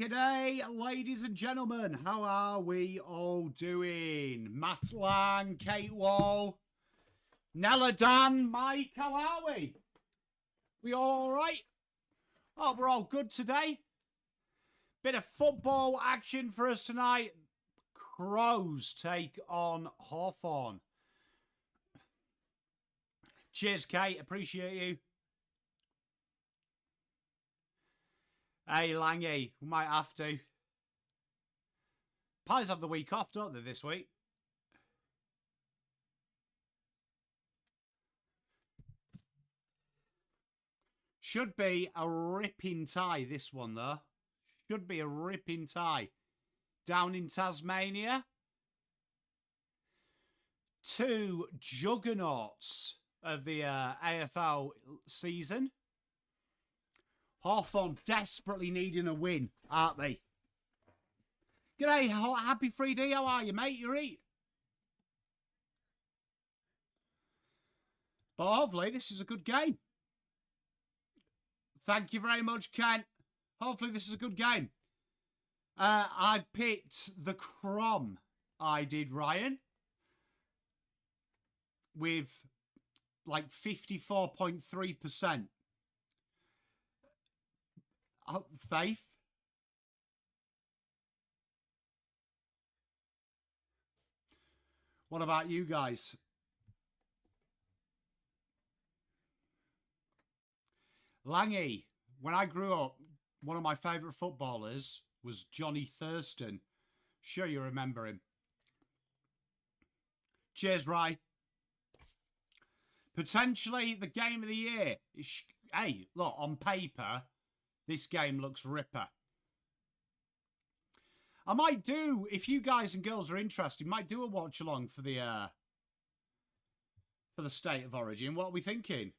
G'day, ladies and gentlemen. How are we all doing? Matt Lang, Kate Wall, Nella Dan, Mike, how are we? We all right? Oh, we're all good today. Bit of football action for us tonight. Crows take on Hawthorn. Cheers, Kate. Appreciate you. Hey, Langy, we might have to. Pies have the week off, don't they, this week? Should be a ripping tie, this one, though. Should be a ripping tie. Down in Tasmania. Two juggernauts of the AFL season. Hawthorn desperately needing a win, aren't they? G'day, happy 3D. How are you, mate? You right? But hopefully this is a good game. Thank you very much, Kent. Hopefully this is a good game. I picked the Crom. I did, Ryan. With like 54.3%. Faith. What about you guys? Langy, when I grew up, one of my favourite footballers was Johnny Thurston. Sure you remember him. Cheers, Rye. Potentially the game of the year. Hey, look, on paper, this game looks ripper. I might do, if you guys and girls are interested, might do a watch along for the State of Origin. What are we thinking?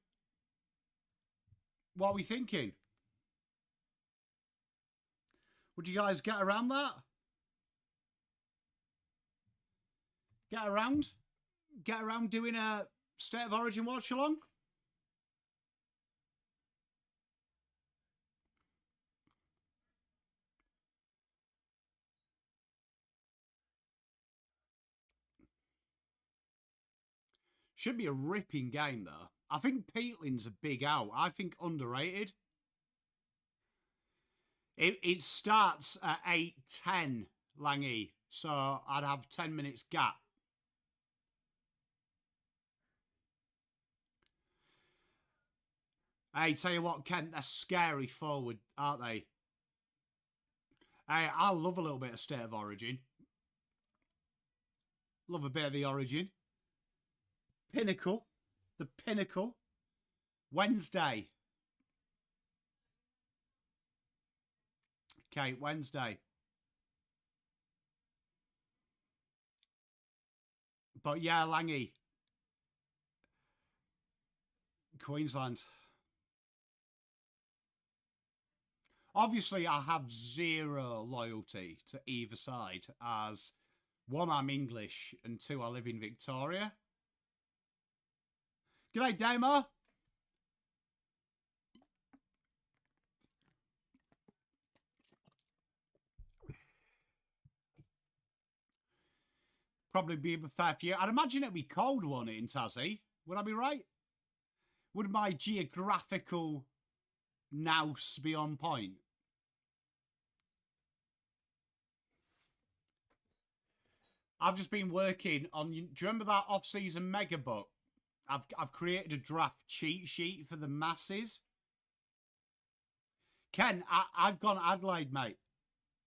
What are we thinking? Would you guys get around that? Get around doing a State of Origin watch along? Should be a ripping game, though. I think Peatling's a big out. I think underrated. It starts at 8:10, Langy. So I'd have 10 minutes gap. Hey, tell you what, Kent, they're scary forward, aren't they? Hey, I love a little bit of State of Origin. Love a bit of the Origin. Pinnacle. The Pinnacle. Wednesday. Okay, Wednesday. But yeah, Langy. Queensland. Obviously, I have zero loyalty to either side, as one, I'm English, and two, I live in Victoria. G'day, Damo. Probably be a fair few. I'd imagine it'd be cold, won't it, in Tassie? Would I be right? Would my geographical nous be on point? I've just been working on. Do you remember that off-season mega book? I've created a draft cheat sheet for the masses. Ken, I've gone Adelaide, mate.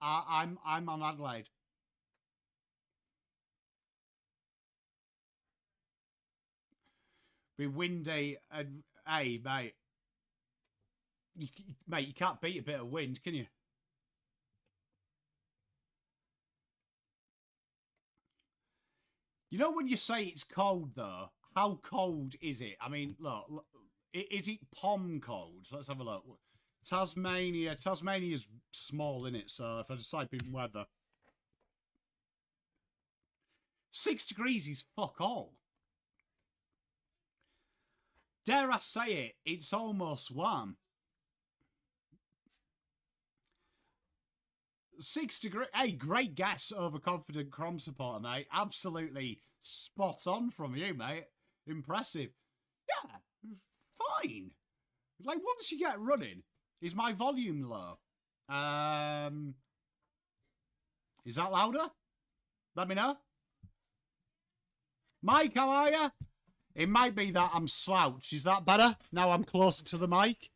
I'm on Adelaide. Be windy and hey, mate. Mate, you can't beat a bit of wind, can you? You know when you say it's cold, though, how cold is it? I mean, look, is it Pom cold? Let's have a look. Tasmania's small, in it, so if I just type in weather. 6 degrees is fuck all. Dare I say it, it's almost warm. 6 degree. Hey, great guess, overconfident Crom supporter, mate. Absolutely spot on from you, mate. Impressive. Yeah, fine. Like, once you get running, is my volume low? Is that louder? Let me know. Mike, how are you? It might be that I'm slouched. Is that better? Now I'm closer to the mic.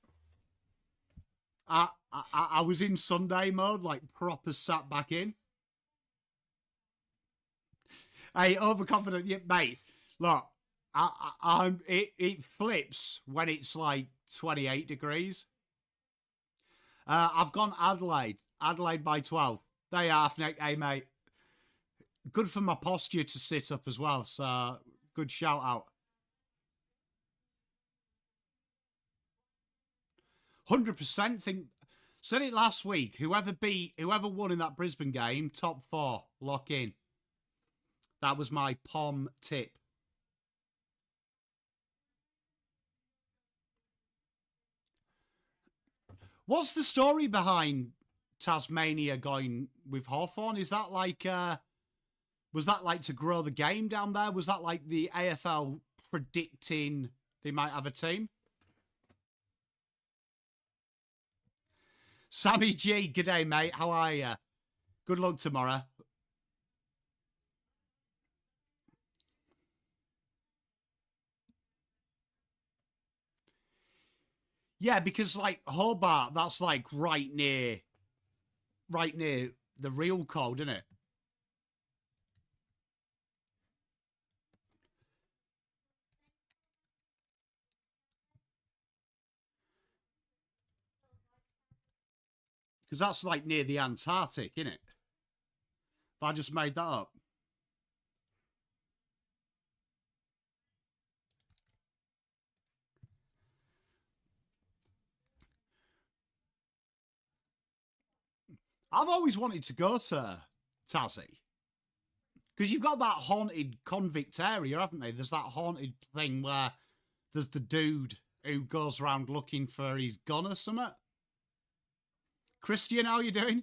I was in Sunday mode, like proper sat back in. Hey, overconfident, yeah, mate. Look, it flips when it's like 28 degrees. I've gone Adelaide. Adelaide by 12. They are, hey, mate. Good for my posture to sit up as well. So, good shout out. 100% think. Said it last week. Whoever won in that Brisbane game, top 4, lock in. That was my Pom tip. What's the story behind Tasmania going with Hawthorn? Is that like was that like to grow the game down there? Was that like the AFL predicting they might have a team? Sammy G, good day, mate. How are you? Good luck tomorrow. Yeah, because like Hobart, that's like right near the real cold, isn't it? Because that's like near the Antarctic, isn't it? If I just made that up. I've always wanted to go to Tassie. Because you've got that haunted convict area, haven't they? There's that haunted thing where there's the dude who goes around looking for his gun or something. Christian, how are you doing?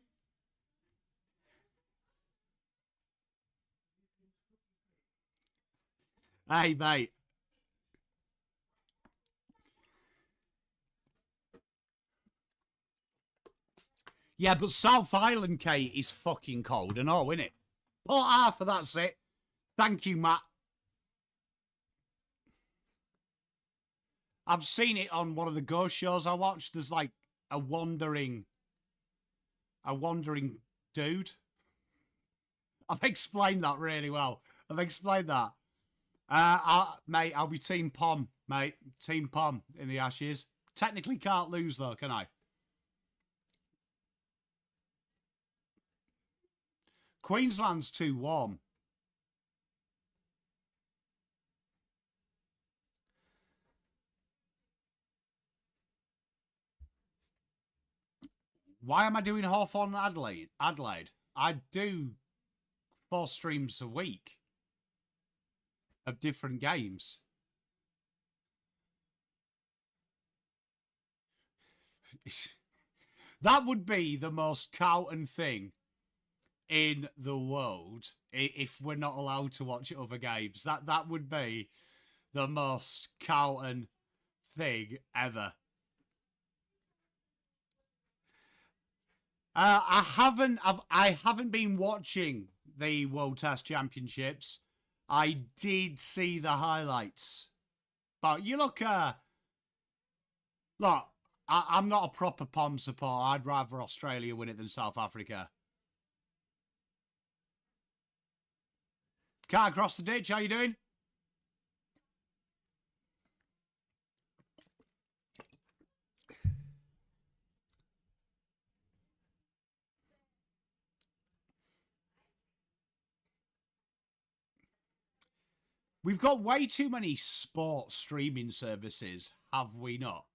Hey, mate. Yeah, but South Island, Kate, is fucking cold and all, isn't it? Port Arthur, that's it. Thank you, Matt. I've seen it on one of the ghost shows I watched. There's like a wandering, a wandering dude. I've explained that really well. I've explained that. Mate, I'll be Team Pom, mate. Team Pom in the Ashes. Technically can't lose though, can I? Queensland's too warm. Why am I doing Hawthorn Adelaide? Adelaide. I do 4 streams a week of different games. That would be the most Carlton thing in the world if we're not allowed to watch other games. That would be the most Carlton thing ever. I haven't been watching the World Test Championships. I did see the highlights, but you look. I'm not a proper Pom supporter. I'd rather Australia win it than South Africa. Car across the ditch. How you doing? We've got way too many sport streaming services, have we not?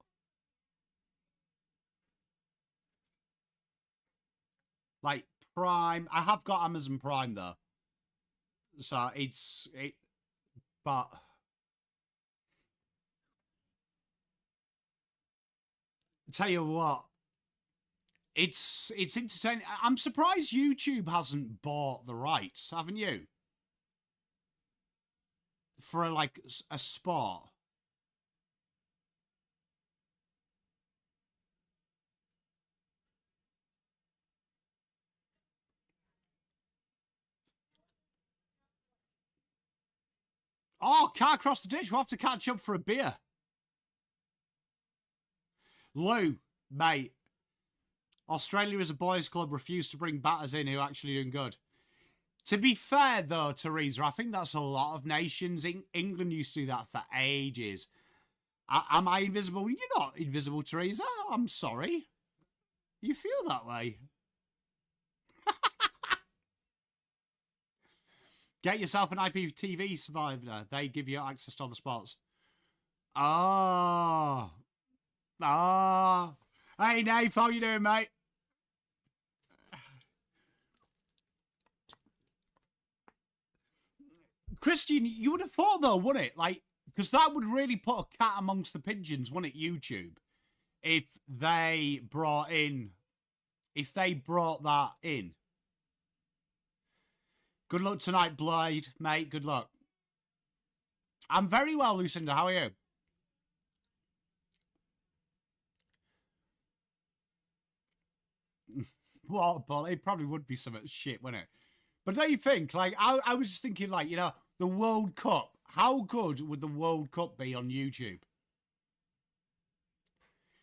Like Prime. I have got Amazon Prime though. So but tell you what, It's entertaining. I'm surprised YouTube hasn't bought the rights, haven't you? For a sport. Oh, car across the ditch. We'll have to catch up for a beer. Lou, mate. Australia as a boys' club refused to bring batters in who are actually doing good. To be fair, though, Teresa, I think that's a lot of nations. England used to do that for ages. Am I invisible? You're not invisible, Teresa. I'm sorry. You feel that way. Get yourself an IPTV survivor. They give you access to all the spots. Oh. Oh. Hey, Nath, how you doing, mate? Christian, you would have thought, though, wouldn't it? Like, because that would really put a cat amongst the pigeons, wouldn't it, YouTube? If they brought that in. Good luck tonight, Blade, mate. Good luck. I'm very well, Lucinda. How are you? Well, it probably would be some shit, wouldn't it? But don't you think, like, I was just thinking, like, the World Cup. How good would the World Cup be on YouTube?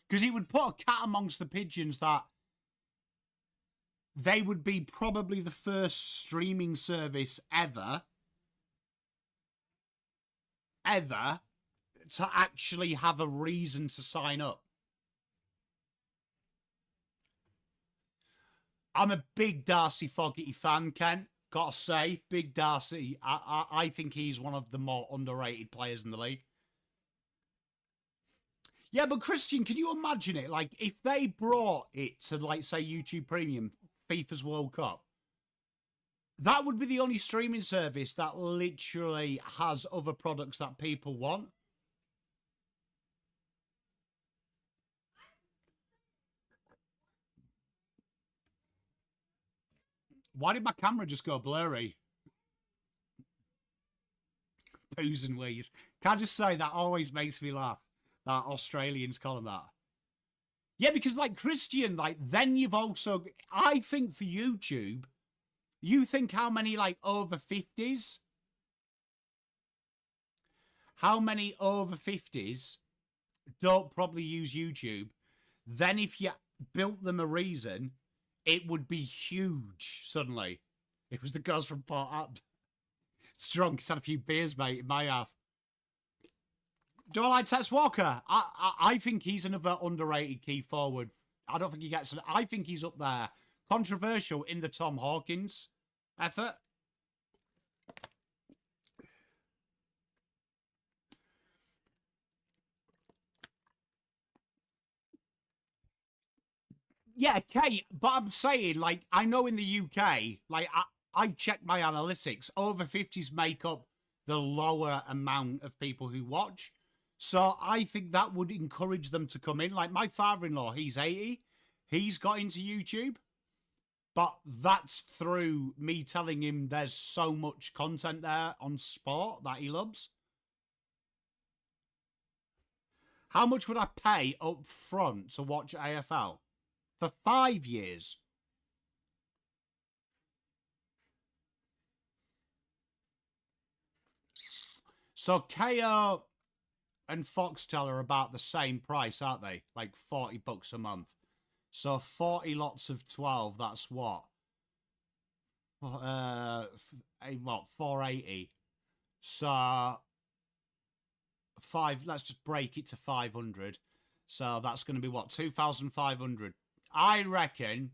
Because it would put a cat amongst the pigeons that they would be probably the first streaming service ever to actually have a reason to sign up. I'm a big Darcy Fogarty fan, Ken. Gotta say, big Darcy. I think he's one of the more underrated players in the league. Yeah, but Christian, can you imagine it? Like, if they brought it to, like, say, YouTube Premium, FIFA's World Cup, that would be the only streaming service that literally has other products that people want. Why did my camera just go blurry? Poos and wheeze. Can I just say that always makes me laugh? That Australians call them that. Yeah, because like Christian, like then you've also, I think for YouTube, you think how many like over 50s? How many over 50s don't probably use YouTube? Then if you built them a reason, it would be huge suddenly. It was the girls from Port Apt. It's drunk. He's had a few beers, mate, in my half. Do I like Tess Walker? I think he's another underrated key forward. I don't think he gets... I think he's up there. Controversial in the Tom Hawkins effort. Yeah, Kate, but I'm saying, like, I know in the UK, like, I check my analytics. Over 50s make up the lower amount of people who watch. So I think that would encourage them to come in. Like, my father-in-law, he's 80. He's got into YouTube. But that's through me telling him there's so much content there on sport that he loves. How much would I pay up front to watch AFL? For 5 years. So KO and Foxtel are about the same price, aren't they? Like $40 a month. So 40 lots of 12, that's what? What, 480. So let's just break it to 500. So that's going to be what? 2,500. I reckon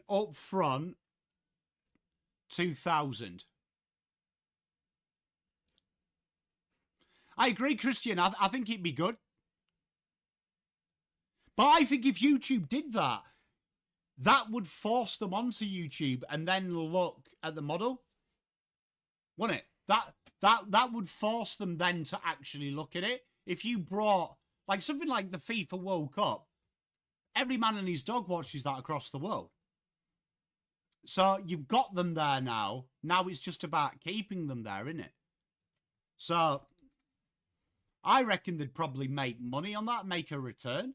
up front 2,000. I agree, Christian. I think it'd be good. But I think if YouTube did that, that would force them onto YouTube and then look at the model. Wouldn't it? That would force them then to actually look at it. If you brought, Like something like the FIFA World Cup. Every man and his dog watches that across the world. So you've got them there now. Now it's just about keeping them there, isn't it? So I reckon they'd probably make money on that, make a return.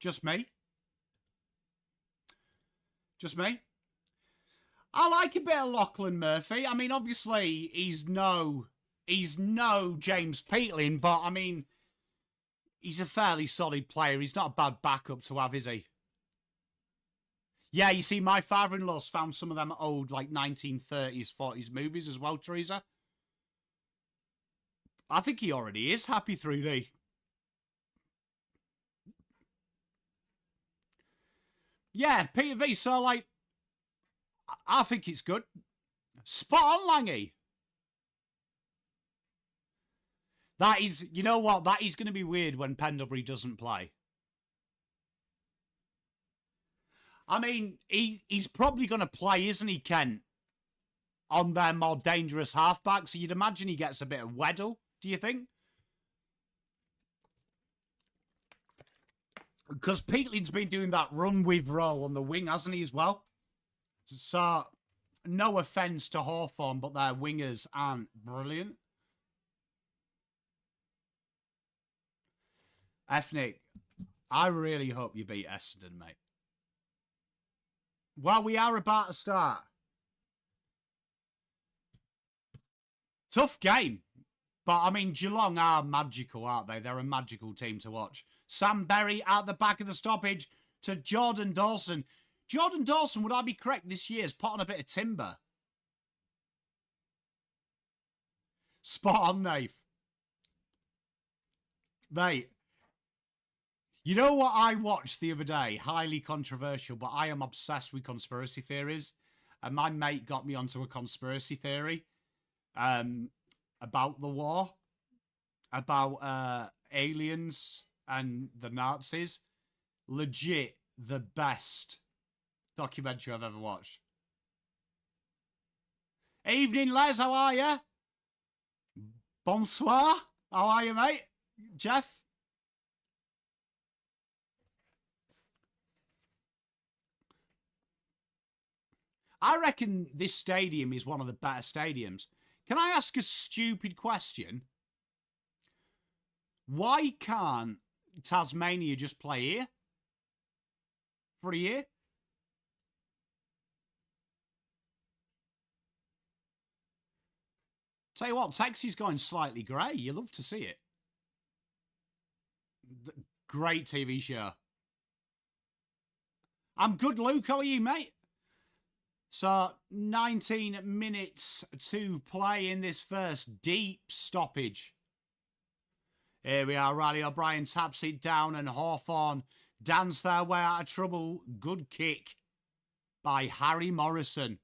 Just me. Just me. I like a bit of Lachlan Murphy. I mean, obviously, he's no James Peatling, but I mean, he's a fairly solid player. He's not a bad backup to have, is he? Yeah, you see, my father-in-law's found some of them old, like, 1930s, 40s movies as well, Teresa. I think he already is Happy 3D. Yeah, Peter V, so, like, I think it's good. Spot on, Langy. That is, you know what? That is going to be weird when Pendlebury doesn't play. I mean, he's probably going to play, isn't he, Kent? On their more dangerous halfback. So you'd imagine he gets a bit of Weddle, do you think? Because Peatling's been doing that run with role on the wing, hasn't he, as well? So, no offence to Hawthorn, but their wingers aren't brilliant. Ethnic, I really hope you beat Essendon, mate. Well, we are about to start. Tough game. But, I mean, Geelong are magical, aren't they? They're a magical team to watch. Sam Berry at the back of the stoppage to Jordan Dawson. Jordan Dawson, would I be correct, this year's put on a bit of timber? Spot on, Nath. Mate. You know what I watched the other day? Highly controversial, but I am obsessed with conspiracy theories. And my mate got me onto a conspiracy theory about the war, about aliens and the Nazis. Legit the best documentary I've ever watched. Evening, Les. How are you? Bonsoir. How are you, mate? Jeff? I reckon this stadium is one of the better stadiums. Can I ask a stupid question? Why can't Tasmania just play here? For a year? Tell you what, Taxi's going slightly grey. You love to see it. Great TV show. I'm good, Luke. How are you, mate? So, 19 minutes to play in this first deep stoppage. Here we are. Riley O'Brien taps it down and Hawthorn dance their way out of trouble. Good kick by Harry Morrison.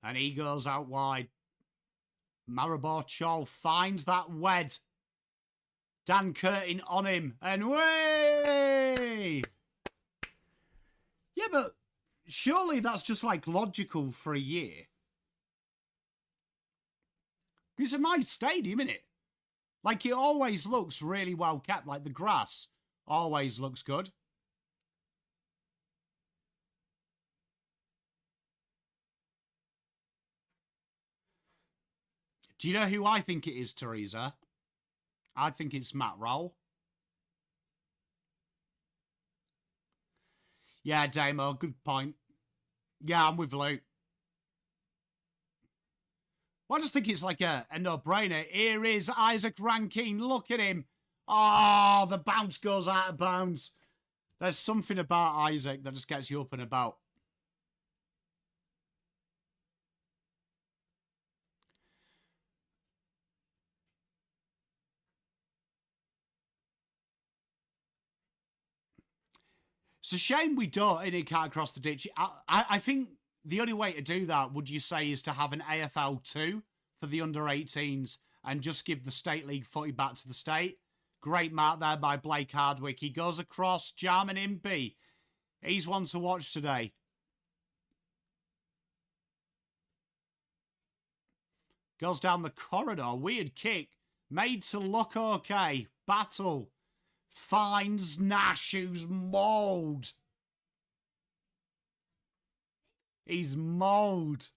And he goes out wide. Maribor Chol finds that wed. Dan Curtin on him. And way! Yeah, but surely that's just like logical for a year. It's a nice stadium, isn't it? Like it always looks really well kept. Like the grass always looks good. Do you know who I think it is, Teresa? I think it's Matt Rowell. Yeah, Damo, good point. Yeah, I'm with Luke. Well, I just think it's like a no-brainer. Here is Isaac Rankine. Look at him. Oh, the bounce goes out of bounds. There's something about Isaac that just gets you up and about. It's a shame we don't, and it can't cross the ditch. I think the only way to do that, would you say, is to have an AFL 2 for the under-18s and just give the State League footy back to the state. Great mark there by Blake Hardwick. He goes across, Jarman Impey. He's one to watch today. Goes down the corridor. Weird kick. Made to look okay. Battle. Finds Nash, who's mauled. He's mauled.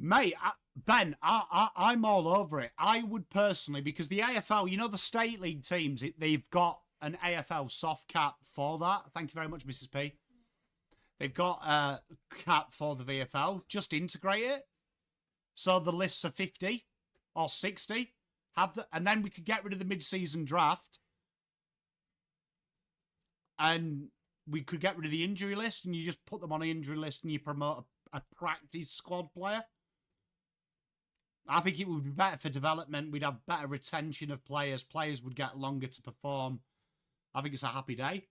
Mate, Ben, I'm all over it. I would personally, because the AFL, you know, the state league teams, they've got an AFL soft cap for that. Thank you very much, Mrs. P. They've got a cap for the VFL. Just integrate it. So the lists are 50 or 60. And then we could get rid of the mid-season draft. And we could get rid of the injury list, and you just put them on an injury list and you promote a practice squad player. I think it would be better for development. We'd have better retention of players. Players would get longer to perform. I think it's a happy day.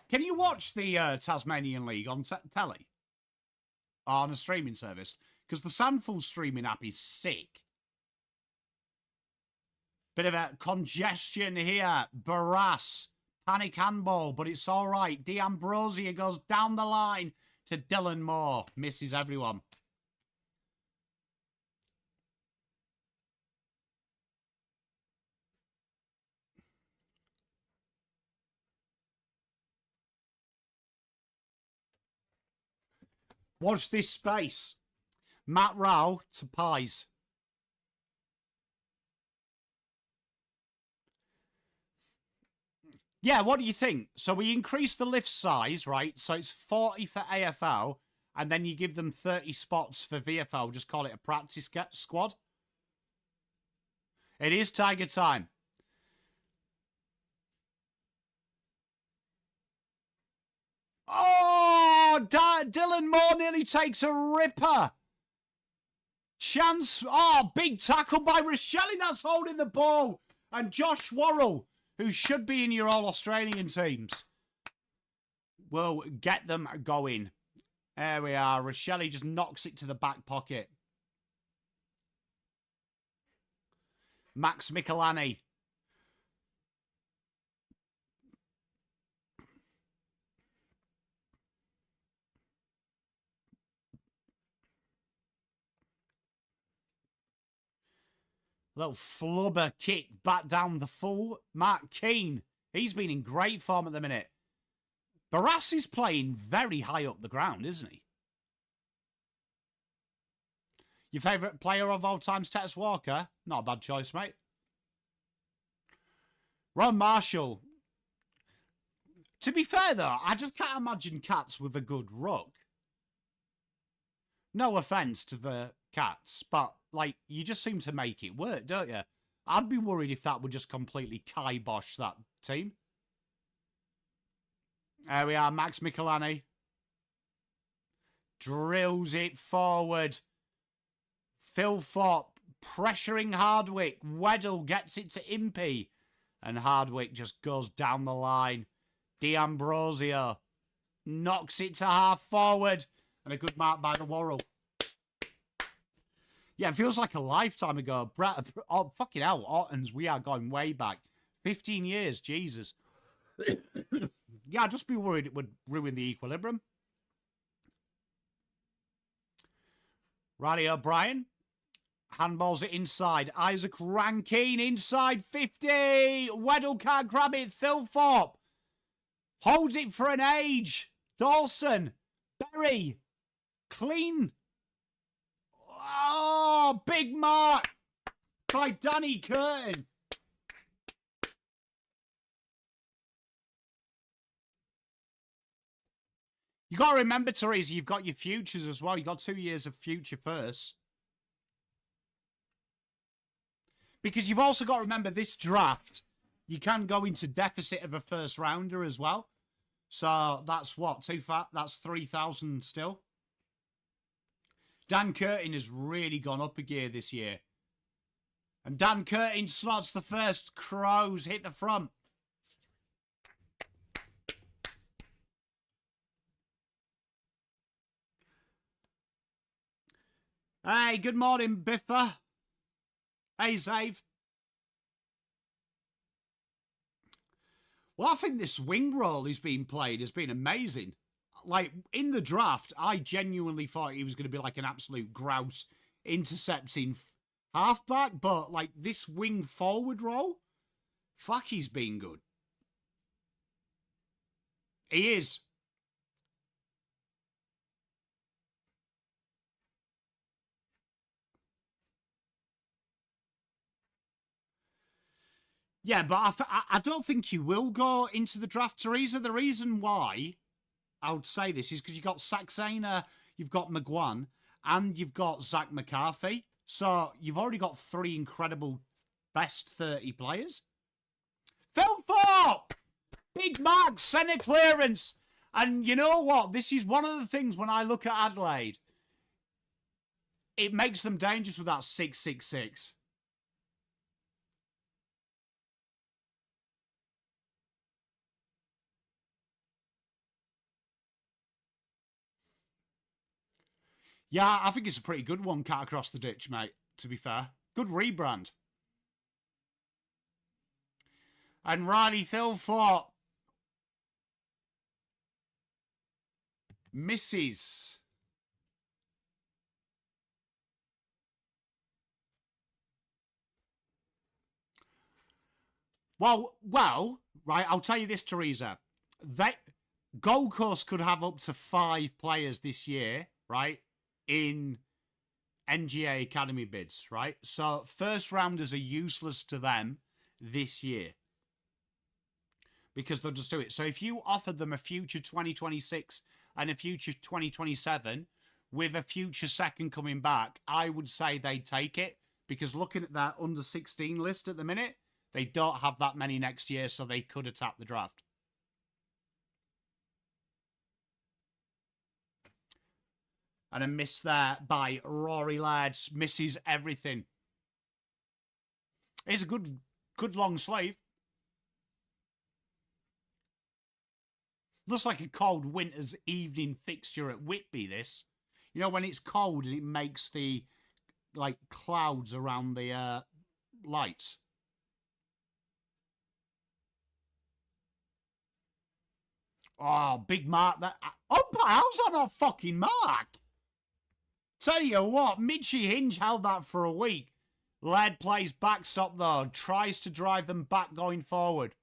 Can you watch the Tasmanian League on telly? Or on a streaming service? Because the Sandful streaming app is sick. Bit of a congestion here. Barras. Panic handball, but it's all right. D'Ambrosia goes down the line to Dylan Moore. Misses everyone. Watch this space. Matt Rao to Pies. Yeah, what do you think? So we increase the lift size, right? So it's 40 for AFL, and then you give them 30 spots for VFL. Just call it a practice squad. It is Tiger time. Oh, Dylan Moore nearly takes a ripper. Chance. Oh, big tackle by Rochelle. That's holding the ball. And Josh Worrell, who should be in your All-Australian teams, will get them going. There we are. Rochelle just knocks it to the back pocket. Max Michelani. Little flubber kick back down the full. Mark Keane. He's been in great form at the minute. Barras is playing very high up the ground, isn't he? Your favourite player of all time, Tex Walker? Not a bad choice, mate. Ron Marshall. To be fair, though, I just can't imagine Cats with a good ruck. No offence to the Cats, but, like, you just seem to make it work, don't you? I'd be worried if that would just completely kibosh that team. There we are, Max Michelani. Drills it forward. Phil Thorpe pressuring Hardwick. Weddle gets it to Impey. And Hardwick just goes down the line. D'Ambrosio knocks it to half forward. And a good mark by the Worrell. Yeah, it feels like a lifetime ago. Oh, fucking hell, Ortons, we are going way back. 15 years, Jesus. Yeah, I'd just be worried it would ruin the equilibrium. Riley O'Brien. Handballs it inside. Isaac Rankine inside 50. Weddle can't grab it. Thilthorpe holds it for an age. Dawson. Berry. Clean. Oh, big mark by Danny Curtin. You got to remember, Teresa, you've got your futures as well. You've got 2 years of future first. Because you've also got to remember this draft, you can go into deficit of a first rounder as well. So that's what? That's 3,000 still. Dan Curtin has really gone up a gear this year. And Dan Curtin slots the first. Crows hit the front. Hey, good morning, Biffa. Hey, Zave. Well, I think this wing role he's been played has been amazing. Like, in the draft, I genuinely thought he was going to be like an absolute grouse intercepting halfback, but like this wing forward role, fuck, he's been good. He is. Yeah, but I don't think he will go into the draft, Teresa. The reason why I would say this is because you've got Saxena, you've got McGuan, and you've got Zach McCarthy. So you've already got 3 incredible best 30 players. Phil Thorpe! Big Mark, centre clearance. And you know what? This is one of the things when I look at Adelaide, it makes them dangerous with that 6-6-6. Yeah, I think it's a pretty good one, cut across the ditch, mate, to be fair. Good rebrand. And Riley Thilthorpe misses. Well, right, I'll tell you this, Teresa. Gold Coast could have up to 5 players this year, right, in NGA Academy bids, right? So first rounders are useless to them this year because they'll just do it. So if you offered them a future 2026 and a future 2027 with a future second coming back, I would say they'd take it because looking at that under 16 list at the minute, they don't have that many next year, so they could attack the draft. And a miss there by Rory Lairds. Misses everything. It's a good long sleeve. Looks like a cold winter's evening fixture at Whitby, this. You know, when it's cold and it makes the, like, clouds around the lights. Oh, big mark. That umpire, how's that not fucking mark? Tell you what, Mitchie Hinge held that for a week. Laird plays backstop though, tries to drive them back going forward.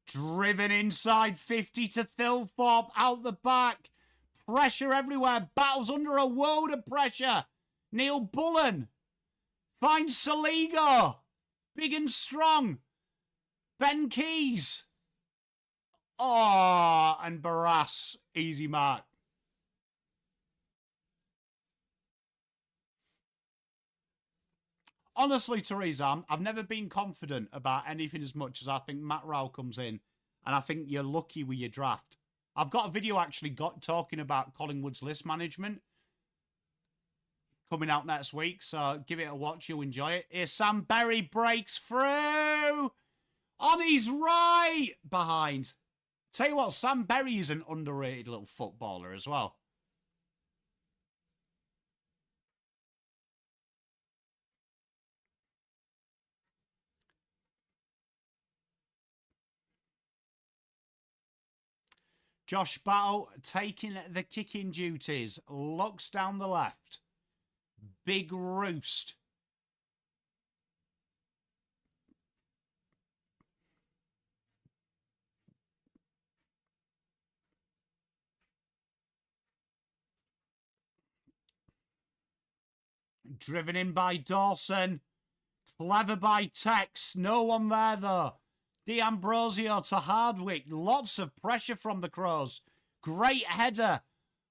Driven inside 50 to Thilthorpe, out the back. Pressure everywhere, battles under a world of pressure. Neil Bullen finds Saligo. Big and strong. Ben Keys. Oh, and Barras, easy mark. Honestly, Teresa, I've never been confident about anything as much as I think Matt Rowell comes in, and I think you're lucky with your draft. I've got a video actually talking about Collingwood's list management coming out next week, so give it a watch, you'll enjoy it. Here, Sam Berry breaks through on his right behind. Tell you what, Sam Berry is an underrated little footballer as well. Josh Battle taking the kicking duties. Looks down the left. Big roost. Driven in by Dawson. Clever by Tex. No one there, though. D'Ambrosio to Hardwick. Lots of pressure from the Crows. Great header.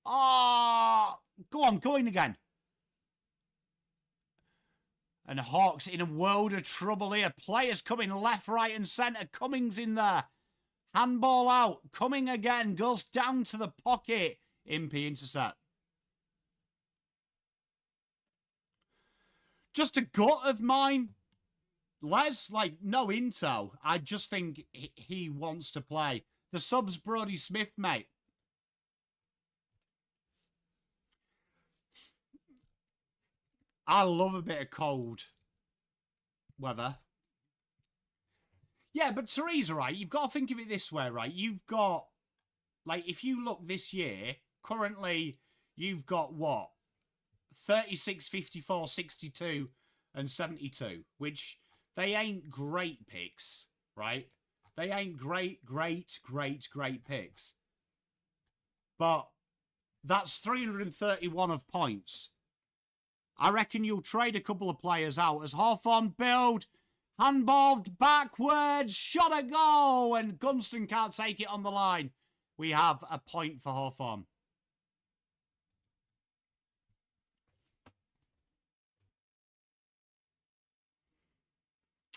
Oh, go on, go in again. And Hawks in a world of trouble here. Players coming left, right and centre. Cummings in there. Handball out. Coming again. Goes down to the pocket. Impey intercept. Just a gut of mine. Les, like, no intel. I just think he wants to play. The sub's Brody Smith, mate. I love a bit of cold weather. Yeah, but Teresa, right, you've got to think of it this way, right? You've got, like, if you look this year, currently, you've got what? 36, 54, 62, and 72, which they ain't great picks, right? They ain't great picks. But that's 331 of points. I reckon you'll trade a couple of players out as Hawthorn build, handballed backwards, shot a goal, and Gunston can't take it on the line. We have a point for Hawthorn.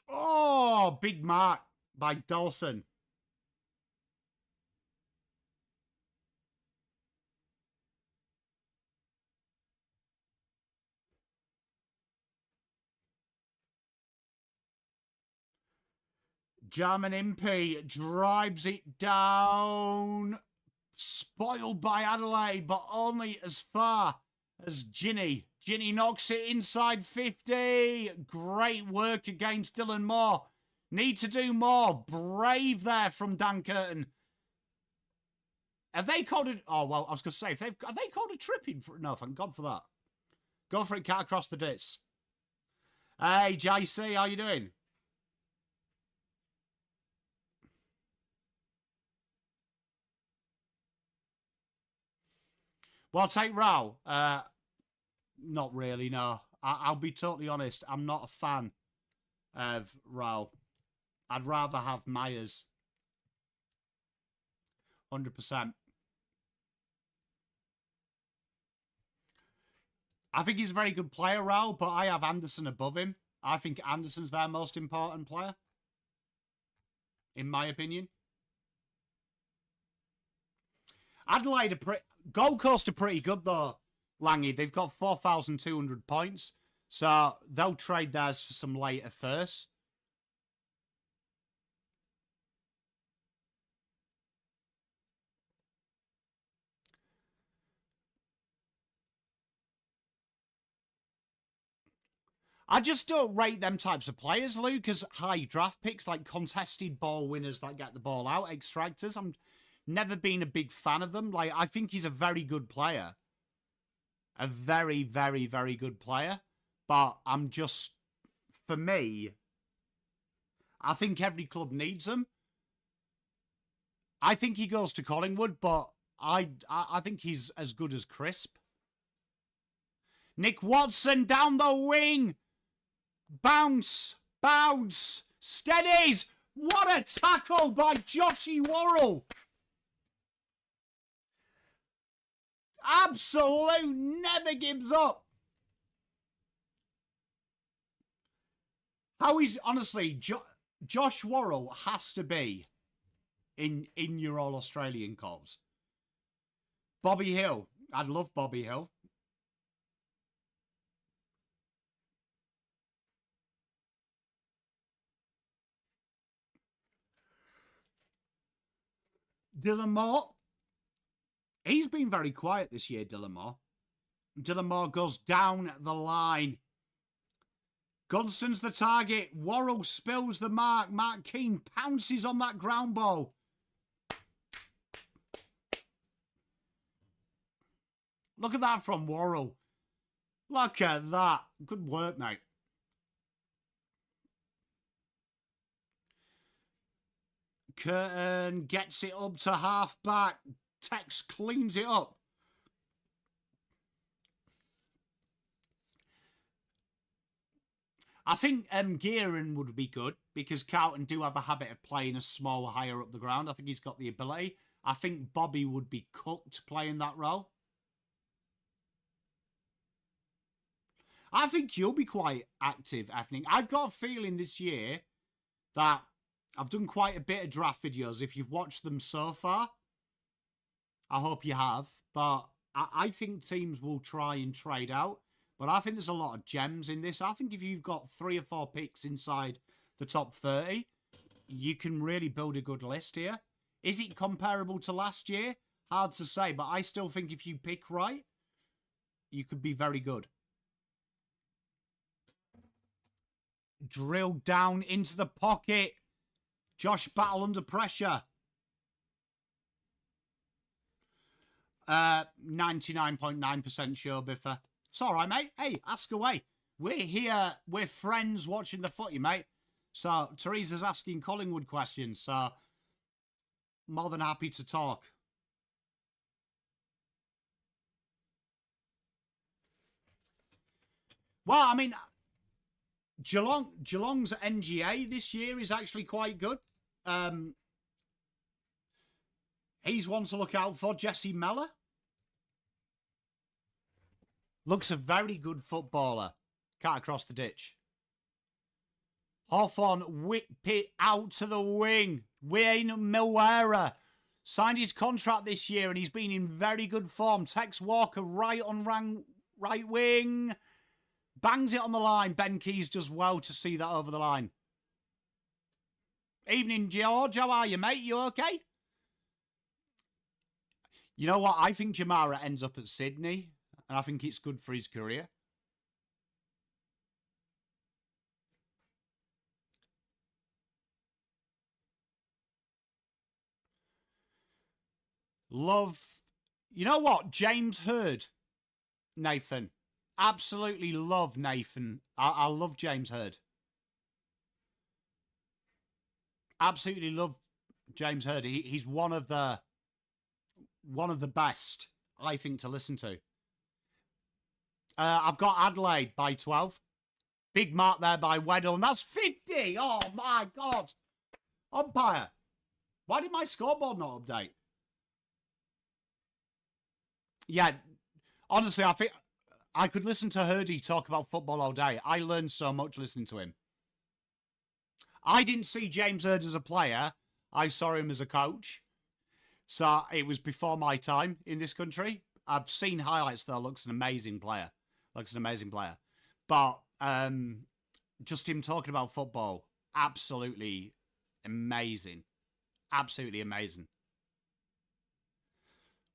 Oh, big mark by Dawson. German Impey drives it down. Spoiled by Adelaide, but only as far as Ginny. Ginny knocks it inside 50. Great work against Dylan Moore. Need to do more. Brave there from Dan Curtin. Have they called it? Oh, well, I was going to say, have they called a tripping? No, thank God for that. Go for it, cat across the ditch. Hey, JC, how you doing? Well, take Rao. Not really, no. I'll be totally honest. I'm not a fan of Rao. I'd rather have Myers. 100%. I think he's a very good player, Rao, but I have Anderson above him. I think Anderson's their most important player. In my opinion. Adelaide are pretty... Gold Coast are pretty good, though, Langy. They've got 4,200 points. So they'll trade theirs for some later first. I just don't rate them types of players, Luke, as high draft picks, like contested ball winners that get the ball out, extractors. I'm never been a big fan of them. Like, I think he's a very good player. A very, very, very good player. But I'm just, for me, I think every club needs him. I think he goes to Collingwood, but I think he's as good as Crisp. Nick Watson down the wing. Bounce. Bounce. Steadies. What a tackle by Joshy Worrell. Absolute never gives up. How is, honestly, Josh Worrell has to be in your All-Australian calls. Bobby Hill. I'd love Bobby Hill. Dylan Moore. He's been very quiet this year, Dylan Moore. Dylan Moore goes down the line. Gunston's the target. Worrell spills the mark. Mark Keane pounces on that ground ball. Look at that from Worrell. Look at that. Good work, mate. Curtin gets it up to half back. Tex cleans it up. I think Gearan would be good because Carlton do have a habit of playing a small higher up the ground. I think he's got the ability. I think Bobby would be cooked playing that role. I think you'll be quite active, Effning. I've got a feeling this year that I've done quite a bit of draft videos. If you've watched them so far, I hope you have. But I think teams will try and trade out. But I think there's a lot of gems in this. I think if you've got 3 or 4 picks inside the top 30, you can really build a good list here. Is it comparable to last year? Hard to say, but I still think if you pick right, you could be very good. drilled down into the pocket. Josh Battle under pressure. 99.9% sure, Biffa. It's all right, mate. Hey, ask away. We're here. We're friends watching the footy, mate. So, Teresa's asking Collingwood questions. So, more than happy to talk. Well, I mean, Geelong's NGA this year is actually quite good. He's one to look out for. Jesse Mellor. Looks a very good footballer. Cut across the ditch. Hawthorn whip it out to the wing. Wayne Milwera signed his contract this year and he's been in very good form. Tex Walker right on right wing. Bangs it on the line. Ben Keys does well to see that over the line. Evening, George. How are you, mate? You okay? You know what? I think Jamara ends up at Sydney, and I think it's good for his career. Love. You know what? James Hurd. Nathan. Absolutely love Nathan. I love James Hurd. Absolutely love James Hurd. He's one of the best, I think, to listen to. I've got Adelaide by 12. Big mark there by Weddle. And that's 50. Oh, my God. Umpire. Why did my scoreboard not update? Yeah, honestly, I think I could listen to Hurdy talk about football all day. I learned so much listening to him. I didn't see James Hurd as a player. I saw him as a coach. So it was before my time in this country. I've seen highlights though. Looks an amazing player. But just him talking about football, absolutely amazing. Absolutely amazing.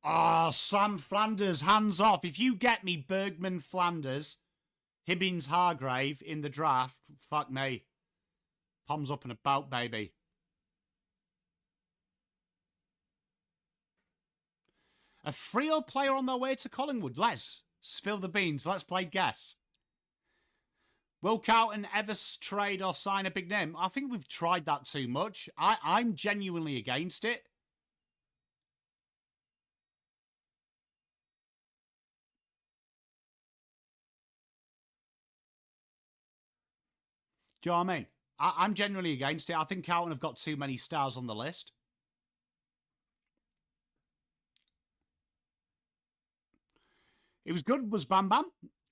Oh, Sam Flanders, hands off. If you get me Bergman Flanders, Hibbins Hargrave in the draft, fuck me. Palms up and about, baby. A Freo player on their way to Collingwood. Let's spill the beans. Let's play guess. Will Carlton ever trade or sign a big name? I think we've tried that too much. I'm genuinely against it. Do you know what I mean? I'm genuinely against it. I think Carlton have got too many stars on the list. It was good, was Bam Bam.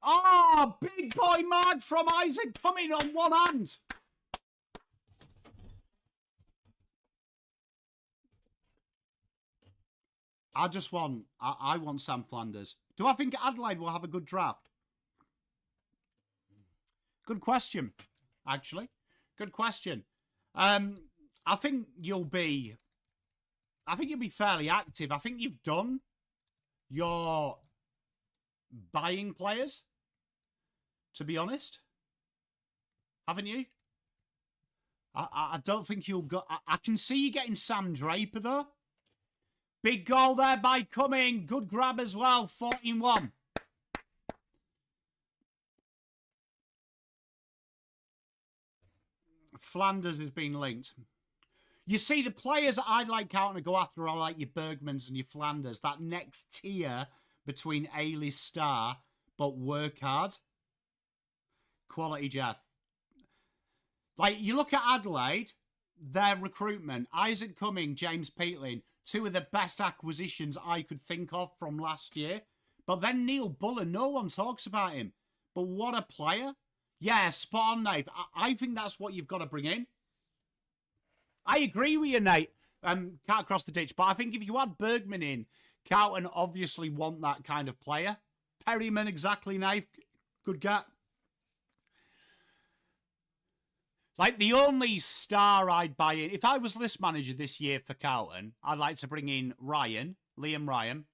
Oh, big boy Mark from Isaac coming on one hand. I want Sam Flanders. Do I think Adelaide will have a good draft? Good question, actually. Good question. I think you'll be fairly active. I think you've done your buying players, to be honest. Haven't you? I don't think you'll go. I can see you getting Sam Draper, though. Big goal there by Cumming. Good grab as well. 14-1. Flanders has been linked. You see, the players that I'd like Carlton to go after are like your Bergmans and your Flanders. That next tier between A-list star, but work hard. Quality Jeff. Like, you look at Adelaide, their recruitment, Isaac Cumming, James Peatling, two of the best acquisitions I could think of from last year. But then Neil Buller, no one talks about him. But what a player. Yeah, spot on, Nate. I think that's what you've got to bring in. I agree with you, Nate. Cut across the ditch. But I think if you add Bergman in, Carlton obviously want that kind of player. Perryman, exactly, Nate. Good get. Like, the only star I'd buy in, if I was list manager this year for Carlton, I'd like to bring in Ryan, Liam Ryan.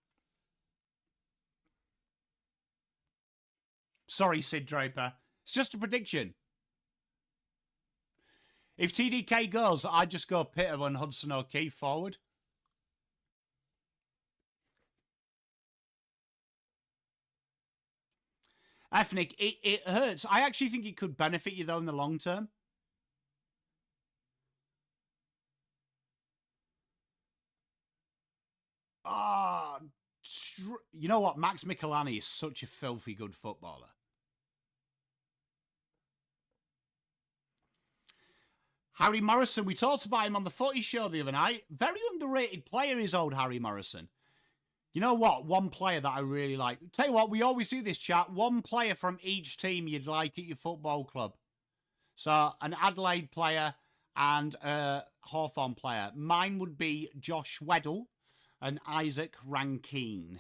Sorry, Sid Draper. It's just a prediction. If TDK goes, I'd just go Pitter and Hudson O'Keefe forward. Ethnic, it hurts. I actually think it could benefit you, though, in the long term. Ah, you know what? Max Michelani is such a filthy good footballer. Harry Morrison, we talked about him on the Footy show the other night. Very underrated player is old Harry Morrison. You know what? One player that I really like. Tell you what, we always do this, chat. One player from each team you'd like at your football club. So, an Adelaide player and a Hawthorn player. Mine would be Josh Weddle and Isaac Rankine.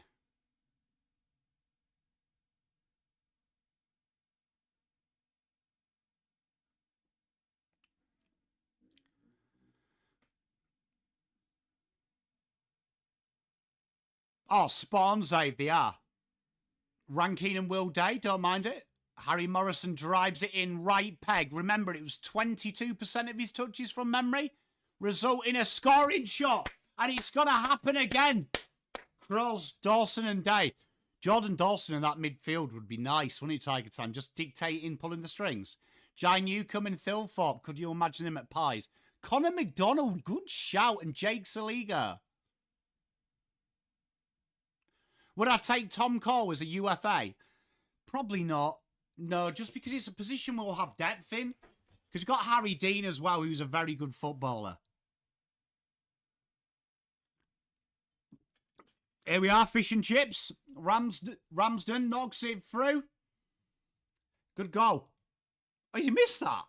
Oh, Spawn Zave, they are. Rankine and Will Day, don't mind it. Harry Morrison drives it in right peg. Remember, it was 22% of his touches from memory, result in a scoring shot. And it's going to happen again. Cross, Dawson and Day. Jordan Dawson in that midfield would be nice, wouldn't it, Tiger Time? Just dictating, pulling the strings. Jai Newcombe and Thilthorpe. Could you imagine him at Pies? Connor McDonald, good shout. And Jake Saliga. Would I take Tom Cole as a UFA? Probably not. No, just because it's a position we'll have depth in. Because you've got Harry Dean as well, who's a very good footballer. Here we are, fish and chips. Ramsden knocks it through. Good goal. Oh, you missed that?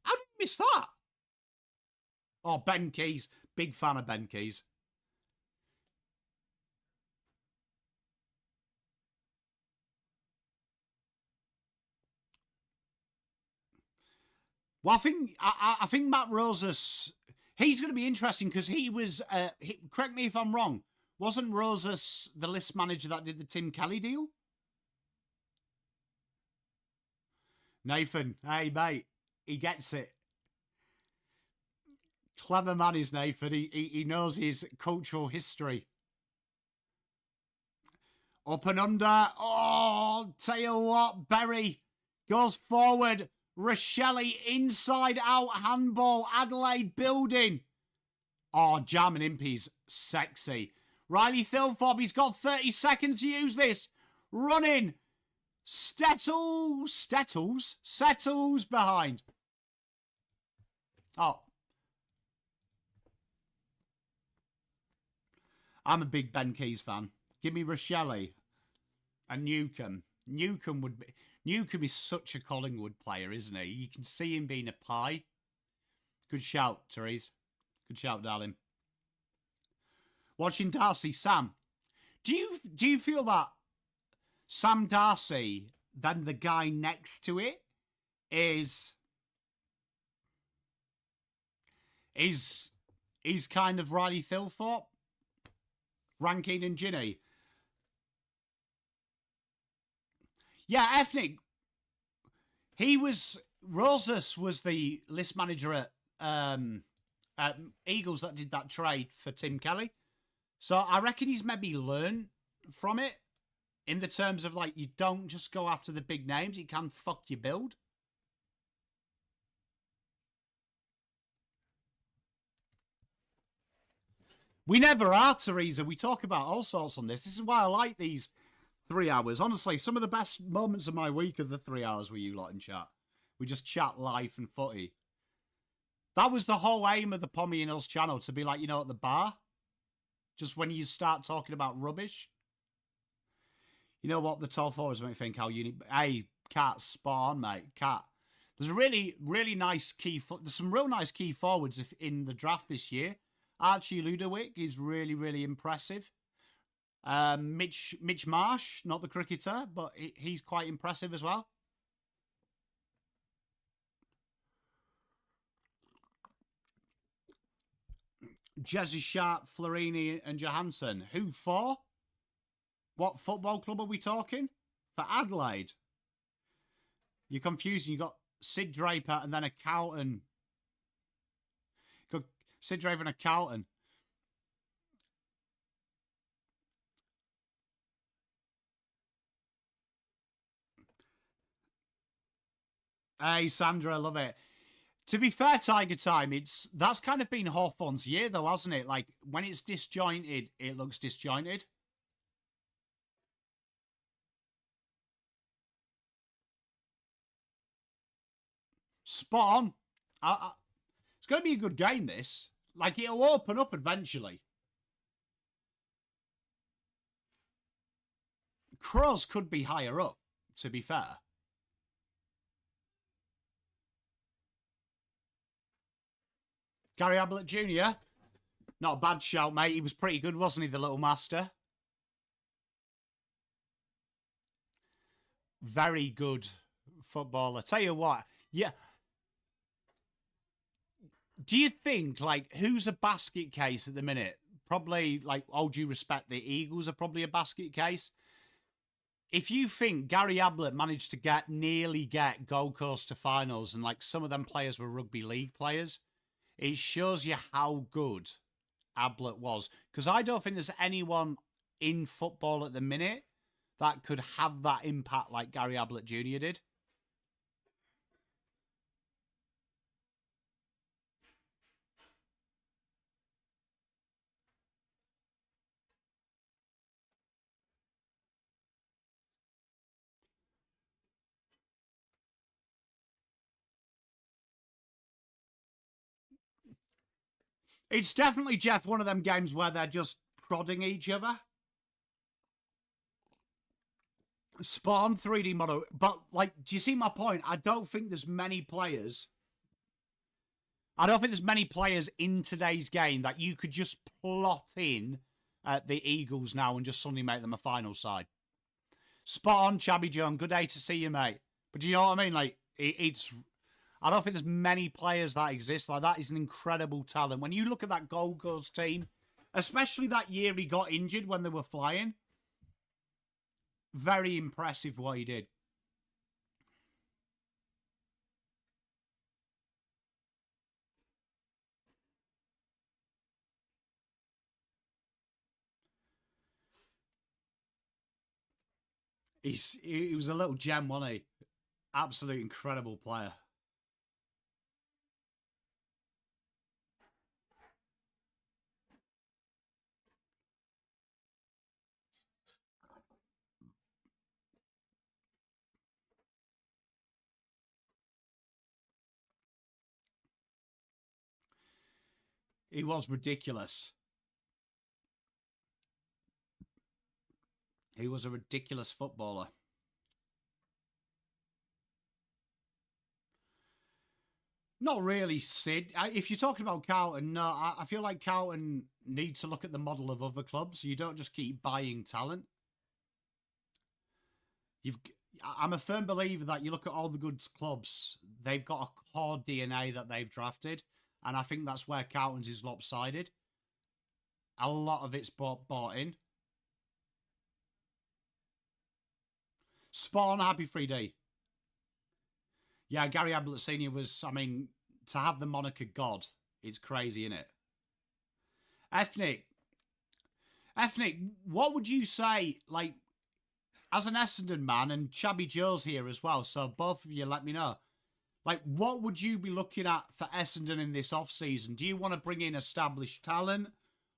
How did you miss that? Oh, Ben Keys. Big fan of Ben Keys. Well, I think Matt Rosas, he's going to be interesting because he was, correct me if I'm wrong, wasn't Rosas the list manager that did the Tim Kelly deal? Nathan, hey mate, he gets it. Clever man is Nathan. He knows his cultural history. Up and under. Oh, tell you what, Berry goes forward. Rochelle inside out handball. Adelaide building. Oh, Jam and Impy's sexy. Riley Thilthorpe, he's got 30 seconds to use this. Running. Settles behind. Oh. I'm a big Ben Keys fan. Give me Rochelle and Newcombe. Newcombe is such a Collingwood player, isn't he? You can see him being a pie. Good shout, Therese. Good shout, darling. Watching Darcy, Sam. Do you feel that Sam Darcy, then the guy next to it, is kind of Riley Thilthorpe? Rankine and Ginny? Yeah, Ethnic. Rosas was the list manager at Eagles that did that trade for Tim Kelly. So I reckon he's maybe learned from it in the terms of, like, you don't just go after the big names. It can fuck your build. We never are, Teresa. We talk about all sorts on this. This is why I like these 3 hours. Honestly, some of the best moments of my week are the 3 hours with you lot in chat. We just chat life and footy. That was the whole aim of the PommyInOz channel, to be like, you know, at the bar. Just when you start talking about rubbish. You know what? The tall forwards make me think how unique. Hey, Cat, spot on, mate. Cat. There's a really, really nice there's some real nice key forwards in the draft this year. Archie Ludowick is really, really impressive. Mitch Marsh, not the cricketer, but he's quite impressive as well. Jesse Sharp, Florini and Johansson. Who for? What football club are we talking? For Sid Raven a Carlton. Hey, Sandra, I love it. To be fair, Tiger Time, that's kind of been Hawthorn's year, though, hasn't it? Like, when it's disjointed, it looks disjointed. Spot on. It's going to be a good game, this. Like, it'll open up eventually. Crows could be higher up, to be fair. Gary Ablett Jr. Not a bad shout, mate. He was pretty good, wasn't he, the little master? Very good footballer. Tell you what, yeah. Do you think, like, who's a basket case at the minute? Probably, like, all due respect, the Eagles are probably a basket case. If you think Gary Ablett managed to nearly get Gold Coast to finals and, like, some of them players were rugby league players, it shows you how good Ablett was. Because I don't think there's anyone in football at the minute that could have that impact like Gary Ablett Jr. did. It's definitely, Jeff, one of them games where they're just prodding each other. Spawn 3D model. But, like, do you see my point? I don't think there's many players. I don't think there's many players in today's game that you could just plot in at the Eagles now and just suddenly make them a final side. Spot on, Chabby John. Good day to see you, mate. But do you know what I mean? Like, it's... I don't think there's many players that exist. Like, that is an incredible talent. When you look at that Gold Coast team, especially that year he got injured when they were flying, very impressive what he did. He was a little gem, wasn't he? Absolute incredible player. He was ridiculous. He was a ridiculous footballer. Not really, Sid. If you're talking about Carlton, no, I feel like Carlton need to look at the model of other clubs. You don't just keep buying talent. I'm a firm believer that you look at all the good clubs, they've got a core DNA that they've drafted, and I think that's where Carlton's is lopsided. A lot of it's bought in. Spawn, happy 3D. Yeah, Gary Ablett Sr. was, I mean, to have the moniker God, it's crazy, isn't it? Ethnic, what would you say, like, as an Essendon man, and Chabby Joe's here as well, so both of you let me know. Like, what would you be looking at for Essendon in this off-season? Do you want to bring in established talent?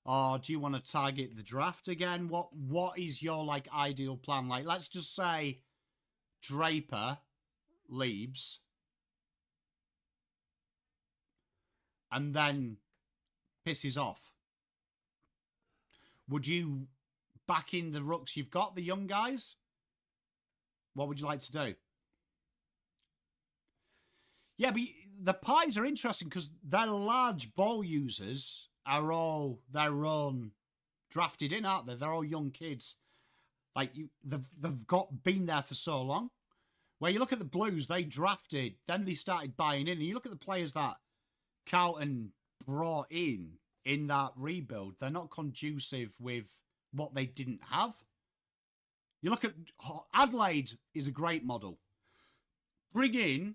Or do you want to target the draft again? What is your, like, ideal plan? Like, let's just say Draper leaves. And then pisses off. Would you back in the rooks you've got, the young guys? What would you like to do? Yeah, but the Pies are interesting because their large ball users are all their own drafted in, aren't they? They're all young kids. Like, they've been there for so long. Where you look at the Blues, they drafted, then they started buying in. And you look at the players that Carlton brought in that rebuild, they're not conducive with what they didn't have. You look at Adelaide is a great model. Bring in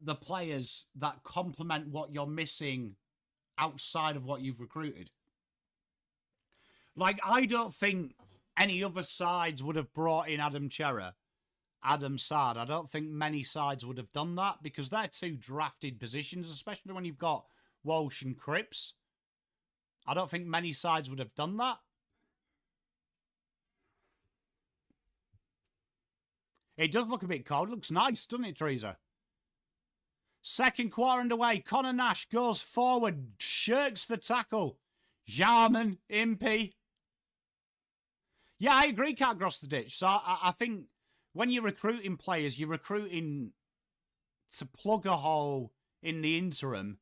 the players that complement what you're missing outside of what you've recruited. Like, I don't think any other sides would have brought in Adam Saad. I don't think many sides would have done that because they're two drafted positions, especially when you've got Walsh and Cripps. I don't think many sides would have done that. It does look a bit cold. It looks nice, doesn't it, Teresa? Second quarter underway. Connor Nash goes forward, shirks the tackle. Jarman, Impey. Yeah, I agree, can't cross the ditch. So I think when you're recruiting players, you're recruiting to plug a hole in the interim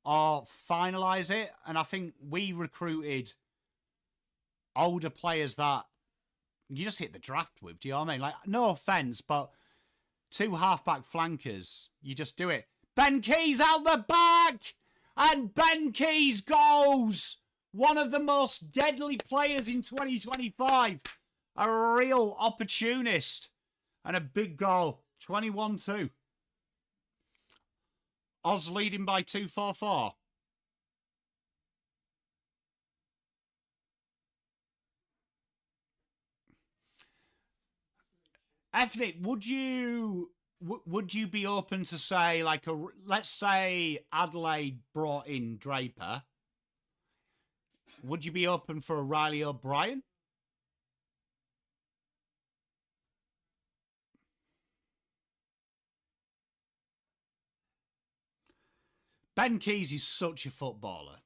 or finalise it. And I think we recruited older players that you just hit the draft with. Do you know what I mean? Like, no offence, but two halfback flankers, you just do it. Ben Keys out the back! And Ben Keys goes! One of the most deadly players in 2025. A real opportunist. And a big goal. 21-2. Oz leading by 2-4-4. Ethnic, would you be open to say, like, let's say Adelaide brought in Draper? Would you be open for a Riley O'Brien? Ben Keys is such a footballer.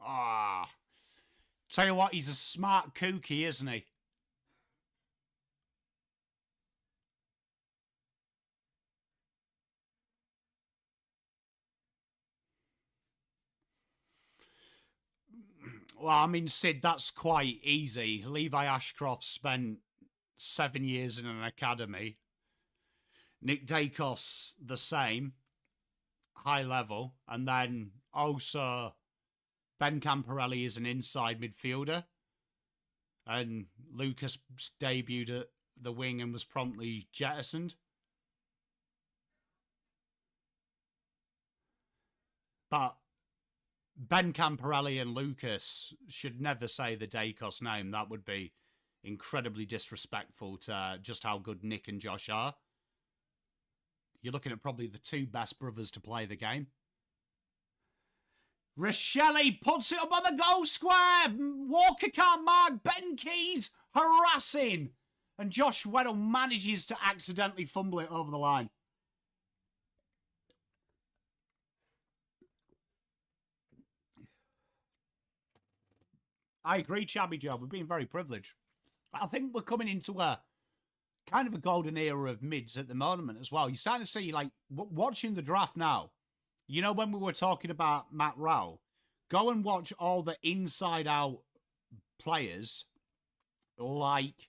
Ah. Tell you what, he's a smart kooky, isn't he? Well, I mean, Sid, that's quite easy. Levi Ashcroft spent 7 years in an academy. Nick Dacos, the same. High level. And then also Ben Camporelli is an inside midfielder. And Lucas debuted at the wing and was promptly jettisoned. But Ben Camporelli and Lucas should never say the Dacos name. That would be incredibly disrespectful to just how good Nick and Josh are. You're looking at probably the two best brothers to play the game. Rochelle puts it up on the goal square. Walker can't mark. Ben Keys harassing. And Josh Weddle manages to accidentally fumble it over the line. I agree, Chabby Joe. We're being very privileged. I think we're coming into a kind of a golden era of mids at the moment as well. You're starting to see, like, watching the draft now. You know, when we were talking about Matt Rowell, go and watch all the inside-out players like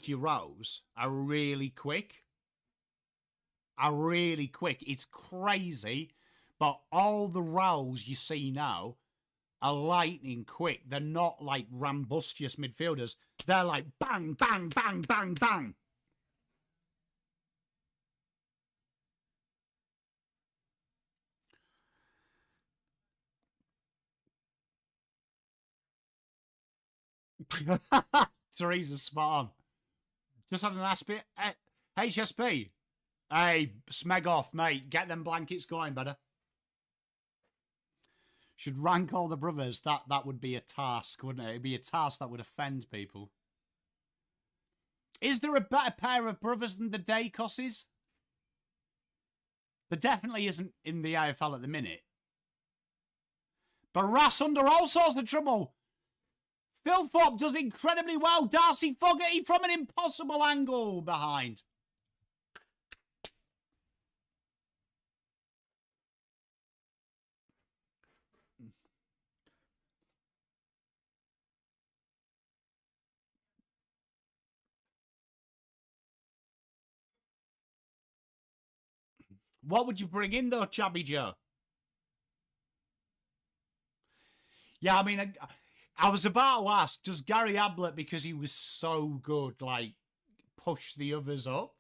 your Rose are really quick. It's crazy, but all the Rowells you see now are lightning quick. They're not like rambustious midfielders. They're like bang, bang, bang, bang, bang. Teresa's spot on. Just had an aspect. HSP. Hey, smeg off, mate. Get them blankets going, better. Should rank all the brothers. That would be a task, wouldn't it? It'd be a task that would offend people. Is there a better pair of brothers than the Dacoses? There definitely isn't in the AFL at the minute. Barras under all sorts of trouble. Phil Thorpe does incredibly well. Darcy Fogarty from an impossible angle behind. What would you bring in, though, Chabby Joe? Yeah, I mean, I was about to ask, does Gary Ablett, because he was so good, like, push the others up?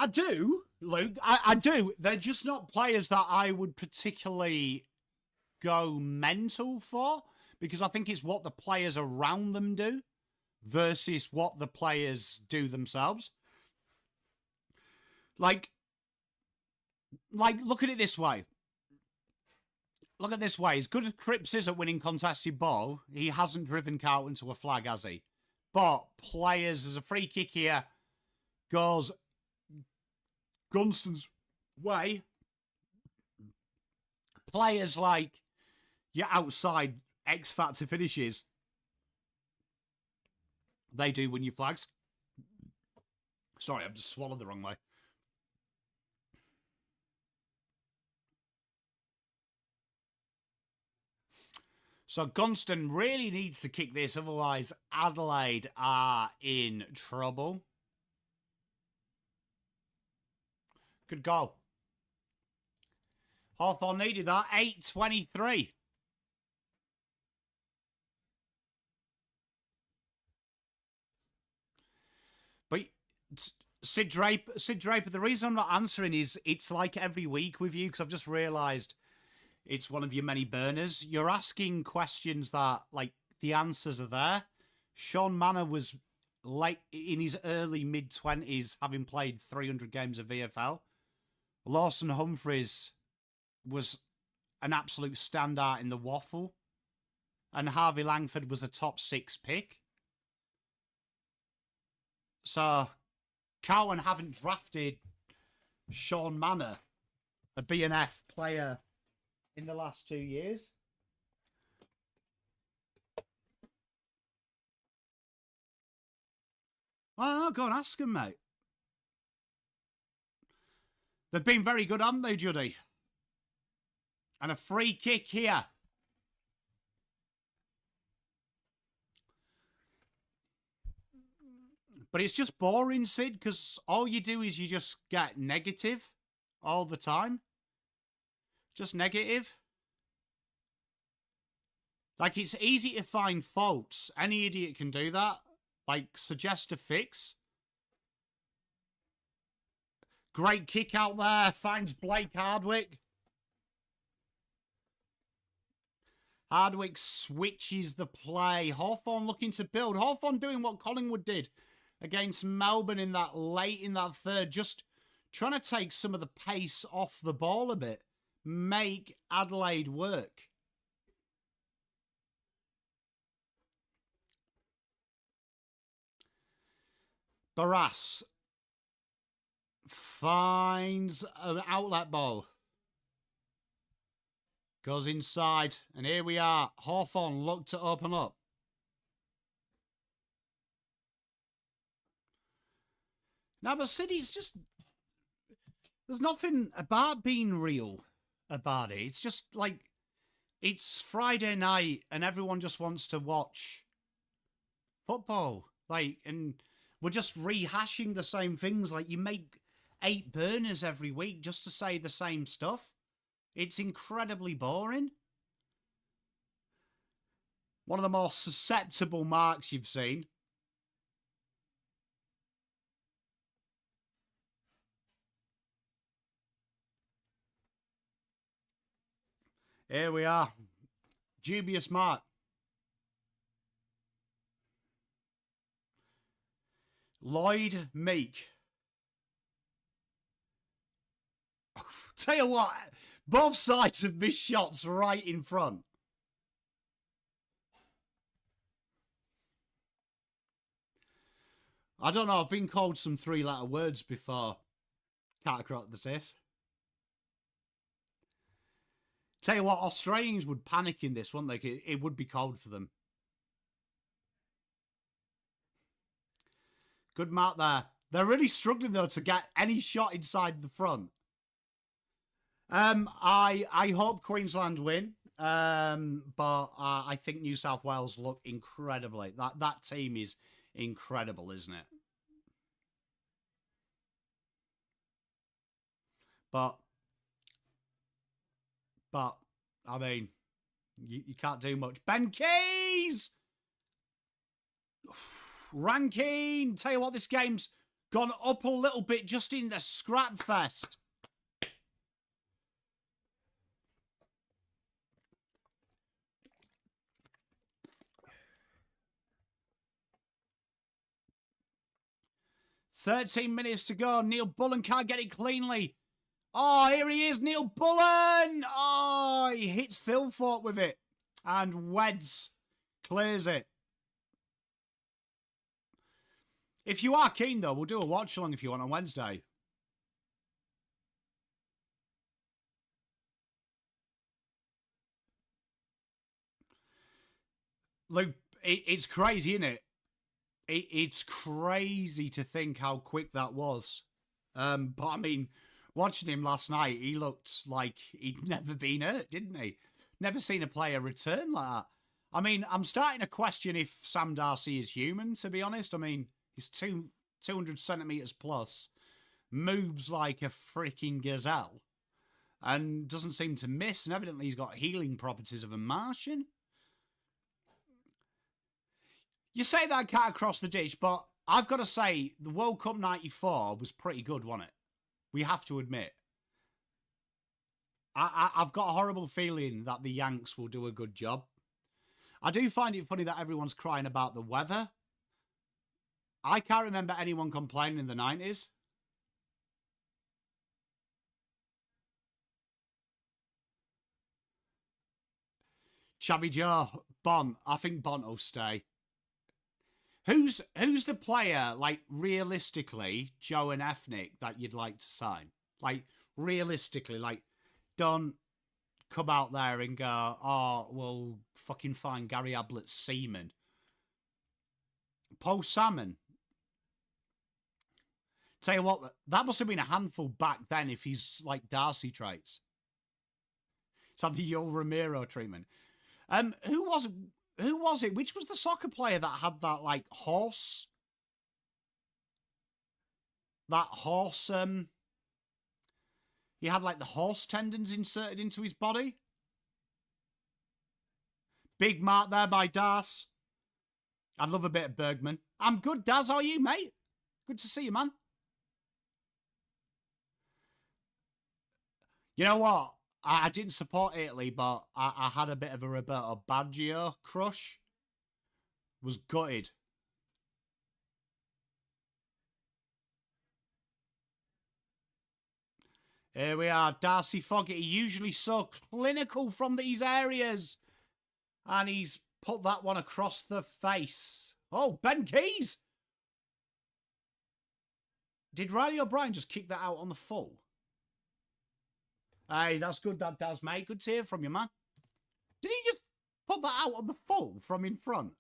I do, Luke. I do. They're just not players that I would particularly go mental for, because I think it's what the players around them do versus what the players do themselves. Like, look at it this way. Look at it this way. As good as Cripps is at winning contested ball, he hasn't driven Carlton to a flag, has he? But players, there's a free kick here, goes Gunston's way. Players like your outside X Factor finishes, they do win your flags. Sorry, I've just swallowed the wrong way. So Gunston really needs to kick this, otherwise Adelaide are in trouble. Good goal. Hawthorn needed that. 8:23. But Sid Draper, the reason I'm not answering is it's like every week with you, because I've just realised it's one of your many burners. You're asking questions that, like, the answers are there. Sean Manor was late in his early mid-20s, having played 300 games of VFL. Lawson Humphreys was an absolute standout in the waffle. And Harvey Langford was a top 6 pick. So, Cowan haven't drafted Sean Manor, a BNF player, in the last 2 years. Well, go and ask him, mate. They've been very good, haven't they, Juddy? And a free kick here. But it's just boring, Sid, because all you do is you just get negative all the time. Just negative. Like, it's easy to find faults. Any idiot can do that. Like, suggest a fix. Great kick out there. Finds Blake Hardwick. Hardwick switches the play. Hawthorn looking to build. Hawthorn doing what Collingwood did against Melbourne in that late in that third. Just trying to take some of the pace off the ball a bit. Make Adelaide work. Barras finds an outlet ball. Goes inside. And here we are. Hawthorn look to open up. Now, but City's just... There's nothing about being real about it. It's just like... It's Friday night and everyone just wants to watch football. Like, and we're just rehashing the same things. Like, you make 8 burners every week just to say the same stuff. It's incredibly boring. One of the more susceptible marks you've seen. Here we are. Dubious mark. Lloyd Meek. Tell you what, both sides have missed shots right in front. I don't know, I've been called some 3-letter words before. Can't crack the taste. Tell you what, Australians would panic in this, wouldn't they? It would be cold for them. Good mark there. They're really struggling, though, to get any shot inside the front. I hope Queensland win, but I think New South Wales look incredibly. That team is incredible, isn't it? But I mean, you can't do much. Ben Keys! Ranking! Tell you what, this game's gone up a little bit just in the scrap fest. $13 to go. Neil Bullen can't get it cleanly. Oh, here he is, Neil Bullen. Oh, he hits Thilthorpe with it. And Weds clears it. If you are keen, though, we'll do a watch-along if you want on Wednesday. Look, it's crazy, isn't it? It's crazy to think how quick that was. But, I mean, watching him last night, he looked like he'd never been hurt, didn't he? Never seen a player return like that. I mean, I'm starting to question if Sam Darcy is human, to be honest. I mean, he's 200 centimetres plus, moves like a freaking gazelle, and doesn't seem to miss, and evidently he's got healing properties of a Martian. You say that cat across the ditch, but I've got to say, the World Cup 94 was pretty good, wasn't it? We have to admit. I've got a horrible feeling that the Yanks will do a good job. I do find it funny that everyone's crying about the weather. I can't remember anyone complaining in the 90s. Chubby Joe, Bont. I think Bont will stay. Who's the player, like, realistically, Joe and Ethnic, that you'd like to sign? Like, realistically, like, don't come out there and go, oh, well, fucking fine, Gary Ablett's seaman. Paul Salmon. Tell you what, that must have been a handful back then if he's like Darcy traits. It's like the Yo Ramiro treatment. Who was it? Which was the soccer player that had that like horse? That horse, he had like the horse tendons inserted into his body. Big mark there by Das. I'd love a bit of Bergman. I'm good, Daz. How are you, mate? Good to see you, man. You know what? I didn't support Italy, but I had a bit of a Roberto Baggio crush. Was gutted. Here we are, Darcy Fogarty, usually so clinical from these areas. And he's put that one across the face. Oh, Ben Keys! Did Riley O'Brien just kick that out on the full? Hey, that's good, that does, mate. Good to hear from you, man. Did he just put that out on the full from in front?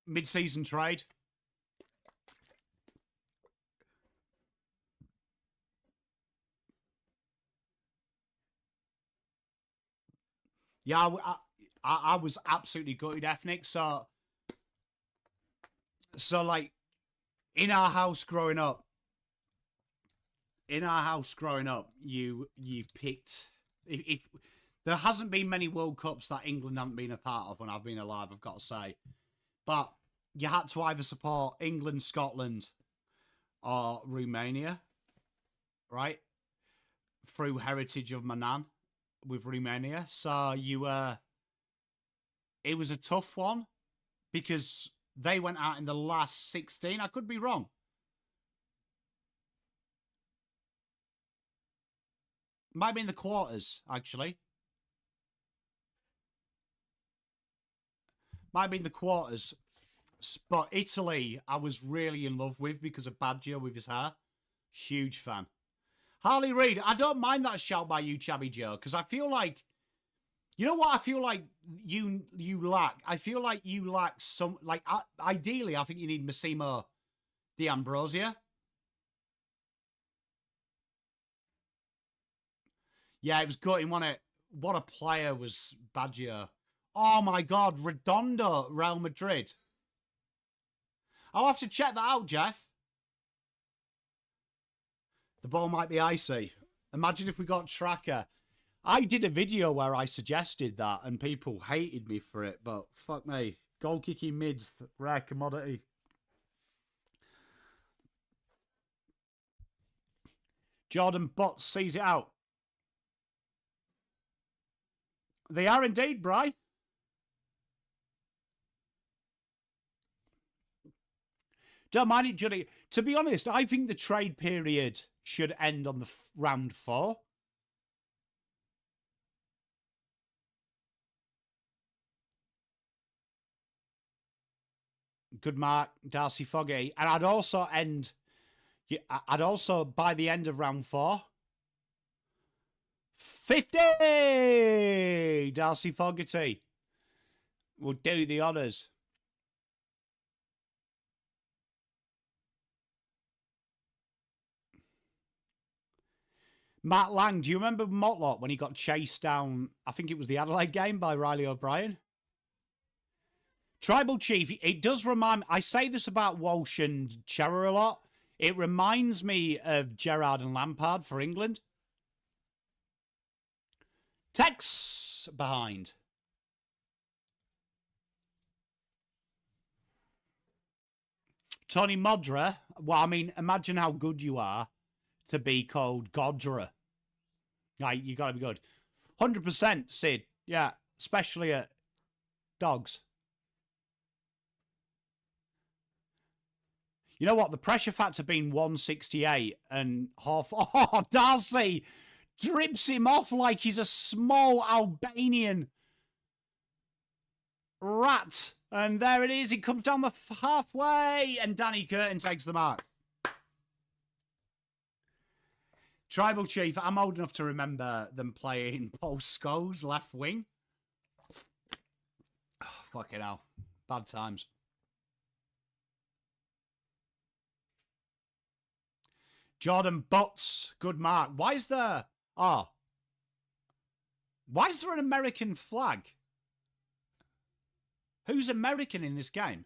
Mid-season trade. Yeah, I was absolutely gutted, Ethnic. So like, in our house growing up, you picked, if there hasn't been many World Cups that England haven't been a part of when I've been alive, I've got to say, but you had to either support England, Scotland, or Romania, right? Through heritage of my nan with Romania. So it was a tough one because they went out in the last 16. I could be wrong. Might be in the quarters, actually. Might be in the quarters. But Italy, I was really in love with because of Baggio with his hair. Huge fan. Harley Reid, I don't mind that shout by you, Chabby Joe, because I feel like, you know what I feel like you lack? I feel like you lack some, like, ideally, I think you need Massimo D'Ambrosia. Yeah, it was gutting, wasn't it? What a player was Baggio. Oh my God, Redondo, Real Madrid. I'll have to check that out, Jeff. The ball might be icy. Imagine if we got Tracker. I did a video where I suggested that and people hated me for it, but fuck me. Goal kicking mids, rare commodity. Jordan Butts sees it out. They are indeed, Bri. Don't mind it, Johnny. To be honest, I think the trade period should end on the round 4. Good mark, Darcy Foggy. And I'd also by the end of round 4. 50! Darcy Fogarty will do the honours. Matt Lang, do you remember Motlop when he got chased down, I think it was the Adelaide game, by Riley O'Brien? Tribal Chief, it does remind me, I say this about Walsh and Chera a lot, it reminds me of Gerrard and Lampard for England. Tex behind. Tony Modra, well, I mean, imagine how good you are to be called Godra. Like, you got to be good. 100% Sid. Yeah, especially at dogs. You know what? The pressure factor being 168 and half. Oh, Darcy drips him off like he's a small Albanian rat. And there it is. He comes down the halfway. And Danny Curtin takes the mark. Tribal Chief, I'm old enough to remember them playing Paul Scholes left wing. Oh, fucking hell. Bad times. Jordan Butts, good mark. Why is there an American flag? Who's American in this game?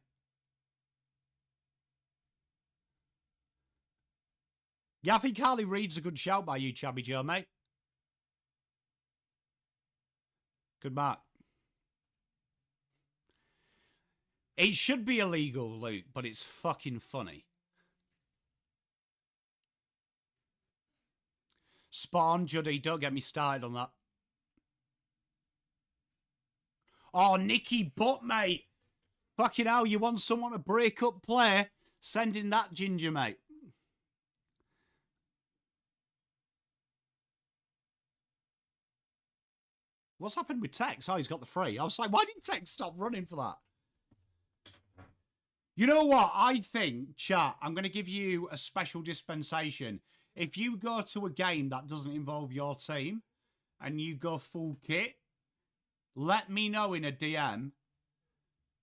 Yeah, I think Harley Reid's a good shout by you, Chabby Joe, mate. Good mark. It should be illegal, Luke, but it's fucking funny. Spawn, Juddy, don't get me started on that. Oh, Nicky Butt, mate. Fucking hell, you want someone to break up play? Send in that ginger, mate. What's happened with Tex? Oh, he's got the free. I was like, why didn't Tex stop running for that? You know what? I think, chat, I'm going to give you a special dispensation. If you go to a game that doesn't involve your team and you go full kit, let me know in a DM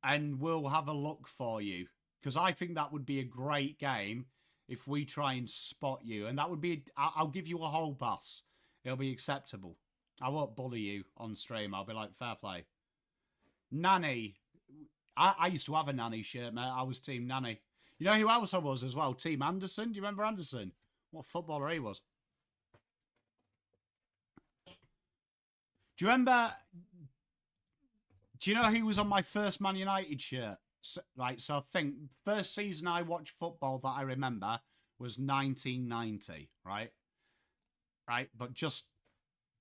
and we'll have a look for you. Because I think that would be a great game if we try and spot you. And that would be, I'll give you a whole pass. It'll be acceptable. I won't bully you on stream. I'll be like, fair play. Nanny. I used to have a Nanny shirt, mate. I was Team Nanny. You know who else I was as well? Team Anderson. Do you remember Anderson? What footballer he was. Do you remember... Do you know who was on my first Man United shirt? So I think first season I watched football that I remember was 1990, right? Right? But just...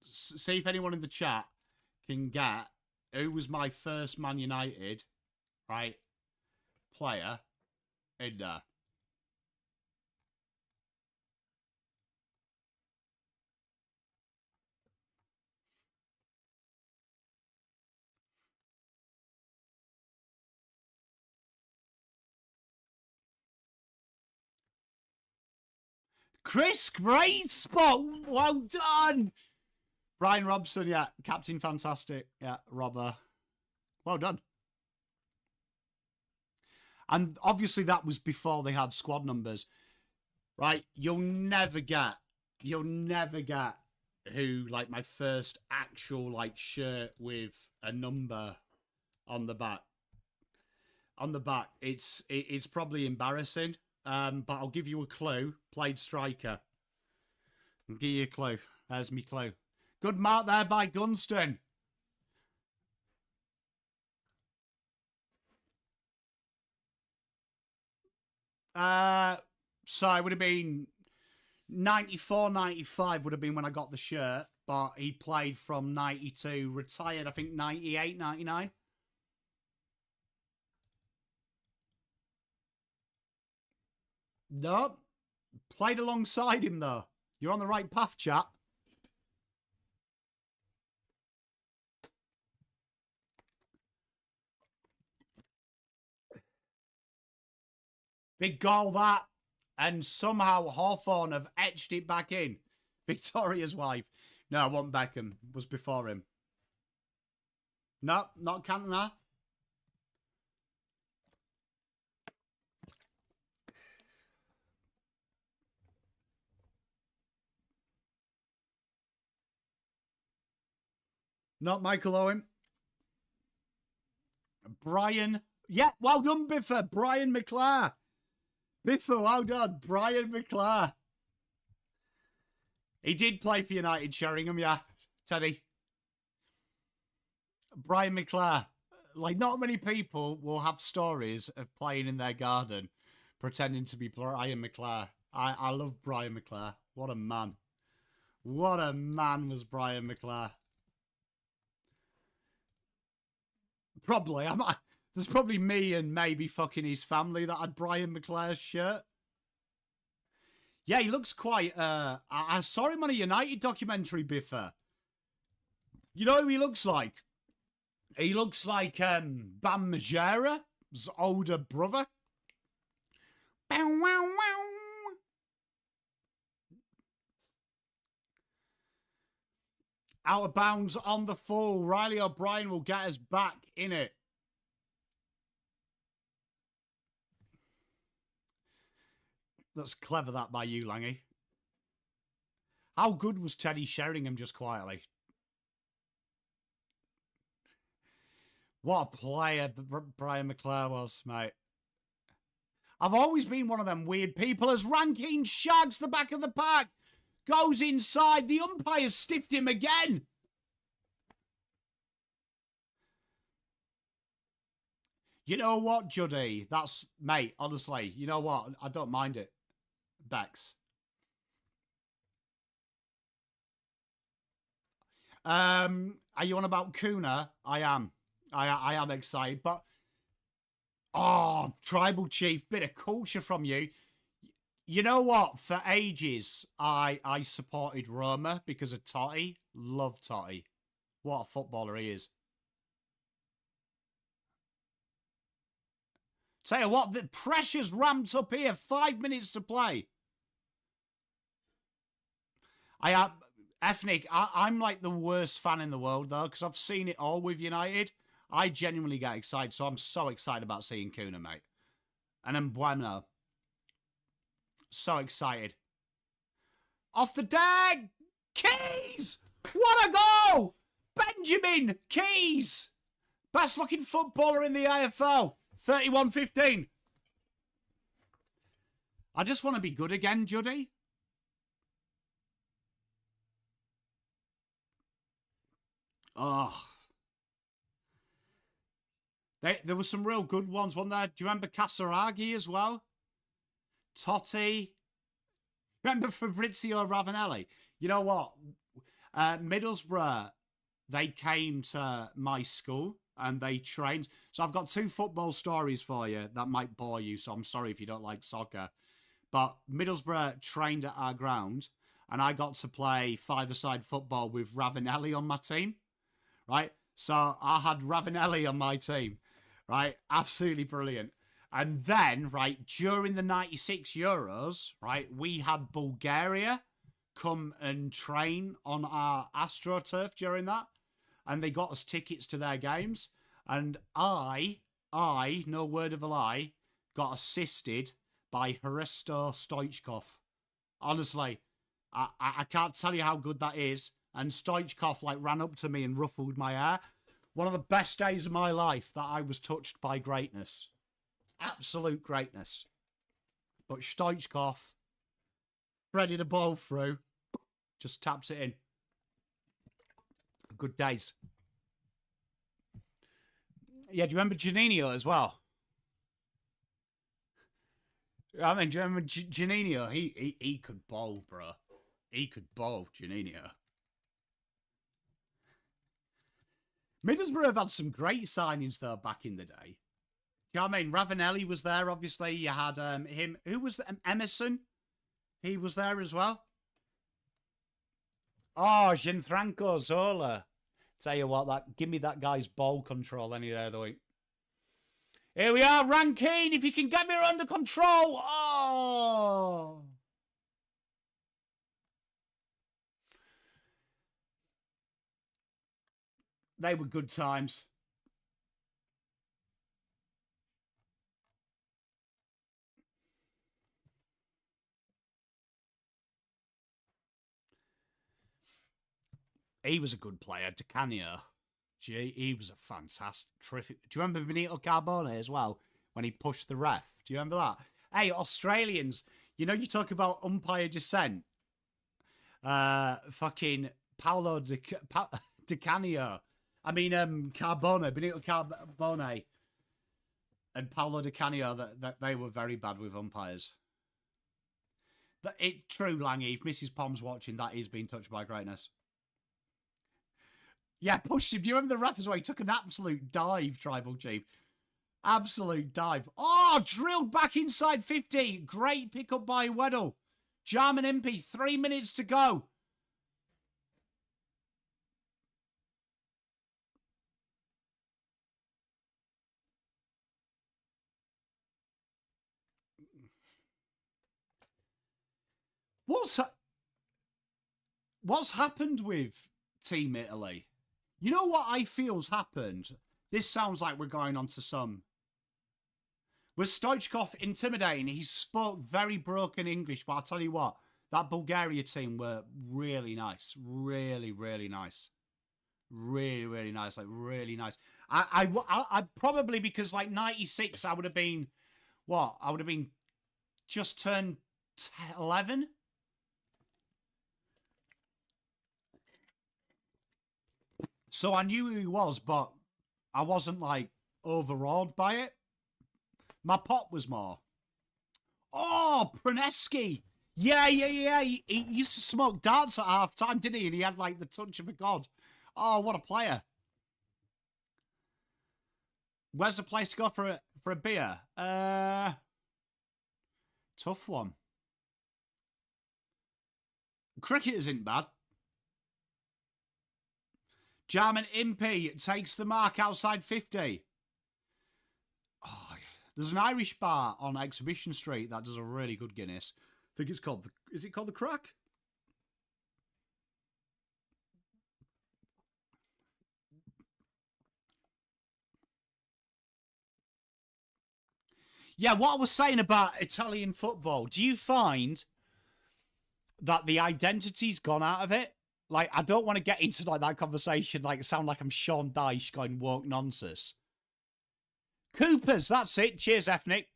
see if anyone in the chat can get who was my first Man United, right, player in there. Chris, great spot. Well done. Brian Robson, yeah. Captain Fantastic. Yeah, Robber. Well done. And obviously that was before they had squad numbers. Right? You'll never get who, like, my first actual, like, shirt with a number on the back. On the back. It's probably embarrassing. But I'll give you a clue. Played striker. I'll give you a clue. There's me clue. Good mark there by Gunston. So it would have been 94, 95 would have been when I got the shirt, but he played from 92, retired, I think, 98, 99. No, played alongside him, though. You're on the right path, chat. Big goal, that. And somehow Hawthorn have etched it back in. Victoria's wife. No, it wasn't Beckham. It was before him. No, not Cantona. Not Michael Owen. Brian. Yeah, well done, Biffa. Brian McClare. Biffa, well done. Brian McClare. He did play for United, Sheringham, yeah. Teddy. Brian McClare. Like, not many people will have stories of playing in their garden pretending to be Brian McClare. I love Brian McClare. What a man. What a man was Brian McClare. Probably. There's probably me and maybe fucking his family that had Brian McClare's shirt. Yeah, he looks quite... I saw him on a United documentary, Biffa. You know who he looks like? He looks like Bam Margera's older brother. Bow, wow, wow. Out of bounds on the full. Riley O'Brien will get us back in it. That's clever, that, by you, Langy. How good was Teddy Sheringham, just quietly? What a player Brian McClare was, mate. I've always been one of them weird people as Rankin shags the back of the pack. Goes inside. The umpire stiffed him again. You know what, Juddy? That's, mate, honestly, you know what? I don't mind it. Bex. Are you on about Kuna? I am. I am excited, but... Oh, Tribal Chief, bit of culture from you. You know what? For ages, I supported Roma because of Totti. Love Totti. What a footballer he is. Tell you what, the pressure's ramped up here. 5 minutes to play. Ethnic, I'm like the worst fan in the world, though, because I've seen it all with United. I genuinely get excited, so I'm so excited about seeing Kuna, mate. And then Bueno. So excited. Off the deck! Keys! What a goal! Benjamin Keys! Best looking footballer in the AFL. 31-15. I just want to be good again, Juddy. Oh. There were some real good ones, wasn't there? Do you remember Casaraghi as well? Totti. Remember Fabrizio Ravanelli? You know what? Middlesbrough, they came to my school and they trained. So I've got two football stories for you that might bore you, so I'm sorry if you don't like soccer. But Middlesbrough trained at our ground and I got to play five-a-side football with Ravanelli on my team, right? So I had Ravanelli on my team, right? Absolutely brilliant. And then, right, during the 96 Euros, right, we had Bulgaria come and train on our AstroTurf during that. And they got us tickets to their games. And I, no word of a lie, got assisted by Hristo Stoichkov. Honestly, I can't tell you how good that is. And Stoichkov, like, ran up to me and ruffled my hair. One of the best days of my life that I was touched by greatness. Absolute greatness. But Stoichkov threaded a ball through, just taps it in. Good days. Yeah, do you remember Juninho as well? I mean, do you remember Janino? He could bowl, bro. He could bowl, Janino. Middlesbrough have had some great signings, though, back in the day. Do you know what I mean? Ravanelli was there, obviously. You had him. Who was Emerson? He was there as well. Oh, Gianfranco Zola. Tell you what, give me that guy's ball control any day of the week. Here we are, Rankine. If you can get me under control. Oh. They were good times. He was a good player. DeCanio. Gee, he was a fantastic, terrific. Do you remember Benito Carbone as well when he pushed the ref? Do you remember that? Hey, Australians, you know, you talk about umpire dissent. Fucking Paolo DeCanio. I mean, Carbone, Benito Carbone and Paolo DeCanio, that they were very bad with umpires. True, Langy, if Mrs. Pom's watching, that is being touched by greatness. Yeah, pushed him. Do you remember the ref as well? He took an absolute dive, Tribal Chief. Absolute dive. Oh, drilled back inside 50. Great pickup by Weddle. Jarman Impey, 3 minutes to go. What's happened with Team Italy? You know what I feel's happened? This sounds like we're going on to some. Was Stoichkov intimidating? He spoke very broken English, but I'll tell you what, that Bulgaria team were really nice. Really, really nice. Really, really nice. Like, really nice. I probably, because like 96, I would have been, what? I would have been just turned 11. So I knew who he was, but I wasn't like overawed by it. My pop was more. Oh, Praneski. Yeah. He used to smoke darts at half time, didn't he? And he had like the touch of a god. Oh, what a player. Where's the place to go for a beer? Tough one. Cricket isn't bad. Jarman Impey takes the mark outside 50. Oh, there's an Irish bar on Exhibition Street that does a really good Guinness. I think it's called is it called the Crack? Yeah, what I was saying about Italian football, do you find that the identity's gone out of it? Like, I don't want to get into like that conversation, like sound like I'm Sean Dyche going woke nonsense. Coopers, that's it. Cheers, Ethnic.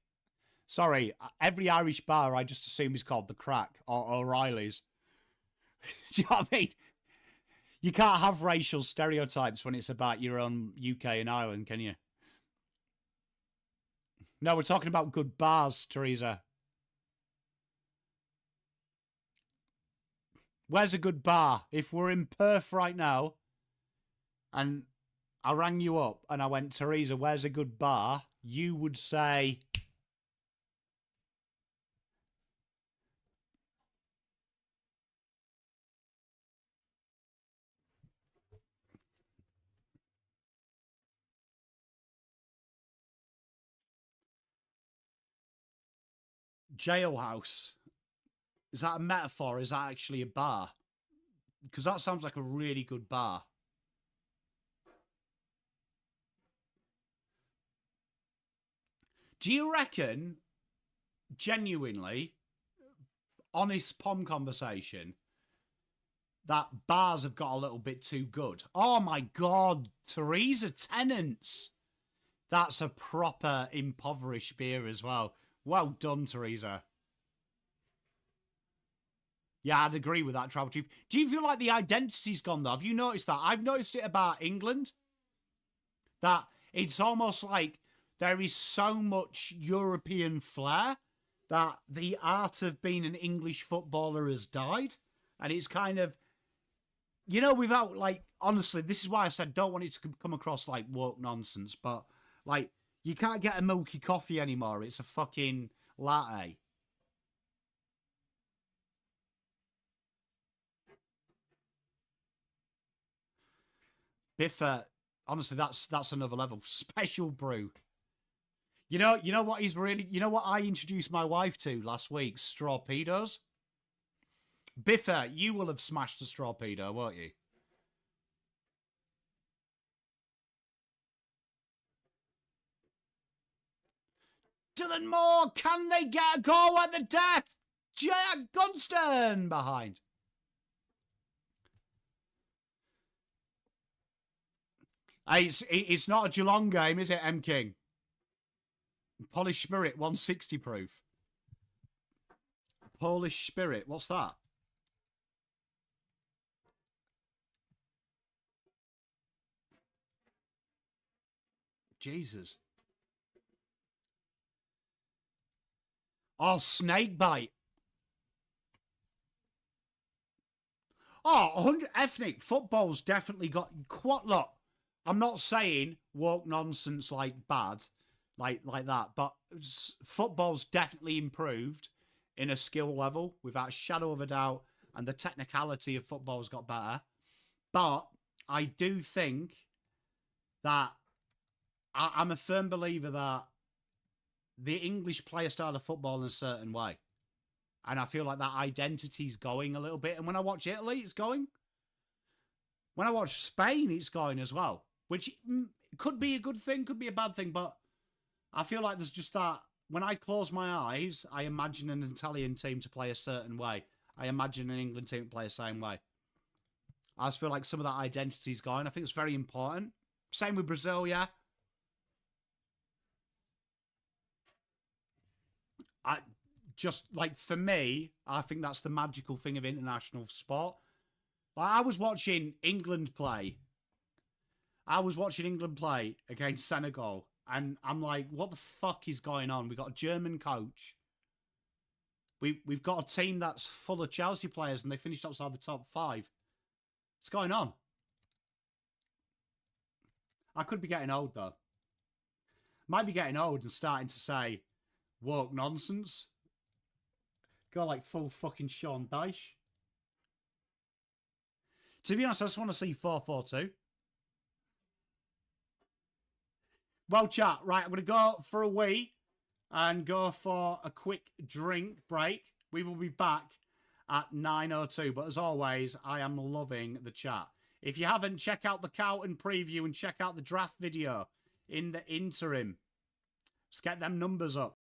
Sorry, every Irish bar I just assume is called the Crack or O'Reilly's. Do you know what I mean? You can't have racial stereotypes when it's about your own UK and Ireland, can you? No, we're talking about good bars, Teresa. Where's a good bar? If we're in Perth right now, and I rang you up and I went, Teresa, where's a good bar? You would say... Jailhouse. Is that a metaphor? Is that actually a bar? Because that sounds like a really good bar. Do you reckon, genuinely, honest Pom conversation, that bars have got a little bit too good? Oh my God, Teresa Tennant's. That's a proper impoverished beer as well. Well done, Teresa. Yeah, I'd agree with that, Tribal Chief. Do you feel like the identity's gone, though? Have you noticed that? I've noticed it about England. That it's almost like there is so much European flair that the art of being an English footballer has died. And it's kind of, without, like, honestly, this is why I said don't want it to come across like woke nonsense, but, like, you can't get a milky coffee anymore. It's a fucking latte. Biffa, honestly, that's another level. Special brew. You know what he's really. You know what I introduced my wife to last week? Strawpedos. Biffa, you will have smashed a strawpedo, won't you? Dylan Moore, can they get a goal at the death? Jack Gunston behind. Hey, it's not a Geelong game, is it, M King? Polish Spirit, 160 proof. Polish Spirit, what's that? Jesus. Oh, Snakebite. Oh, 100 ethnic football's definitely got quite lot. I'm not saying woke nonsense like bad, like that, but football's definitely improved in a skill level without a shadow of a doubt, and the technicality of football's got better. But I do think that I'm a firm believer that the English play a style of football in a certain way. And I feel like that identity's going a little bit. And when I watch Italy, it's going. When I watch Spain, it's going as well. Which could be a good thing, could be a bad thing. But I feel like there's just that. When I close my eyes, I imagine an Italian team to play a certain way. I imagine an England team to play the same way. I just feel like some of that identity's going. I think it's very important. Same with Brazil, yeah. I just like for me, I think that's the magical thing of international sport. Like I was watching England play. I was watching England play against Senegal, and I'm like, what the fuck is going on? We got a German coach. We've got a team that's full of Chelsea players, and they finished outside the top five. What's going on? I could be getting old though. Might be getting old and starting to say woke nonsense. Go like full fucking Sean Dyche. To be honest, I just want to see 4-4-2. Well, chat, right, I'm going to go for a wee and go for a quick drink break. We will be back at 9:02. But as always, I am loving the chat. If you haven't, check out the Cowton preview and check out the draft video in the interim. Let's get them numbers up.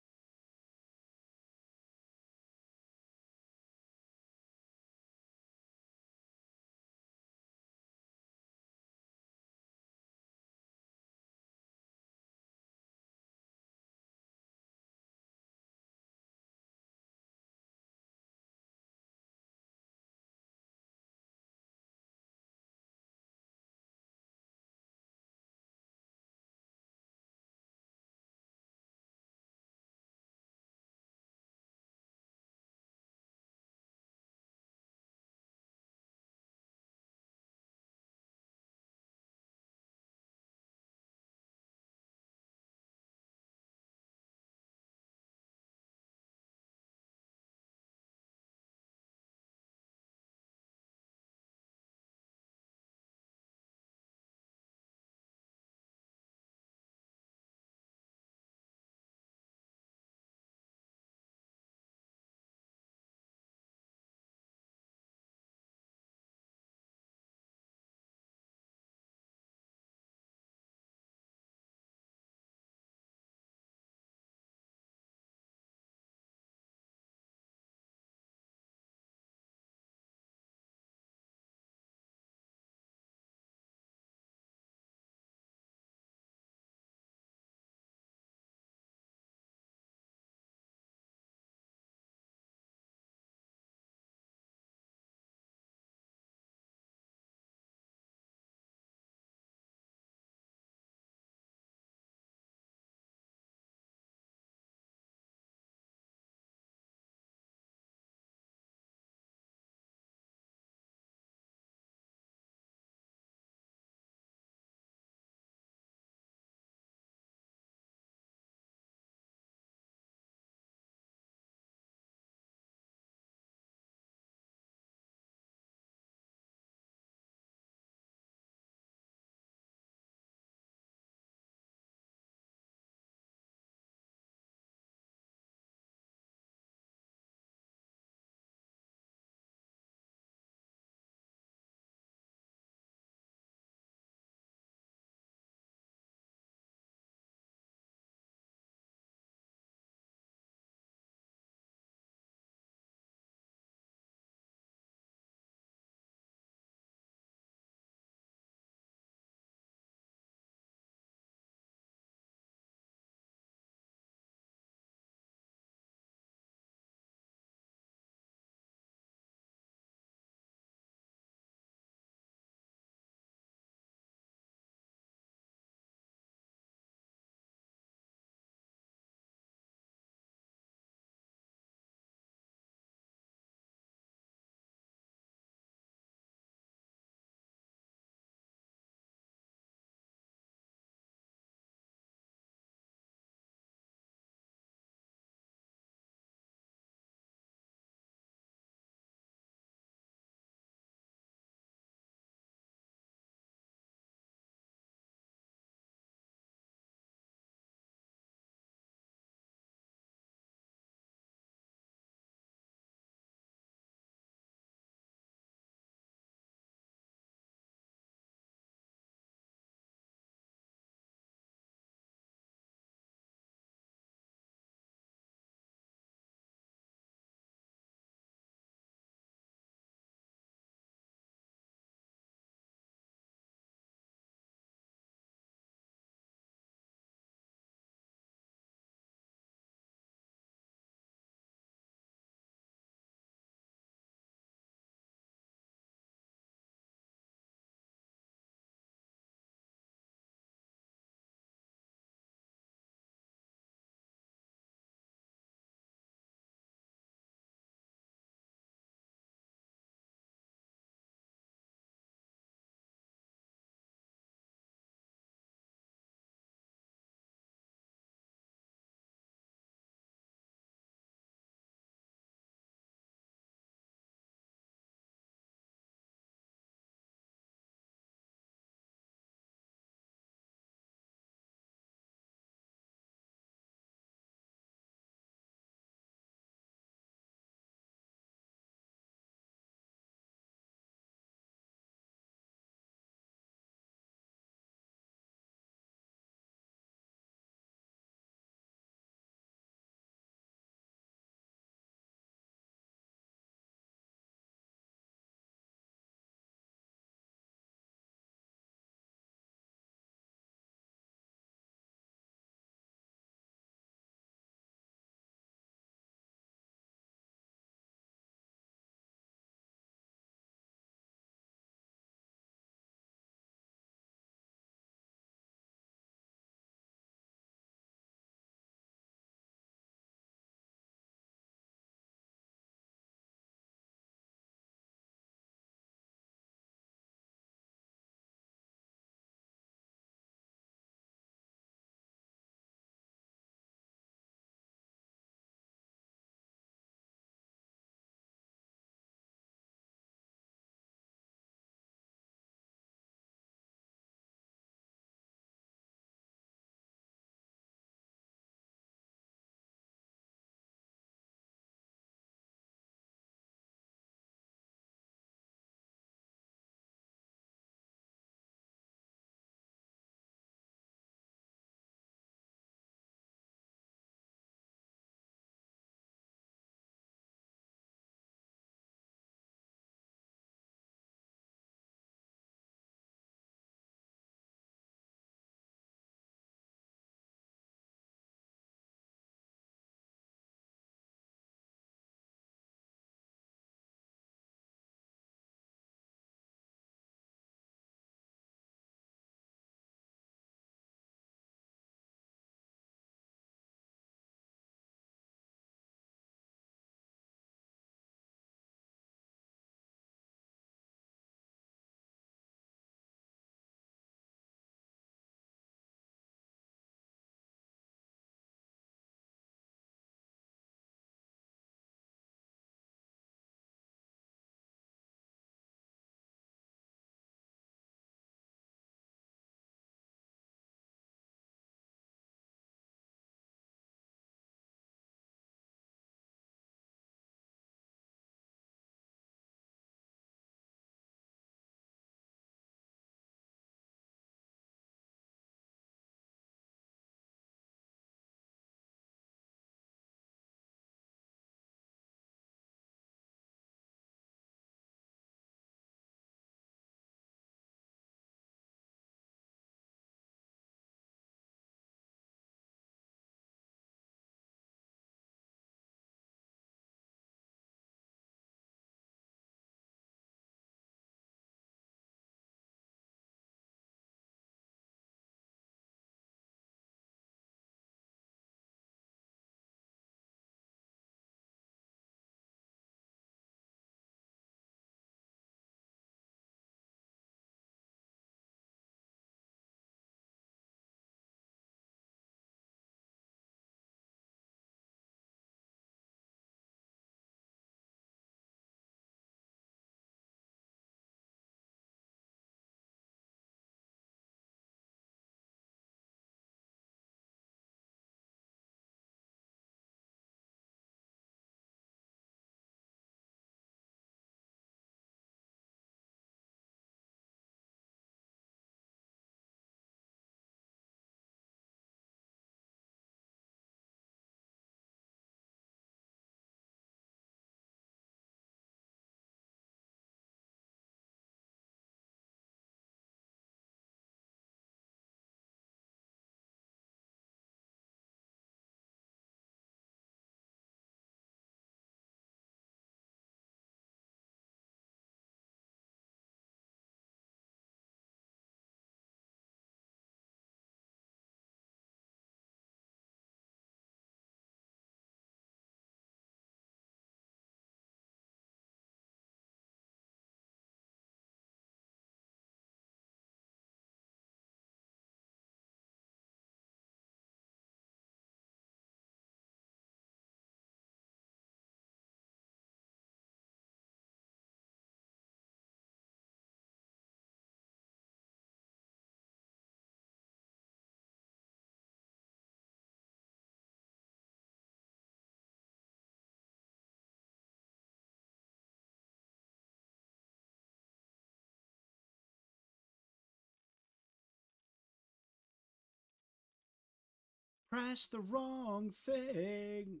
Press the wrong thing.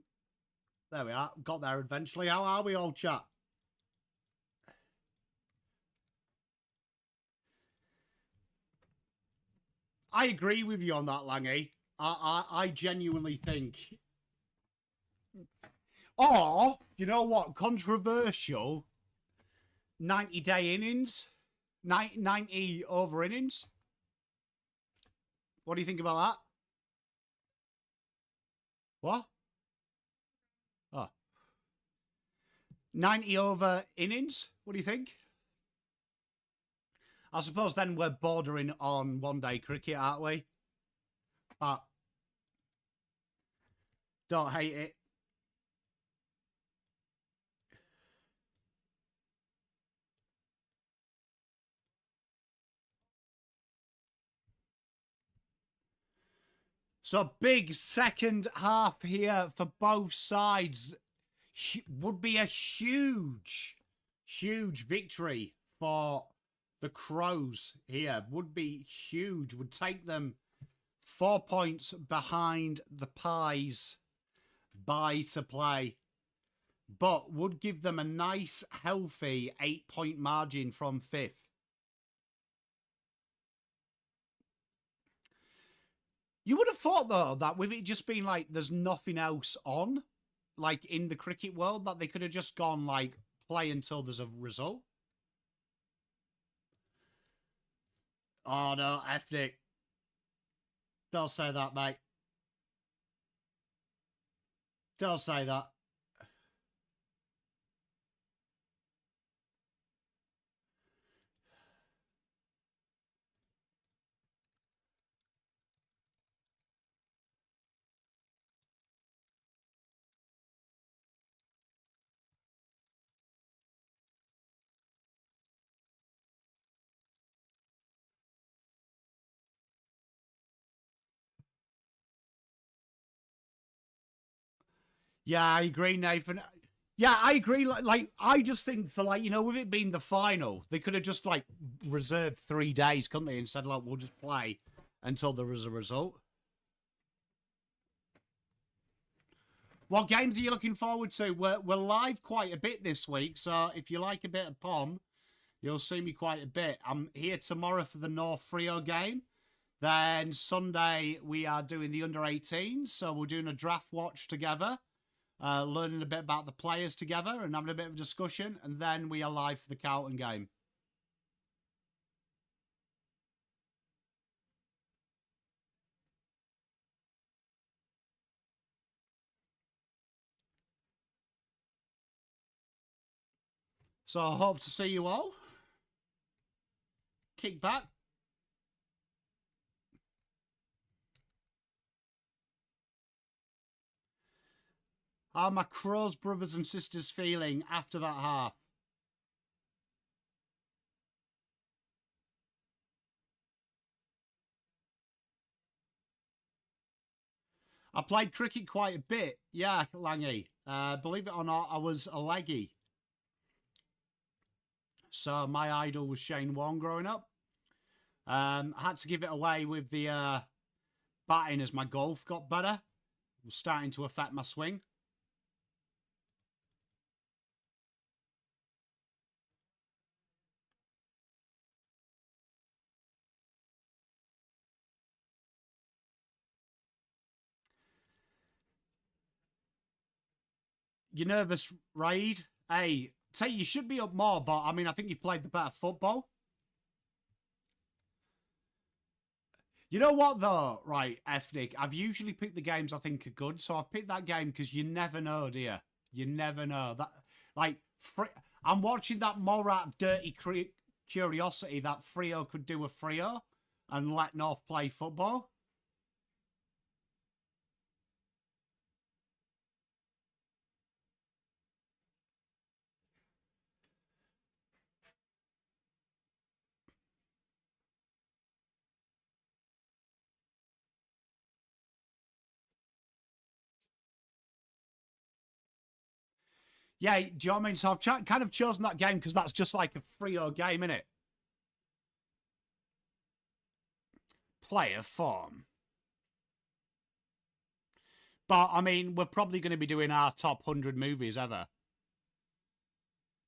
There we are. Got there eventually. How are we all, chat? I agree with you on that, Langy. I genuinely think... Or, you know what? Controversial. 90-day innings. 90 over innings. What do you think about that? What? Oh. 90 over innings? What do you think? I suppose then we're bordering on one-day cricket, aren't we? But don't hate it. So big second half here for both sides. Would be a huge, huge victory for the Crows here. Would be huge. Would take them 4 points behind the Pies by to play. But would give them a nice, healthy 8-point margin from 5th. You would have thought, though, that with it just being like there's nothing else on, like in the cricket world, that they could have just gone like play until there's a result. Oh no, effed it. Don't say that, mate. Don't say that. Yeah, I agree, Nathan. Yeah, I agree. Like, I just think for like, you know, with it being the final, they could have just like reserved 3 days, couldn't they? And said, like, we'll just play until there is a result. What games are you looking forward to? We're live quite a bit this week, so if you like a bit of Pom, you'll see me quite a bit. I'm here tomorrow for the North Freo game. Then Sunday, we are doing the under-18s, so we're doing a draft watch together. Learning a bit about the players together and having a bit of a discussion. And then we are live for the Carlton game. So I hope to see you all. Kick back. How are my Crows brothers and sisters feeling after that half? I played cricket quite a bit. Yeah, Langy. Believe it or not, I was a leggy. So my idol was Shane Warne growing up. I had to give it away with the batting as my golf got better. It was starting to affect my swing. You nervous, Raid? Hey, say you should be up more, but I mean, I think you played the better football. You know what, though? Right, Ethnic, I've usually picked the games I think are good, so I've picked that game because you never know, do you? You never know. That, like, I'm watching that Morat dirty curiosity that Freo could do a Freo and let North play football. Yeah, do you know what I mean? So I've kind of chosen that game because that's just like a Freo game, innit? Player form. But, I mean, we're probably going to be doing our top 100 movies ever.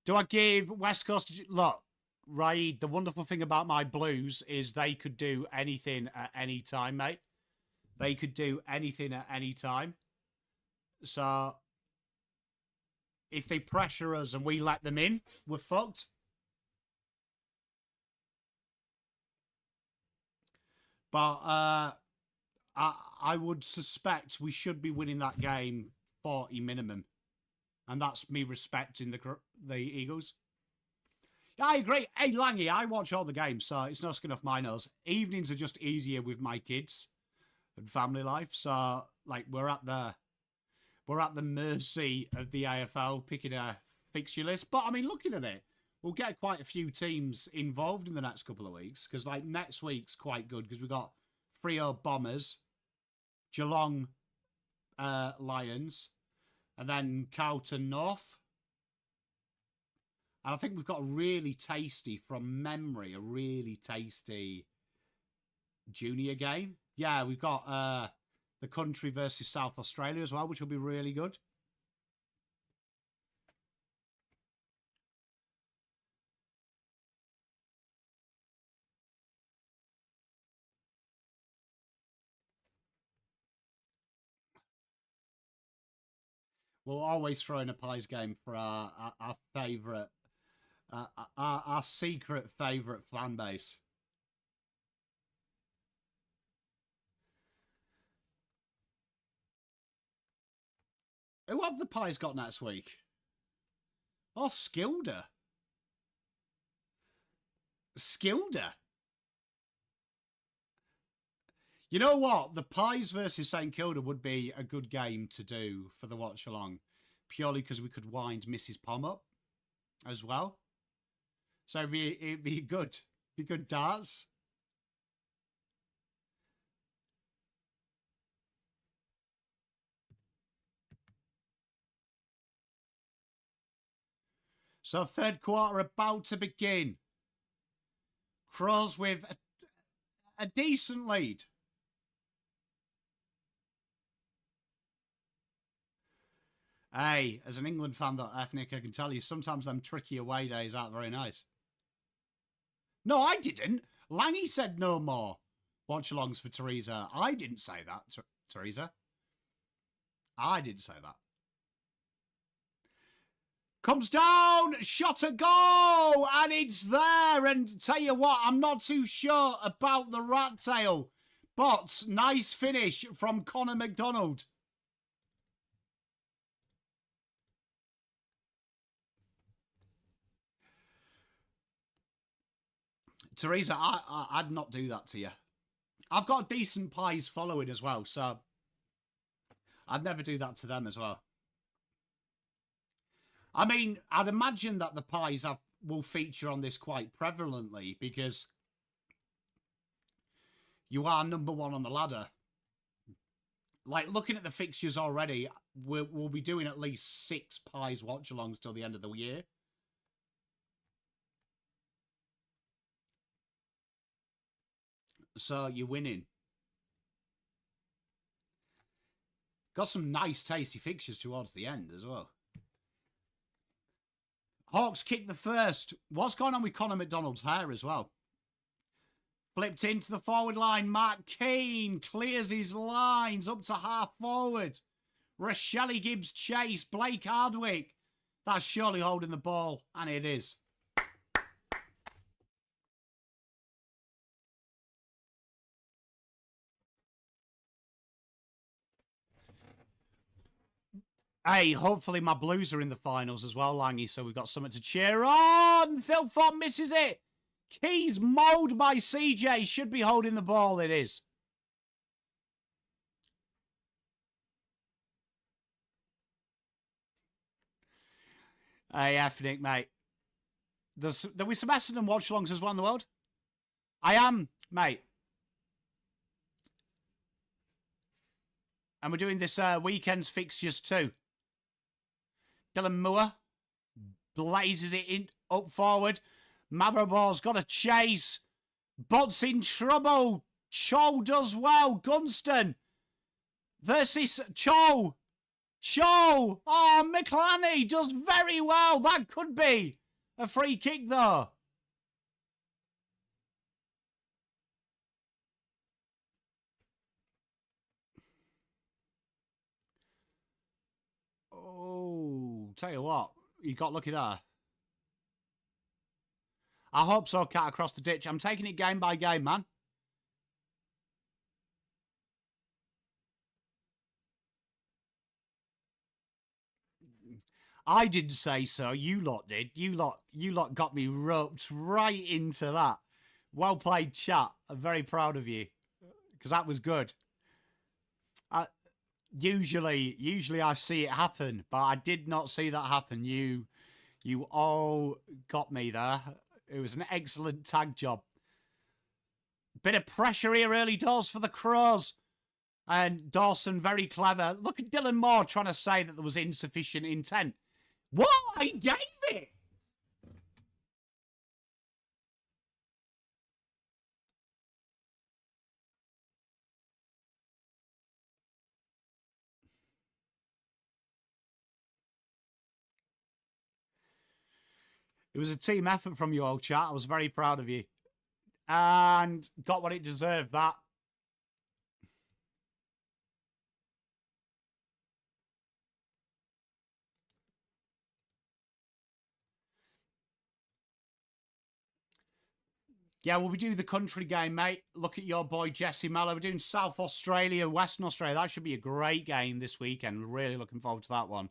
Do I give West Coast... Look, Raid, the wonderful thing about my Blues is they could do anything at any time, mate. They could do anything at any time. So, if they pressure us and we let them in, we're fucked. But I would suspect we should be winning that game 40 minimum. And that's me respecting the Eagles. Yeah, I agree. Hey, Langy, I watch all the games, so it's no skin off my nose. Evenings are just easier with my kids and family life. So, like, we're at the mercy of the AFL picking a fixture list. But, I mean, looking at it, we'll get quite a few teams involved in the next couple of weeks. Because, like, next week's quite good because we've got Freo Bombers, Geelong Lions, and then Carlton North. And I think we've got a really tasty, from memory, a really tasty junior game. Yeah, we've got the country versus South Australia as well, which will be really good. We'll always throw in a Pies game for our favourite, our secret favourite fan base. Who have the Pies got next week? Oh, Skilda. Skilda. You know what? The Pies versus St Kilda would be a good game to do for the watch along, purely because we could wind Mrs. Pom up as well. So it'd be good. Be good darts. So third quarter about to begin. Crows with a decent lead. Hey, as an England fan, that ethnic, I can tell you, sometimes them tricky away days aren't very nice. No, I didn't. Langy said no more watch-alongs for Teresa. I didn't say that, Teresa. I didn't say that. Comes down, shot a goal, and it's there. And tell you what, I'm not too sure about the rat tail, but nice finish from Connor McDonald. Teresa, I'd not do that to you. I've got a decent Pies following as well, so I'd never do that to them as well. I mean, I'd imagine that the Pies will feature on this quite prevalently because you are number one on the ladder. Like, looking at the fixtures already, we'll be doing at least 6 Pies watch-alongs till the end of the year. So you're winning. Got some nice, tasty fixtures towards the end as well. Hawks kick the first. What's going on with Connor McDonald's hair as well? Flipped into the forward line. Mark Keane clears his lines up to half forward. Rochelle Gibbs chase. Blake Hardwick. That's surely holding the ball. And it is. Hey, hopefully my Blues are in the finals as well, Langy, so we've got something to cheer on. Phil Font misses it. Keys mowed by CJ. Should be holding the ball. It is. Hey, Ethnic, mate. There'll be some Essendon watch-alongs as well in the world. I am, mate. And we're doing this weekend's fixtures too. Dylan Moore blazes it in up forward. Mabrabor's got a chase. Bot's in trouble. Cho does well. Gunston. versus Cho. Cho! Oh, McClanny does very well. That could be a free kick, though. Oh, tell you what, you got lucky there. I hope so, cat across the ditch. I'm taking it game by game, man. I didn't say so. You lot did. You lot got me roped right into that. Well played, chat. I'm very proud of you because that was good. Usually I see it happen, but I did not see that happen. You all got me there. It was an excellent tag job. Bit of pressure here early doors for the Crows. And Dawson, very clever. Look at Dylan Moore trying to say that there was insufficient intent. What? I gave it! It was a team effort from you all, chat. I was very proud of you. And got what it deserved, that. Yeah, well, we do the country game, mate. Look at your boy, Jesse Mello. We're doing South Australia, Western Australia. That should be a great game this weekend. We're really looking forward to that one.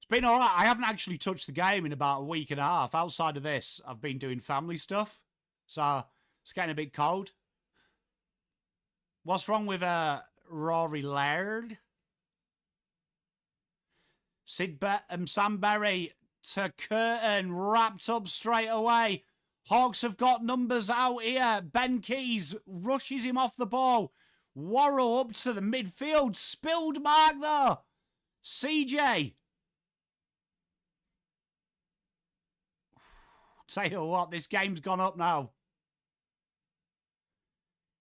It's been all right. I haven't actually touched the game in about a week and a half. Outside of this, I've been doing family stuff. So it's getting a bit cold. What's wrong with Rory Laird? Sam Berry to Curtin, wrapped up straight away. Hawks have got numbers out here. Ben Keys rushes him off the ball. Worrell up to the midfield. Spilled mark though. CJ. Tell you what, this game's gone up now.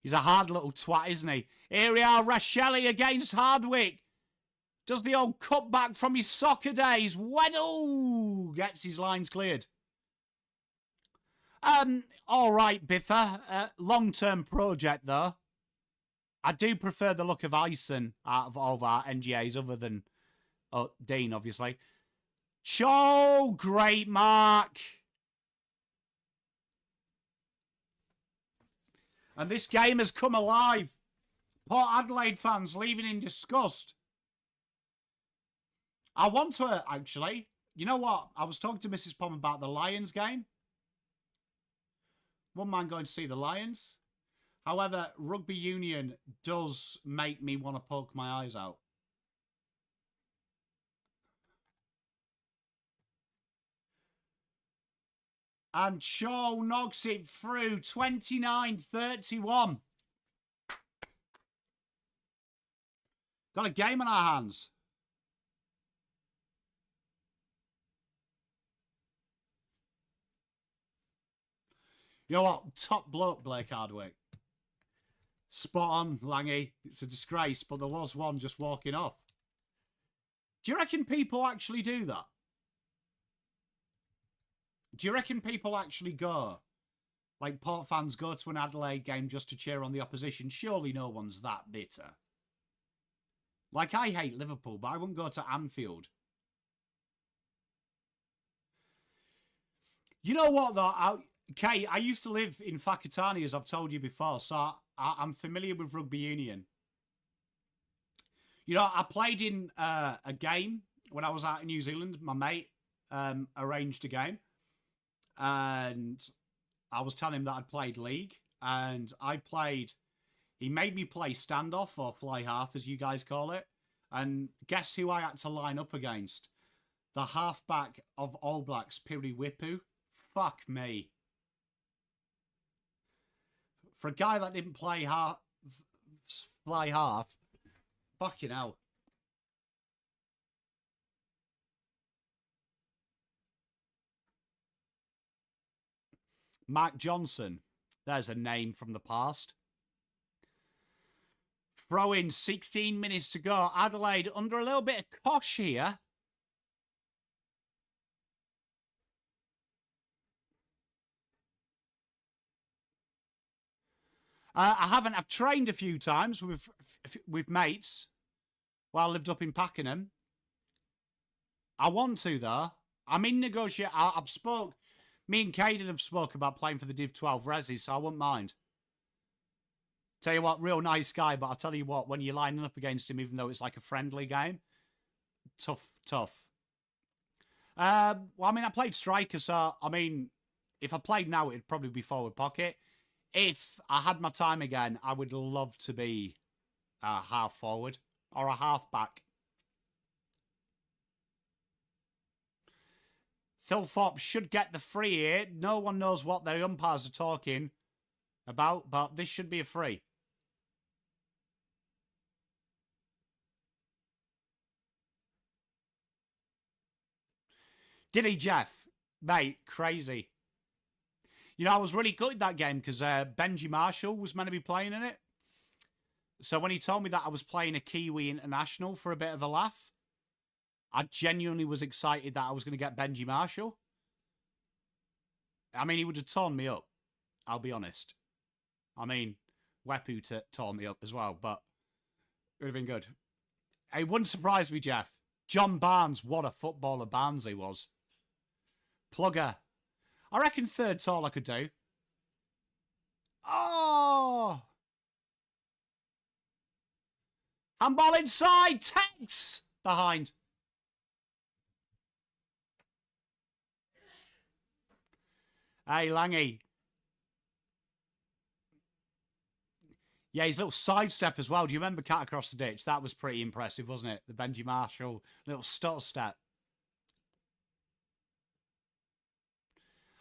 He's a hard little twat, isn't he? Here we are, Rashelli against Hardwick. Does the old cutback from his soccer days. Weddle gets his lines cleared. All right, Biffa. Long-term project, though. I do prefer the look of Ison out of all of our NGAs, other than Dean, obviously. Cho, great mark. And this game has come alive. Port Adelaide fans leaving in disgust. I want to, actually. You know what? I was talking to Mrs. Pom about the Lions game. Wouldn't mind going to see the Lions. However, rugby union does make me want to poke my eyes out. And Cho knocks it through. 29-31. Got a game on our hands. You know what? Top bloke, Blake Hardwick. Spot on, Langy. It's a disgrace, but there was one just walking off. Do you reckon people actually do that? Do you reckon people actually go? Like, Port fans go to an Adelaide game just to cheer on the opposition? Surely no one's that bitter. Like, I hate Liverpool, but I wouldn't go to Anfield. You know what, though? Kate, I used to live in Whakatane, as I've told you before, so I'm familiar with rugby union. You know, I played in a game when I was out in New Zealand. My mate arranged a game, and I was telling him that I'd played league, and he made me play standoff or fly half, as you guys call it, and guess who I had to line up against? The halfback of All Blacks, Piri Wipu. Fuck me. For a guy that didn't fly half, fucking hell. Mark Johnson. There's a name from the past. Throw in 16 minutes to go. Adelaide under a little bit of cosh here. I haven't. I've trained a few times with mates while I lived up in Pakenham. I want to, though. I'm in negotiation. I've spoke. Me and Caden have spoke about playing for the Div 12 Resi, so I wouldn't mind. Tell you what, real nice guy, but I'll tell you what, when you're lining up against him, even though it's like a friendly game, tough. Well, I mean, I played striker, so, I mean, if I played now, it'd probably be forward pocket. If I had my time again, I would love to be a half forward or a half back. Thilthorpe should get the free here. No one knows what their umpires are talking about, but this should be a free. Did he, Jeff? Mate, crazy. You know, I was really good at that game because Benji Marshall was meant to be playing in it. So when he told me that I was playing a Kiwi international for a bit of a laugh, I genuinely was excited that I was going to get Benji Marshall. I mean, he would have torn me up. I'll be honest. I mean, Wepu tore me up as well, but it would have been good. It wouldn't surprise me, Jeff. John Barnes, what a footballer Barnes he was. Plugger. I reckon third tall I could do. Oh! Handball inside. Tex behind. Hey, Langy. Yeah, his little sidestep as well. Do you remember Cat Across the Ditch? That was pretty impressive, wasn't it? The Benji Marshall little stutter step.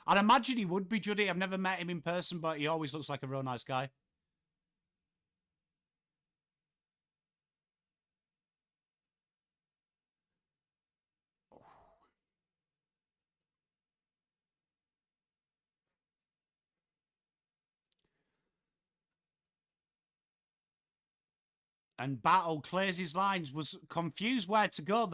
I'd imagine he would be, Juddy. I've never met him in person, but he always looks like a real nice guy. And Battle clears his lines, was confused where to go.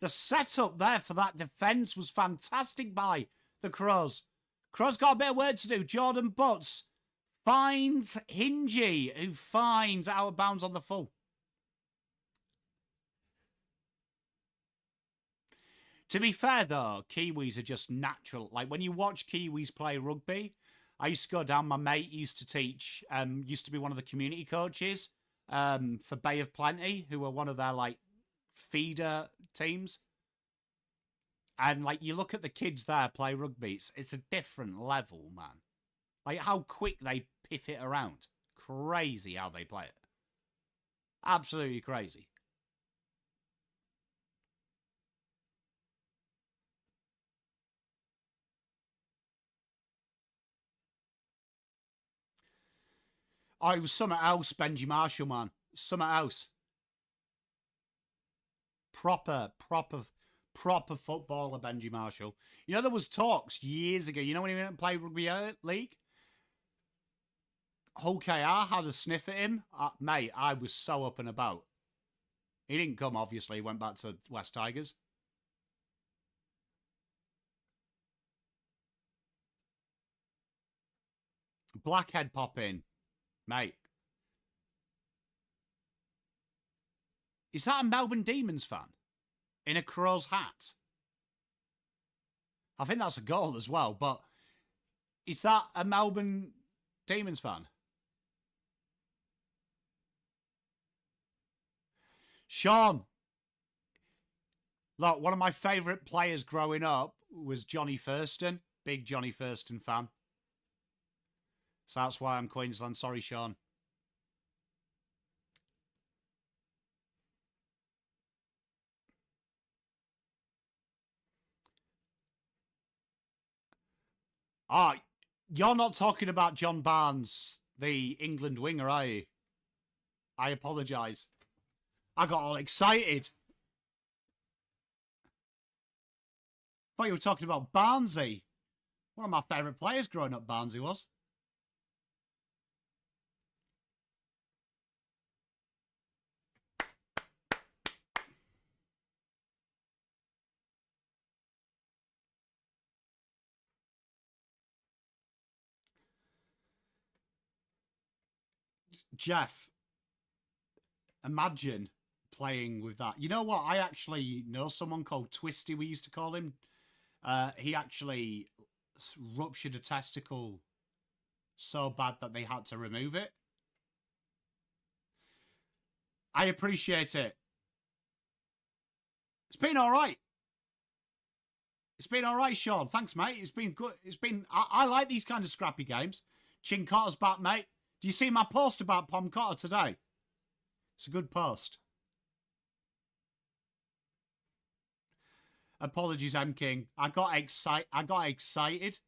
The setup there for that defence was fantastic by the Crows. Crows got a bit of work to do. Jordan Butts finds Hingy, who finds out of bounds on the full. To be fair, though, Kiwis are just natural. Like, when you watch Kiwis play rugby, I used to go down. My mate used to teach, used to be one of the community coaches for Bay of Plenty, who were one of their, like, feeder teams. And, like, you look at the kids there play rugby, it's a different level, man. Like, how quick they piff it around. Crazy how they play it. Absolutely crazy. Oh, it was something else, Benji Marshall, man. Something else. Proper footballer, Benji Marshall. You know, there was talks years ago. You know when he went and played rugby league? Hull KR had a sniff at him. Mate, I was so up and about. He didn't come, obviously. He went back to West Tigers. Blackhead pop in. Mate. Is that a Melbourne Demons fan? In a Crows hat? I think that's a goal as well, but is that a Melbourne Demons fan? Sean. Look, one of my favourite players growing up was Johnny Thurston. Big Johnny Thurston fan. So that's why I'm Queensland. Sorry, Sean. Ah, you're not talking about John Barnes, the England winger, are you? I apologise. I got all excited. I thought you were talking about Barnesy. One of my favourite players growing up, Barnesy was. Jeff, imagine playing with that. You know what? I actually know someone called Twisty, we used to call him. He actually ruptured a testicle so bad that they had to remove it. I appreciate it. It's been all right. It's been all right, Sean. Thanks, mate. It's been good. I like these kind of scrappy games. Chin Cotter's back, mate. Do you see my post about Pom Cotter today? It's a good post. Apologies, M King. I got excited.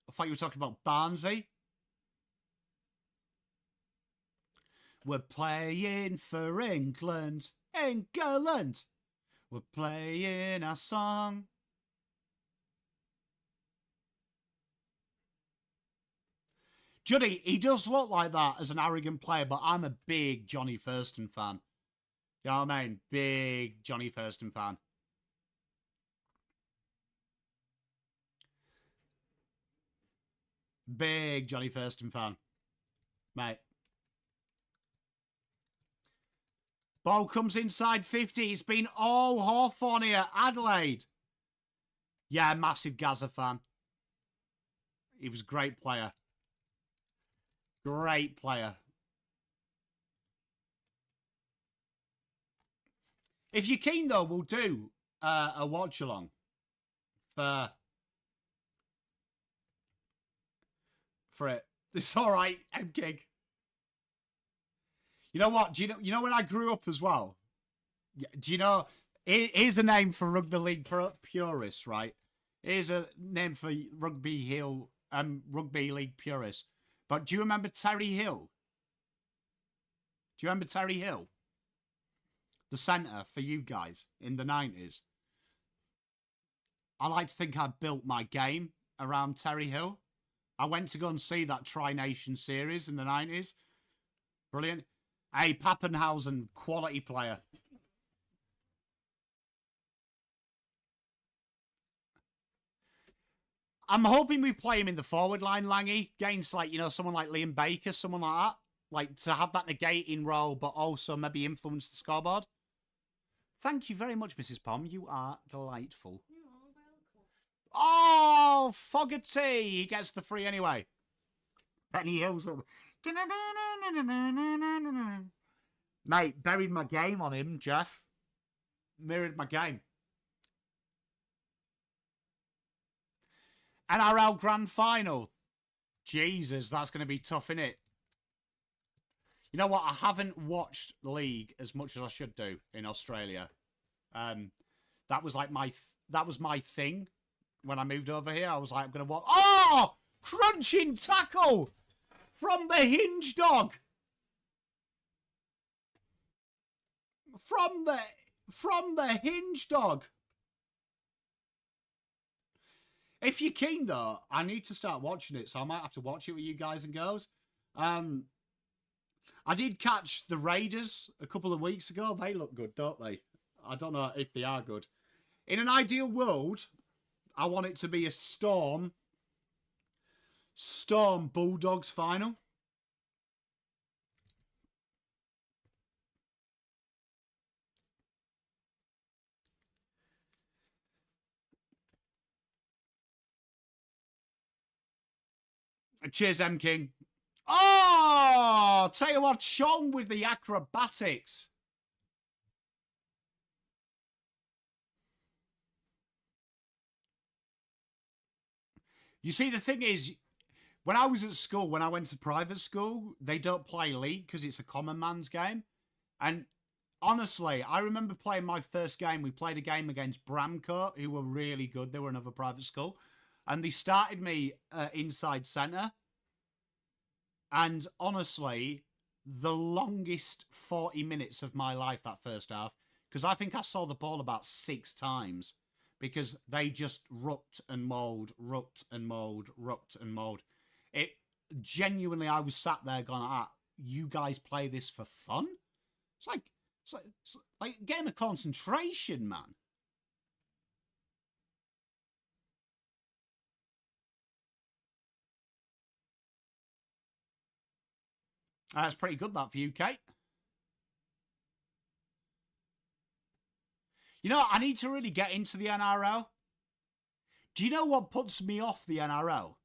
I thought you were talking about Barnsley. We're playing for England. England. We're playing our song. Juddy, he does look like that as an arrogant player, but I'm a big Johnny Thurston fan. You know what I mean? Big Johnny Thurston fan. Big Johnny Thurston fan. Mate. Ball comes inside 50. It's been all Hawthorn here. Adelaide. Yeah, massive Gaza fan. He was a great player. Great player. If you're keen, though, we'll do a watch-along for it. It's all right, M-Gig. You know what? Do you know when I grew up as well? Do you know? Here's a name for rugby league purists, right? Here's a name for rugby league purists. But do you remember Terry Hill? Do you remember Terry Hill? The centre for you guys in the 90s. I like to think I built my game around Terry Hill. I went to go and see that Tri-Nation series in the 90s. Brilliant. Hey, Pappenhausen, quality player. I'm hoping we play him in the forward line, Langy, against, like, you know, someone like Liam Baker, someone like that. Like, to have that negating role, but also maybe influence the scoreboard. Thank you very much, Mrs. Pom. You are delightful. You're welcome. Oh, Fogarty! He gets the free anyway. Penny Hills. Mate, buried my game on him, Jeff. Mirrored my game. NRL Grand Final. Jesus, that's going to be tough, innit? You know what? I haven't watched the league as much as I should do in Australia. That was like that was my thing when I moved over here. I was like, I'm going to watch. Oh! Crunching tackle from the hinge dog. From the hinge dog. If you're keen, though, I need to start watching it, so I might have to watch it with you guys and girls. I did catch the Raiders a couple of weeks ago. They look good, don't they? I don't know if they are good. In an ideal world, I want it to be a Storm Bulldogs final. Cheers, M King. Oh, tell you what, Sean with the acrobatics. You see, the thing is, when I was at school, when I went to private school, they don't play league because it's a common man's game. And honestly, I remember playing my first game. We played a game against Bramcote, who were really good. They were another private school. And they started me inside centre. And honestly, the longest 40 minutes of my life that first half, because I think I saw the ball about 6 times, because they just rucked and mauled, rucked and mauled, rucked and mauled. It genuinely, I was sat there going, you guys play this for fun? It's like a game of concentration, man. That's pretty good, that, for you, Kate. You know, I need to really get into the NRL. Do you know what puts me off the NRL?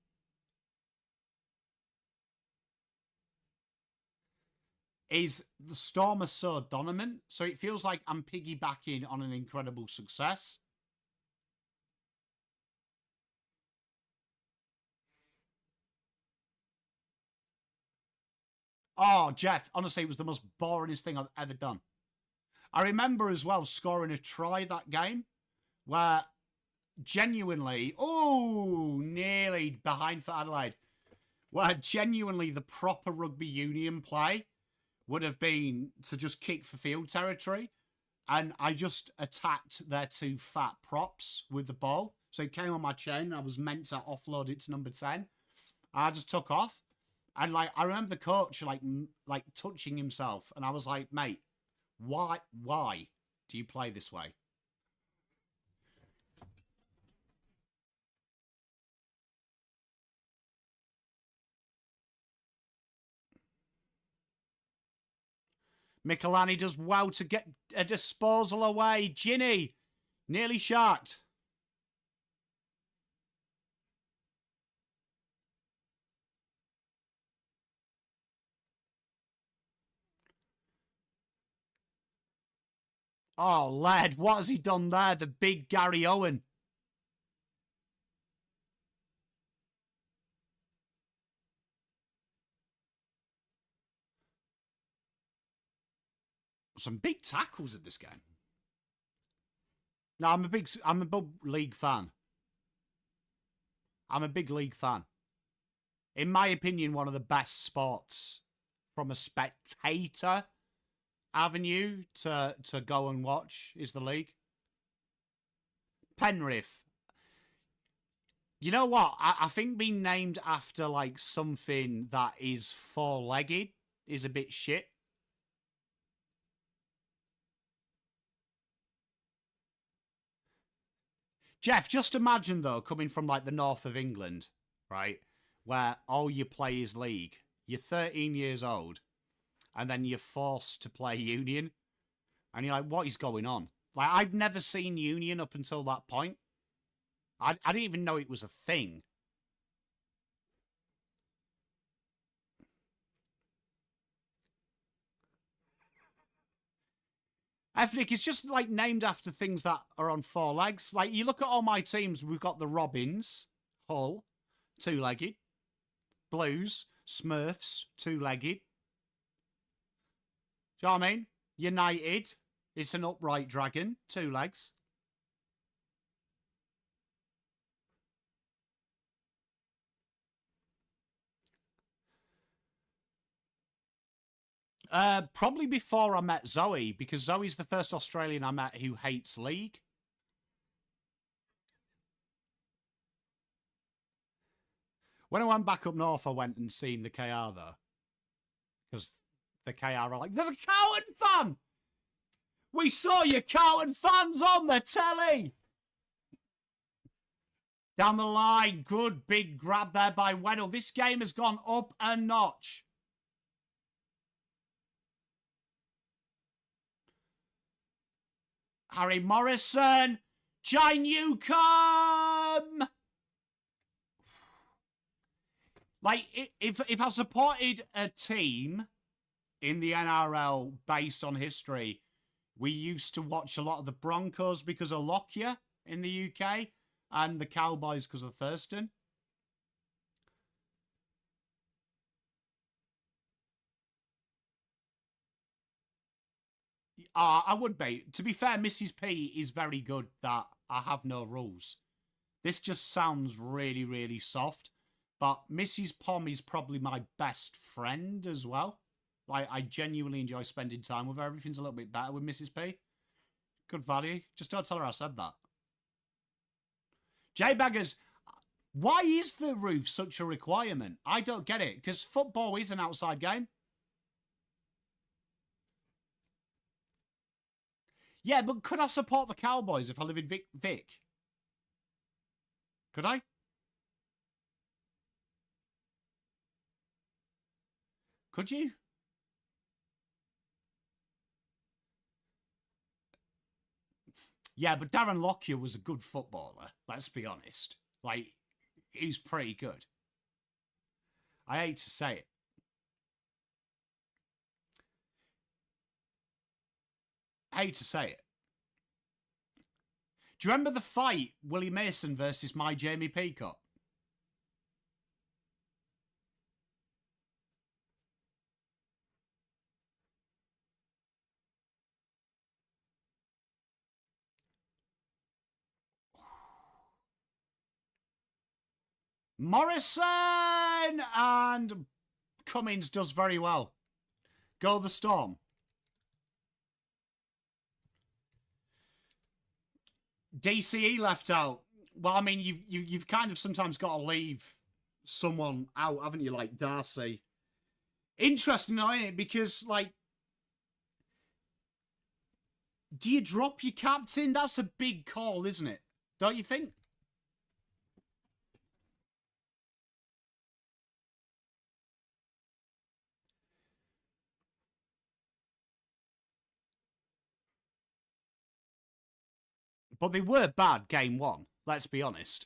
Is the Storm are so dominant, so it feels like I'm piggybacking on an incredible success. Oh, Jeff, honestly, it was the most boringest thing I've ever done. I remember as well scoring a try that game where genuinely, nearly behind for Adelaide, where genuinely the proper rugby union play would have been to just kick for field territory. And I just attacked their two fat props with the ball. So it came on my chain and I was meant to offload it to number 10. I just took off. And like I remember the coach like touching himself. And I was like, mate, why do you play this way? Michelani does well to get a disposal away. Ginny, nearly sharked. Oh, lad, what has he done there? The big Gary Owen. Some big tackles in this game. No, I'm a big league fan. I'm a big league fan. In my opinion, one of the best sports from a spectator avenue to go and watch is the league. Penrith. You know what? I think being named after like something that is four-legged is a bit shit. Jeff, just imagine though, coming from like the north of England, right, where all you play is league. You're 13 years old, and then you're forced to play Union, and you're like, what is going on? Like, I'd never seen Union up until that point. I didn't even know it was a thing. Ethnic is just like named after things that are on four legs. Like, you look at all my teams, we've got the Robins, Hull, two-legged, Blues, Smurfs, two-legged. Do you know what I mean? United, it's an upright dragon, two legs. Probably before I met Zoe, because Zoe's the first Australian I met who hates league. When I went back up north, I went and seen the KR though, because the KR are like, they're the Carlton fan. We saw your Carlton fans on the telly. Down the line, good big grab there by Weddle. This game has gone up a notch. Harry Morrison, Jai Newcomb. Like, if I supported a team in the NRL based on history, we used to watch a lot of the Broncos because of Lockyer in the UK and the Cowboys because of Thurston. I would be. To be fair, Mrs. P is very good that I have no rules. This just sounds really, really soft. But Mrs. Pom is probably my best friend as well. Like, I genuinely enjoy spending time with her. Everything's a little bit better with Mrs. P. Good value. Just don't tell her I said that. J-Baggers, why is the roof such a requirement? I don't get it, because football is an outside game. Yeah, but could I support the Cowboys if I live in Vic? Could I? Could you? Yeah, but Darren Lockyer was a good footballer. Let's be honest. Like, he's pretty good. I hate to say it. I hate to say it. Do you remember the fight, Willie Mason versus my Jamie Peacock? Morrison! And Cummins does very well. Go the Storm. DCE left out. Well, I mean, you've kind of sometimes got to leave someone out, haven't you? Like Darcy. Interesting, though, isn't it? Because, like, do you drop your captain? That's a big call, isn't it? Don't you think? But they were bad game one, let's be honest.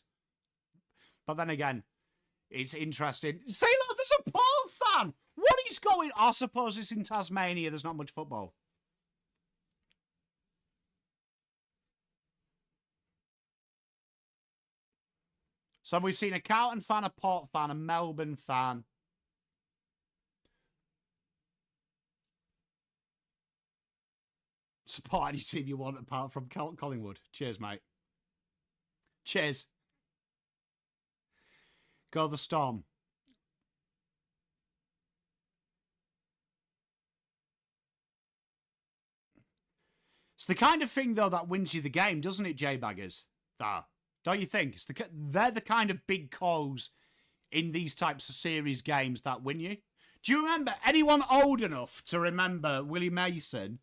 But then again, it's interesting. Say, look, there's a Paul fan! What is going... I suppose it's in Tasmania, there's not much football. So we've seen a Carlton fan, a Port fan, a Melbourne fan. Support any team you want apart from Collingwood. Cheers, mate. Cheers. Go the Storm. It's the kind of thing, though, that wins you the game, doesn't it, J-Baggers? Don't you think? They're the kind of big calls in these types of series games that win you. Do you remember, anyone old enough to remember Willie Mason's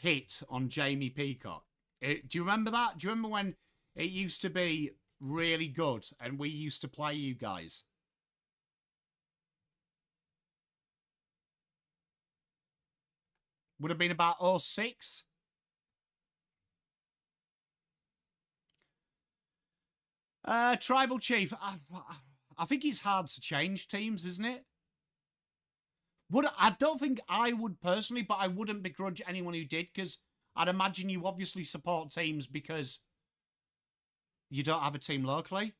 hit on Jamie Peacock? Do you remember that? Do you remember when it used to be really good and we used to play you guys? Would have been about 06. Tribal Chief. I think it's hard to change teams, isn't it? I don't think I would personally, but I wouldn't begrudge anyone who did, because I'd imagine you obviously support teams because you don't have a team locally.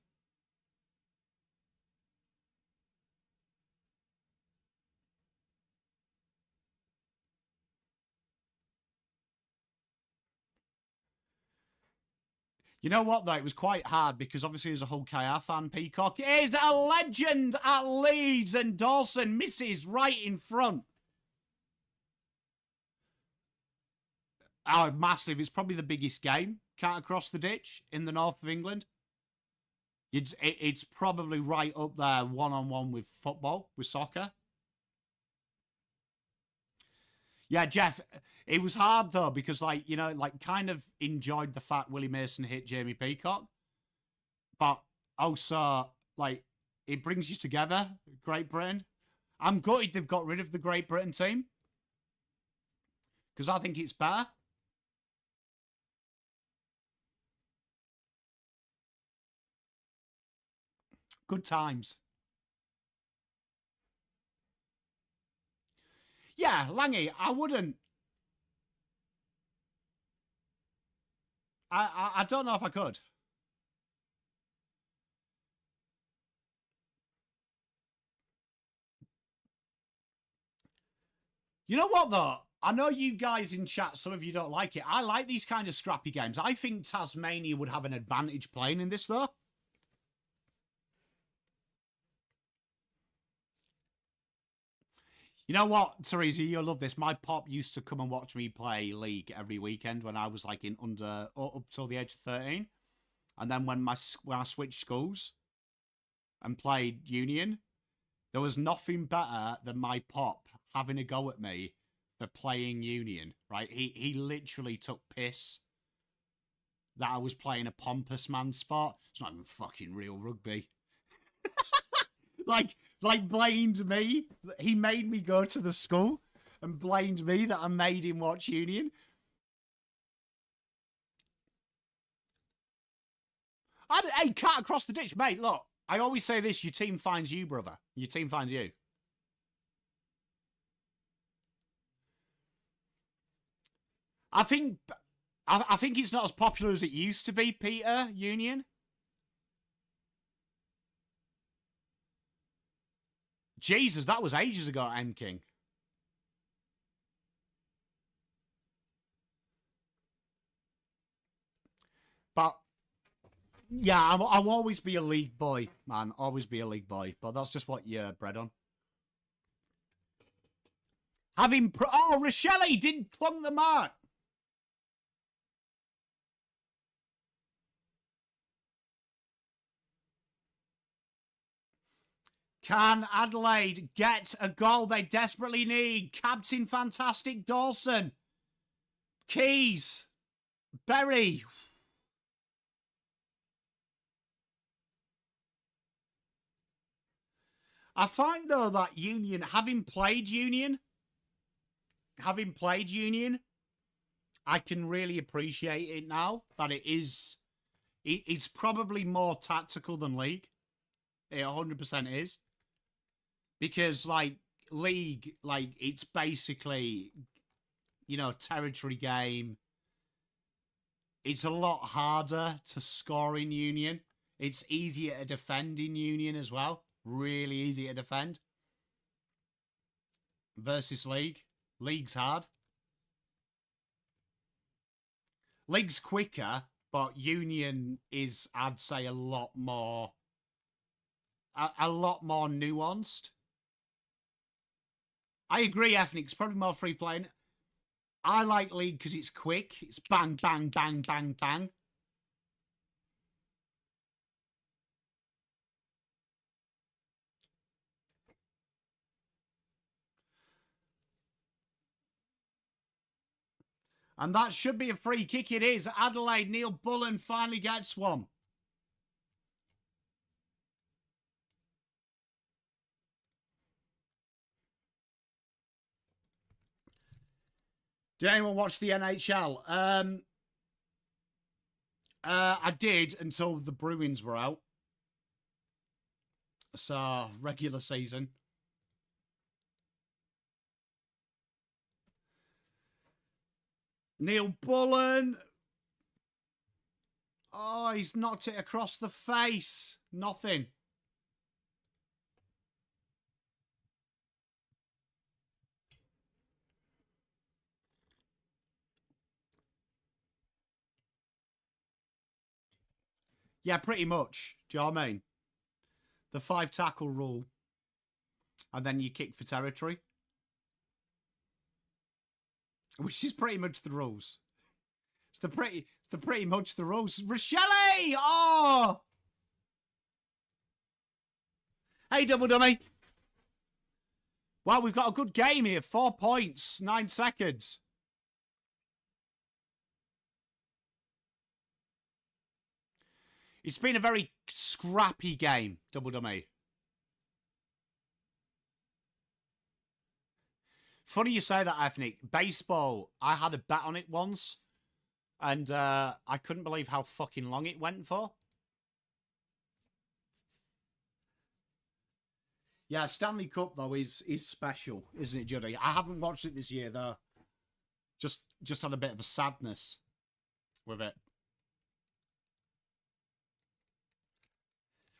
You know what, though? It was quite hard because obviously as a Hull KR fan, Peacock is a legend at Leeds and Dawson misses right in front. Oh, massive. It's probably the biggest game. Can't across the ditch in the north of England. It's probably right up there one-on-one with football, with soccer. Yeah, Jeff, it was hard, though, because, like, you know, like, kind of enjoyed the fact Willie Mason hit Jamie Peacock. But also, like, it brings you together, Great Britain. I'm gutted they've got rid of the Great Britain team. Because I think it's better. Good times. Yeah, Langy, I wouldn't. I don't know if I could. You know what, though? I know you guys in chat, some of you don't like it. I like these kind of scrappy games. I think Tasmania would have an advantage playing in this, though. You know what, Teresa, you'll love this. My pop used to come and watch me play League every weekend when I was like in up till the age of 13. And then when I switched schools and played Union, there was nothing better than my pop having a go at me for playing Union, right? He literally took piss that I was playing a pompous man sport. It's not even fucking real rugby. like blamed me. He made me go to the school and blamed me that I made him watch Union. Hey, cat across the ditch, mate. Look, I always say this: your team finds you, brother. Your team finds you. I think it's not as popular as it used to be, Peter Union. Jesus, that was ages ago, M King. But yeah, I'll always be a league boy, man. Always be a league boy. But that's just what you're bred on. Oh, Rochelle didn't plunk the mark. Can Adelaide get a goal they desperately need? Captain Fantastic Dawson. Keys. Berry. I find, though, that Union, having played Union, I can really appreciate it now that it's probably more tactical than League. It 100% is. Because, like, League, like, it's basically, you know, territory game. It's a lot harder to score in Union. It's easier to defend in Union as well. Really easy to defend. Versus League. League's hard. League's quicker, but Union is, I'd say, a lot more nuanced. I agree, Ethnic's probably more free playing. I like League because it's quick. It's bang, bang, bang, bang, bang. And that should be a free kick. It is. Adelaide, Neil Bullen finally gets one. Did anyone watch the NHL? I did until the Bruins were out. So, regular season. Neil Bullen. Oh, he's knocked it across the face. Nothing. Yeah, pretty much. Do you know what I mean? The 5 tackle rule. And then you kick for territory. Which is pretty much the rules. It's pretty much the rules. Rochelle! Oh! Hey, Double Dummy. Wow, we've got a good game here. 4 points, 9 seconds. It's been a very scrappy game, Double Dummy. Funny you say that, Ethnic. Baseball, I had a bet on it once, and I couldn't believe how fucking long it went for. Yeah, Stanley Cup, though, is special, isn't it, Juddy? I haven't watched it this year, though. Just had a bit of a sadness with it.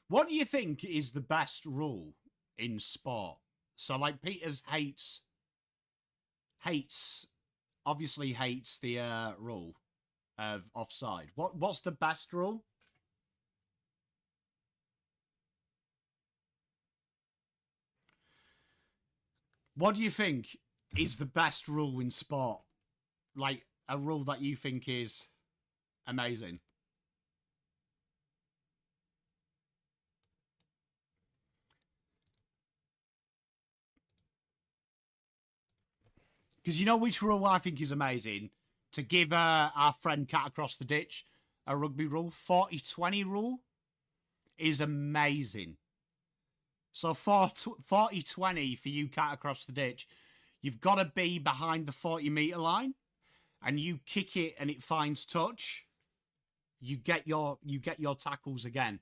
What do you think is the best rule in sport? So, like, Peters obviously hates the rule of offside. What's the best rule? What do you think is the best rule in sport? Like, a rule that you think is amazing? Because you know which rule I think is amazing? To give our friend Cat Across the Ditch a rugby rule. 40-20 rule is amazing. So 40-20 for you, Cat Across the Ditch. You've got to be behind the 40-metre line. And you kick it and it finds touch. you get your tackles again.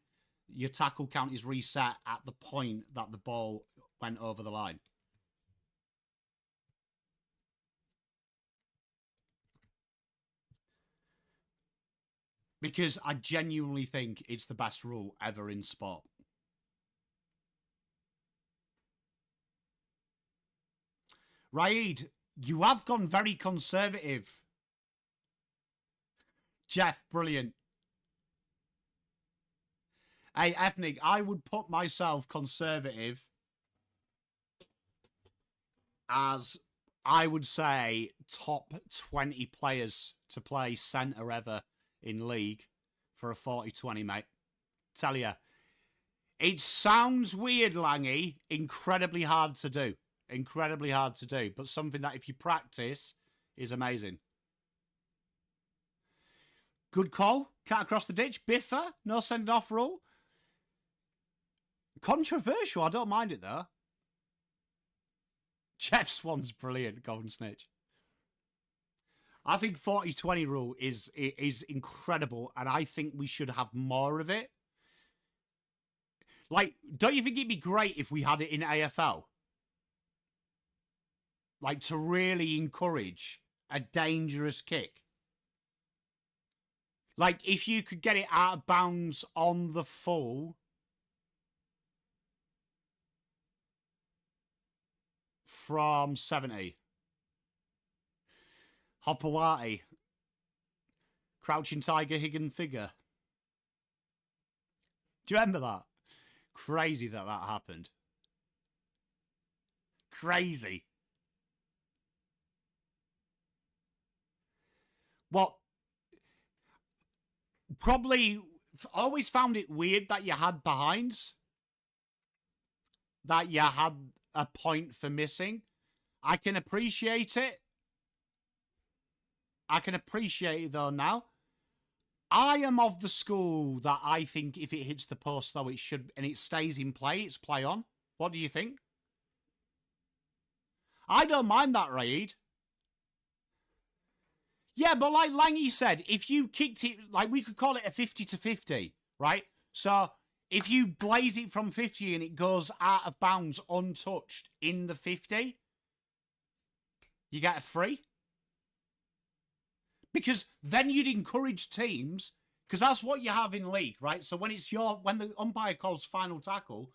Your tackle count is reset at the point that the ball went over the line. Because I genuinely think it's the best rule ever in sport. Raid, you have gone very conservative. Jeff, brilliant. Hey, Ethnic, I would put myself conservative as, I would say, top 20 players to play centre ever in league for a 40-20, mate. Tell ya. It sounds weird, Langy. Incredibly hard to do. Incredibly hard to do. But something that if you practice is amazing. Good call. Cat across the ditch. Biffer. No sending off rule. Controversial. I don't mind it, though. Jeff Swan's brilliant. Golden Snitch. I think 40-20 rule is incredible, and I think we should have more of it. Like, don't you think it'd be great if we had it in AFL? Like, to really encourage a dangerous kick. Like, if you could get it out of bounds on the full from 70. Hopawati. Crouching Tiger, hidden figure. Do you remember that? Crazy that happened. Crazy. What? Probably always found it weird that you had behinds. That you had a point for missing. I can appreciate it. I can appreciate it, though, now. I am of the school that I think if it hits the post, though, it should, and it stays in play, it's play on. What do you think? I don't mind that, Raid. Yeah, but like Langy said, if you kicked it, like we could call it a 50-50, right? So if you blaze it from 50 and it goes out of bounds untouched in the 50, you get a free. Because then you'd encourage teams, because that's what you have in league, right? So when when the umpire calls final tackle,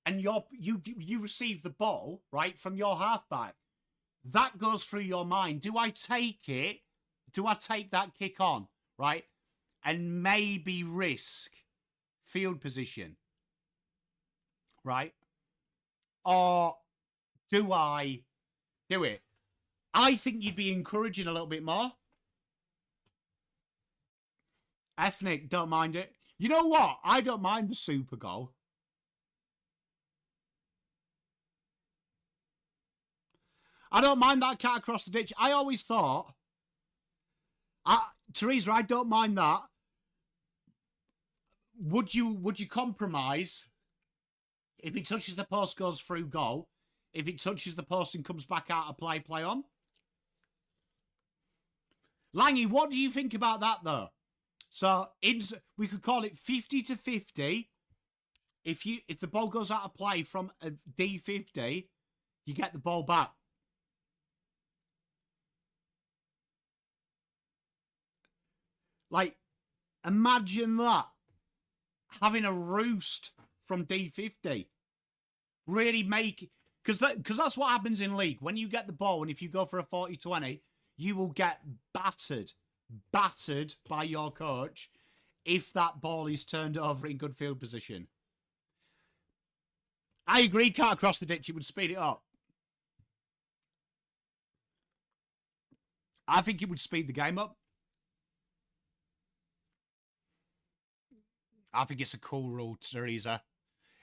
and you receive the ball, right, from your halfback, that goes through your mind. Do I take it? Do I take that kick on, right? And maybe risk field position, right? Or do I do it? I think you'd be encouraging a little bit more. Ethnic, don't mind it. You know what? I don't mind the super goal. I don't mind that cat across the ditch. I always thought, Teresa, I don't mind that. Would you compromise if it touches the post, goes through, goal? If it touches the post and comes back out of play, play on? Langy, what do you think about that, though? So we could call it 50-50. If the ball goes out of play from a D50, you get the ball back. Like, imagine that. Having a roost from D50. Really make... Because that's what happens in league. When you get the ball, and if you go for a 40-20, you will get battered by your coach if that ball is turned over in good field position. I agree, cut across the ditch, it would speed it up. I think it would speed the game up. I think it's a cool rule, Teresa.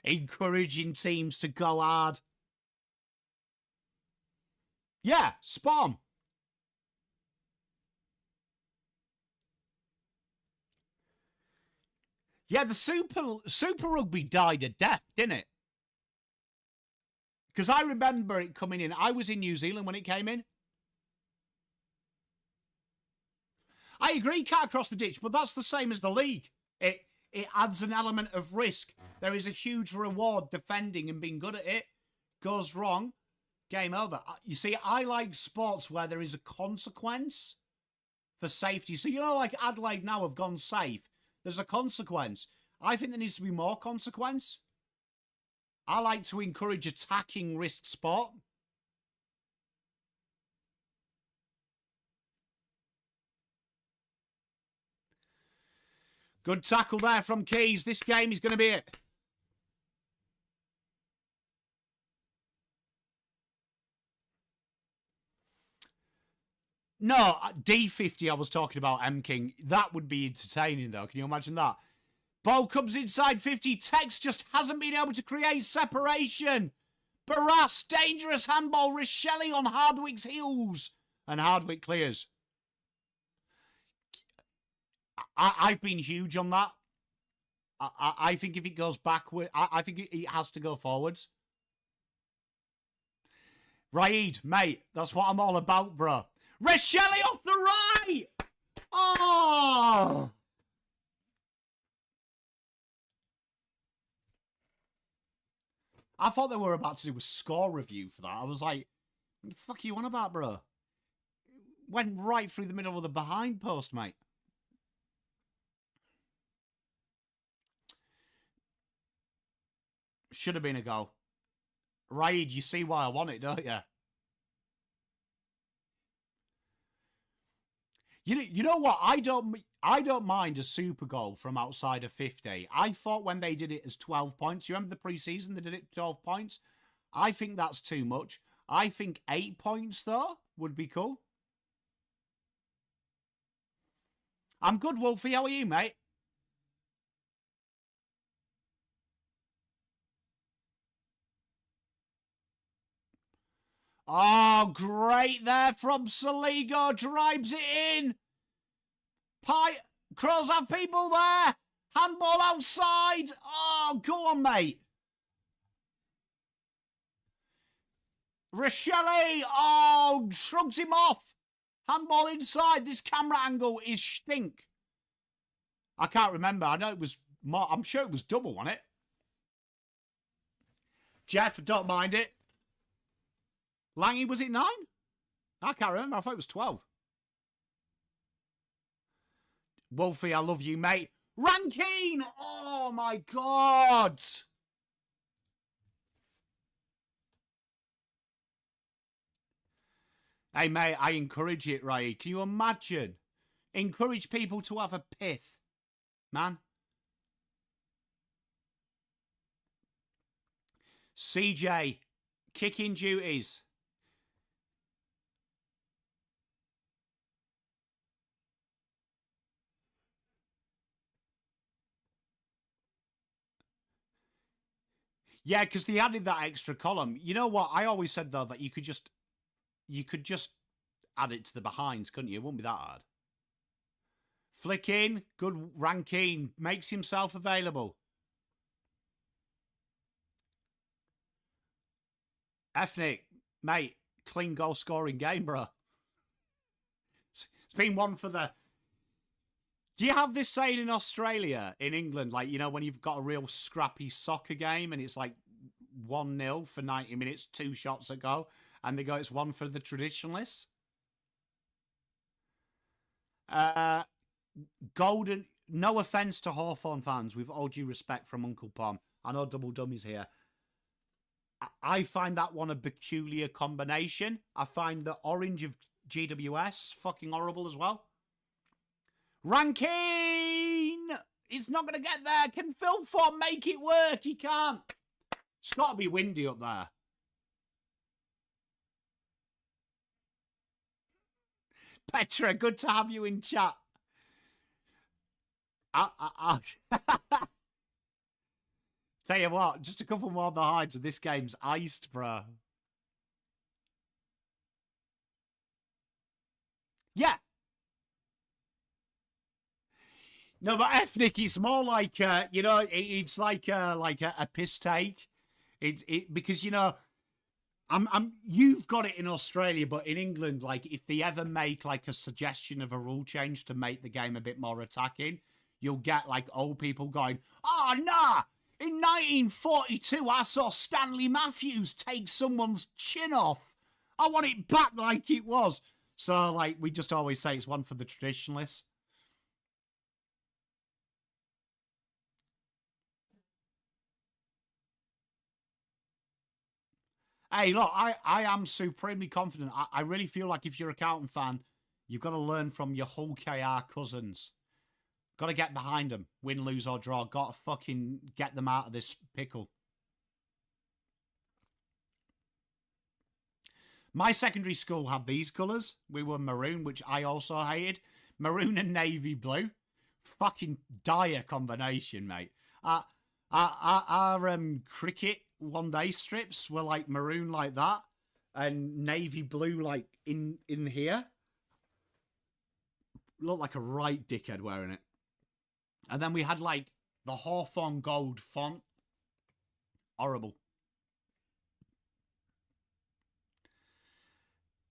Encouraging teams to go hard. Yeah, spot on. Yeah, the Super Rugby died a death, didn't it? Because I remember it coming in. I was in New Zealand when it came in. I agree, cat across the ditch, but that's the same as the league. It adds an element of risk. There is a huge reward defending and being good at it. Goes wrong, game over. You see, I like sports where there is a consequence for safety. So, you know, like Adelaide now have gone safe. There's a consequence. I think there needs to be more consequence. I like to encourage attacking risk sport. Good tackle there from Keys. This game is going to be it. No, D50 I was talking about, M King. That would be entertaining, though. Can you imagine that? Ball comes inside 50. Tex just hasn't been able to create separation. Barras, dangerous handball. Rochelle on Hardwick's heels. And Hardwick clears. I've been huge on that. I think if it goes backward, I think it has to go forwards. Raid, mate, that's what I'm all about, bro. Rochelle off the right! Oh! I thought they were about to do a score review for that. I was like, what the fuck are you on about, bro? Went right through the middle of the behind post, mate. Should have been a goal. Raid, you see why I want it, don't you? You know what? I don't mind a super goal from outside of 50. I thought when they did it as 12 points, you remember the pre-season they did it 12 points? I think that's too much. I think 8 points though would be cool. I'm good, Wolfie. How are you, mate? Oh, great there from Saligo. Drives it in. Crows have people there. Handball outside. Oh, go on, mate. Rochelle. Oh, shrugs him off. Handball inside. This camera angle is stink. I can't remember. I know it was more. I'm sure it was double, wasn't it? Jeff, don't mind it. Langy, was it 9? I can't remember. I thought it was 12. Wolfie, I love you, mate. Rankine! Oh, my God. Hey, mate, I encourage it, right? Can you imagine? Encourage people to have a pith. Man. CJ, kicking duties. Yeah, because they added that extra column. You know what? I always said, though, that you could just add it to the behinds, couldn't you? It wouldn't be that hard. Flick in. Good Rankine. Makes himself available. Ethnic. Mate, clean goal scoring game, bro. It's been one for the... Do you have this saying in Australia, in England, like, you know, when you've got a real scrappy soccer game and it's like 1-0 for 90 minutes, 2 shots a go, and they go, it's one for the traditionalists? Golden, no offence to Hawthorn fans, with all due respect from Uncle Pom. I know Double Dummy's here. I find that one a peculiar combination. I find the orange of GWS fucking horrible as well. Rankine! He's not going to get there. Can Phil Ford make it work? He can't. It's got to be windy up there. Petra, good to have you in chat. Tell you what, just a couple more behinds and this game's iced, bro. Yeah. No, but ethnic, it's more like, you know, it's like a piss take. Because, you know, You've got it in Australia, but in England, like if they ever make like a suggestion of a rule change to make the game a bit more attacking, you'll get like old people going, "Oh nah! In 1942, I saw Stanley Matthews take someone's chin off. I want it back like it was." So like we just always say it's one for the traditionalists. Hey, look, I am supremely confident. I really feel like if you're a Carlton fan, you've got to learn from your Hull KR cousins. Got to get behind them, win, lose, or draw. Got to fucking get them out of this pickle. My secondary school had these colours. We were maroon, which I also hated. Maroon and navy blue. Fucking dire combination, mate. Our cricket one day strips were like maroon like that and navy blue like in here. Looked like a right dickhead wearing it. And then we had like the Hawthorn gold font. Horrible.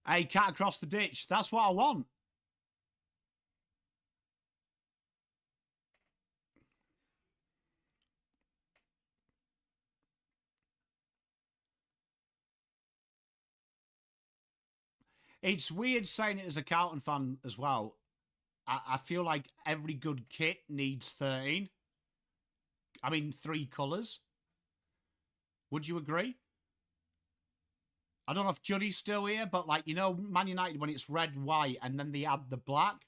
Hey, cat across the ditch. That's what I want. It's weird saying it as a Carlton fan as well. I feel like every good kit needs 13. I mean, 3 colours. Would you agree? I don't know if Juddy's still here, but like, you know, Man United, when it's red, white, and then they add the black.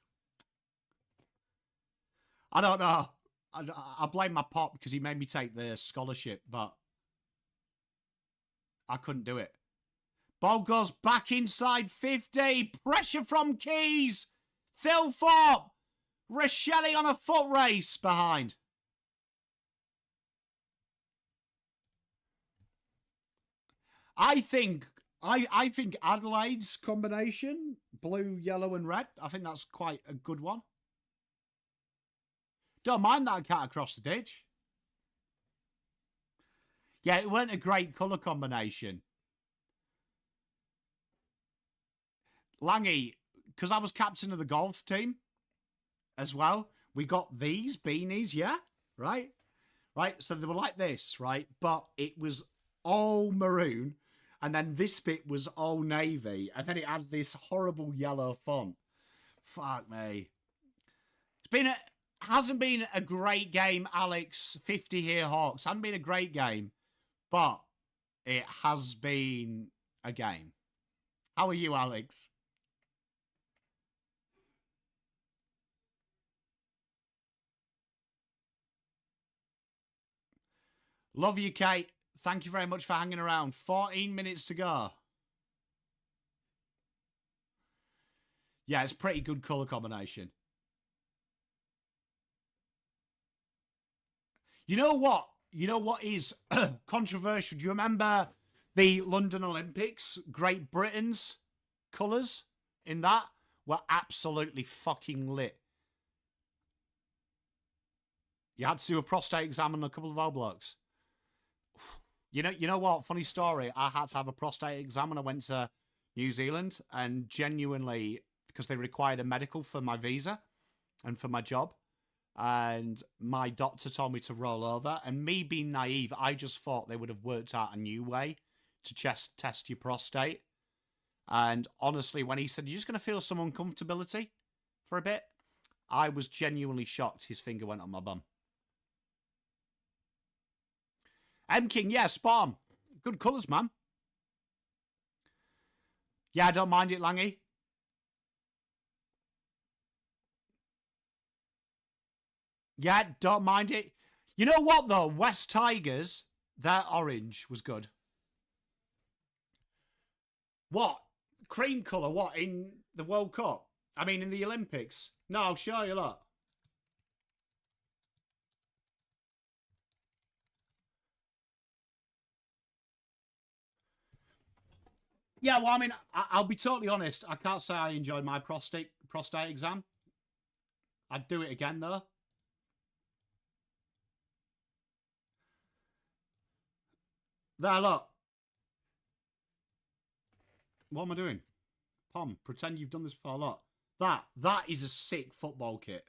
I don't know. I blame my pop because he made me take the scholarship, but I couldn't do it. Ball goes back inside 50. Pressure from Keys. Thilthorpe. Rochelle on a foot race behind. I think Adelaide's combination, blue, yellow, and red, I think that's quite a good one. Don't mind that cat across the ditch. Yeah, it weren't a great colour combination. Langy, because I was captain of the golf team as well, we got these beanies, yeah? Right? Right? So they were like this, right? But it was all maroon, and then this bit was all navy, and then it had this horrible yellow font. Fuck me. Hasn't been a great game, Alex. 50 here, Hawks. Hasn't been a great game, but it has been a game. How are you, Alex? Love you, Kate. Thank you very much for hanging around. 14 minutes to go. Yeah, it's pretty good colour combination. You know what? You know what is controversial? Do you remember the London Olympics? Great Britain's colours in that were absolutely fucking lit. You had to do a prostate exam on a couple of old blokes. You know what? Funny story. I had to have a prostate exam when I went to New Zealand, and genuinely, because they required a medical for my visa and for my job, and my doctor told me to roll over. And me being naive, I just thought they would have worked out a new way to just test your prostate. And honestly, when he said you're just going to feel some uncomfortability for a bit, I was genuinely shocked. His finger went on my bum. M King, yeah, Spawn. Good colours, man. Yeah, I don't mind it, Langy. Yeah, don't mind it. You know what, though? West Tigers, their orange was good. What? Cream colour, what? In the World Cup? I mean, in the Olympics? No, I'll show you, look. Yeah, well, I mean, I'll be totally honest. I can't say I enjoyed my prostate exam. I'd do it again, though. There, look. What am I doing? Pom, pretend you've done this before a lot. That is a sick football kit.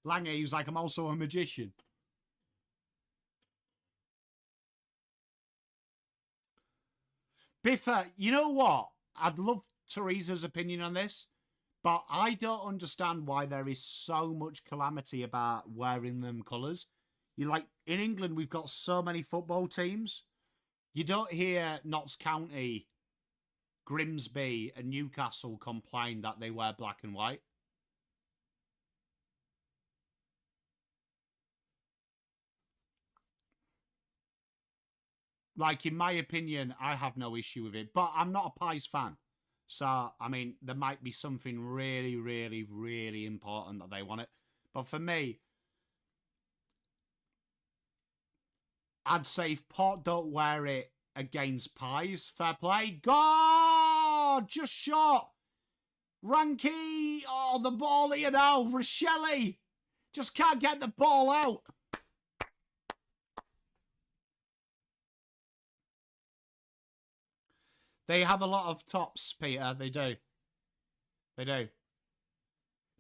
Lange, he was like, I'm also a magician. Biffa, you know what? I'd love Teresa's opinion on this, but I don't understand why there is so much calamity about wearing them colours. You like in England, we've got so many football teams. You don't hear Notts County, Grimsby, and Newcastle complain that they wear black and white. Like, in my opinion, I have no issue with it, but I'm not a Pies fan. So, I mean, there might be something really, really, really important that they want it. But for me, I'd say if Port don't wear it against Pies, fair play. God, just shot. Ranky, oh, the ball here now. Rochelle, just can't get the ball out. They have a lot of tops, Peter. They do. They do.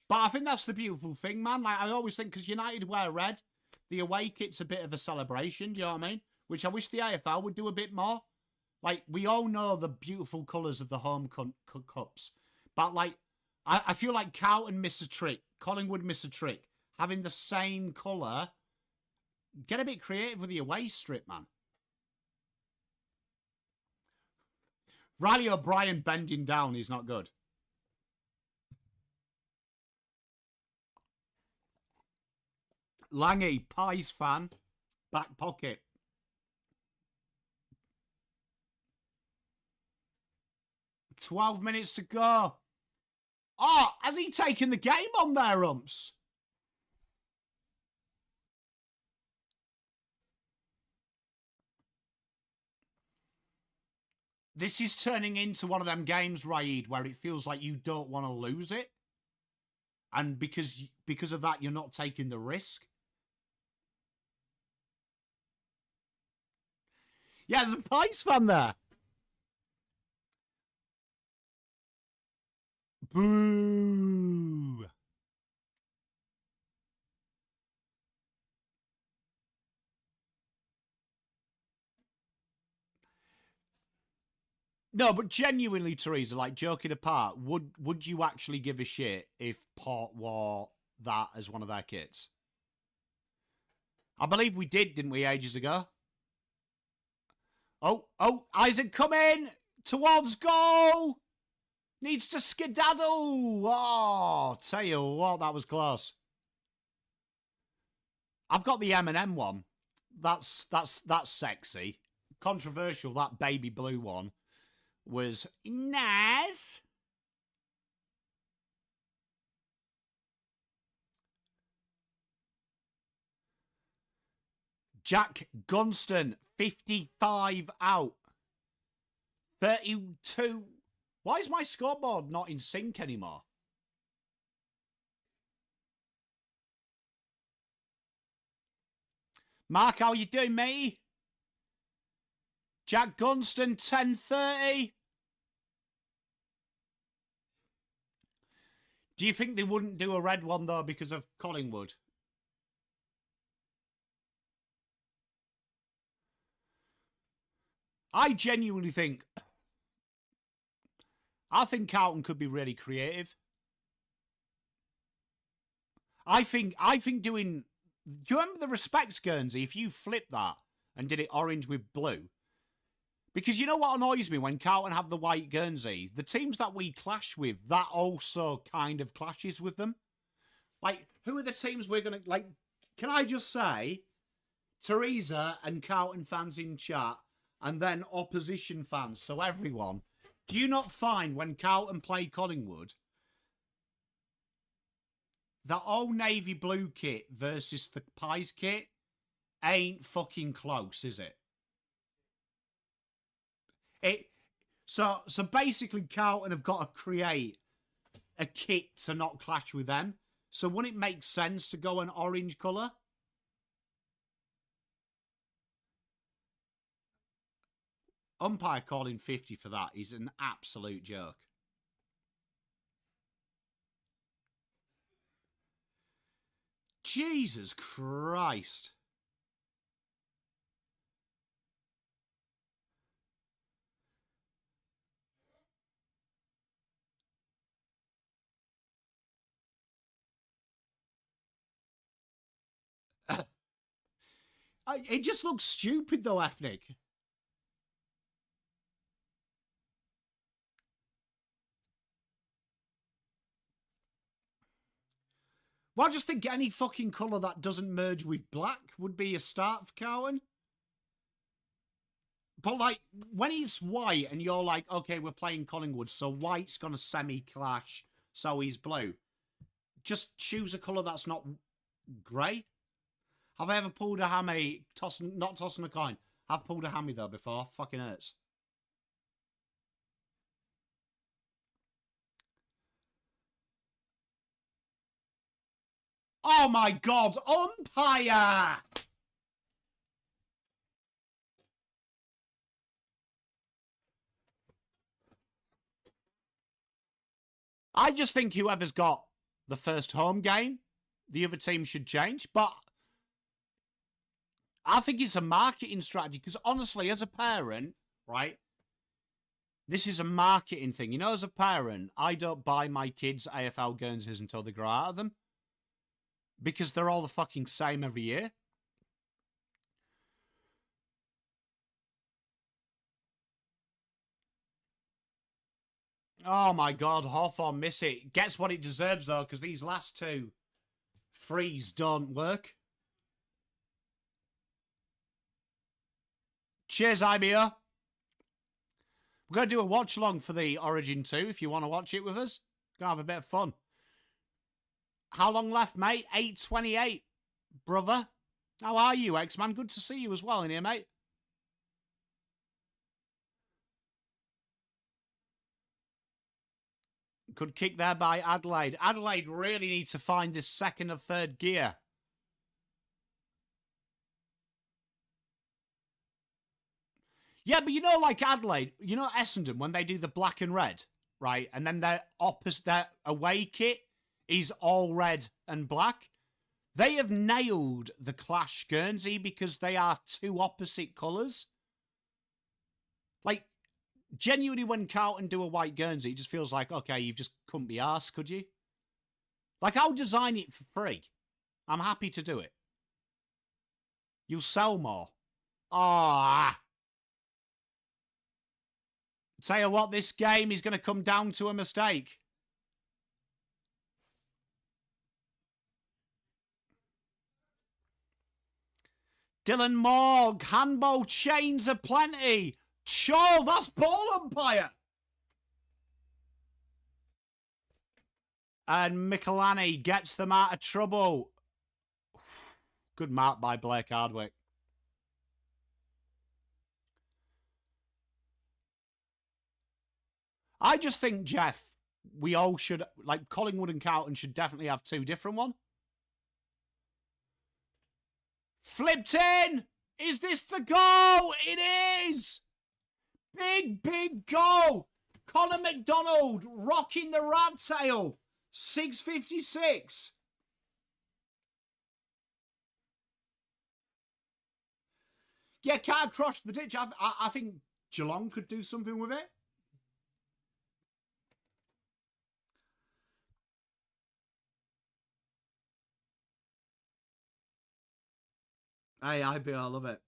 But I think that's the beautiful thing, man. Like, I always think, because United wear red, the away kit's a bit of a celebration, do you know what I mean? Which I wish the AFL would do a bit more. Like, we all know the beautiful colours of the home cups. But, like, I feel like Carlton miss a trick. Collingwood miss a trick. Having the same colour, get a bit creative with the away strip, man. Riley O'Brien bending down is not good. Lange, Pies fan, back pocket. $12 minutes to go. Oh, has he taken the game on there, Umps? This is turning into one of them games, Raid, where it feels like you don't want to lose it. And because of that, you're not taking the risk. Yeah, there's a Pies fan there. Boo. No, but genuinely, Teresa, like joking apart, would you actually give a shit if Port wore that as one of their kits? I believe we did, didn't we, ages ago? Oh, Isaac coming towards goal. Needs to skedaddle. Oh, tell you what, that was close. I've got the M&M one. That's sexy. Controversial, that baby blue one was nice. Jack Gunston, 55 out. 32. Why is my scoreboard not in sync anymore? Mark, how you doing, mate? Jack Gunston, 10:30. Do you think they wouldn't do a red one, though, because of Collingwood? I genuinely think... I think Carlton could be really creative. I think doing... Do you remember the Respects Guernsey? If you flip that and did it orange with blue... Because you know what annoys me when Carlton have the white Guernsey? The teams that we clash with, that also kind of clashes with them. Like, who are the teams we're going to... Like, can I just say, Teresa and Carlton fans in chat, and then opposition fans, so everyone, do you not find when Carlton play Collingwood, the old navy blue kit versus the Pies kit ain't fucking close, is it? So basically Carlton have got to create a kit to not clash with them. So wouldn't it make sense to go an orange colour? Umpire calling 50 for that is an absolute joke. Jesus Christ. It just looks stupid though, Ethnic. Well, I just think any fucking colour that doesn't merge with black would be a start for Cowan. But, like, when it's white and you're like, okay, we're playing Collingwood, so white's going to semi-clash, so he's blue. Just choose a colour that's not grey. Have I ever pulled a hammy, not tossing a coin? I've pulled a hammy, though, before. Fucking hurts. Oh, my God. Umpire! I just think whoever's got the first home game, the other team should change. But I think it's a marketing strategy because honestly, as a parent, right, this is a marketing thing. You know, as a parent, I don't buy my kids AFL Guernseys until they grow out of them because they're all the fucking same every year. Oh my God, Hawthorn miss it. Gets what it deserves though, because these last two frees don't work. Cheers, IBO. We're going to do a watch along for the Origin 2 if you want to watch it with us. Going to have a bit of fun. How long left, mate? 8:28, brother. How are you, X-Man? Good to see you as well in here, mate. Good kick there by Adelaide. Adelaide really need to find this second or third gear. Yeah, but you know, like Adelaide, you know Essendon, when they do the black and red, right? And then their away kit is all red and black. They have nailed the Clash Guernsey because they are two opposite colours. Like, genuinely, when Carlton do a white Guernsey, it just feels like, okay, you just couldn't be arsed, could you? Like, I'll design it for free. I'm happy to do it. You'll sell more. Ah. Tell you what, this game is going to come down to a mistake. Dylan Morg, handball chains aplenty. Cho, that's ball umpire. And Michelani gets them out of trouble. Good mark by Blake Hardwick. I just think, Jeff, we all should, like Collingwood and Carlton should definitely have two different ones. Flipped in! Is this the goal? It is! Big, big goal! Connor McDonald rocking the rat tail. 6:56. Yeah, can't cross the ditch. I think Geelong could do something with it. Hey, I love it.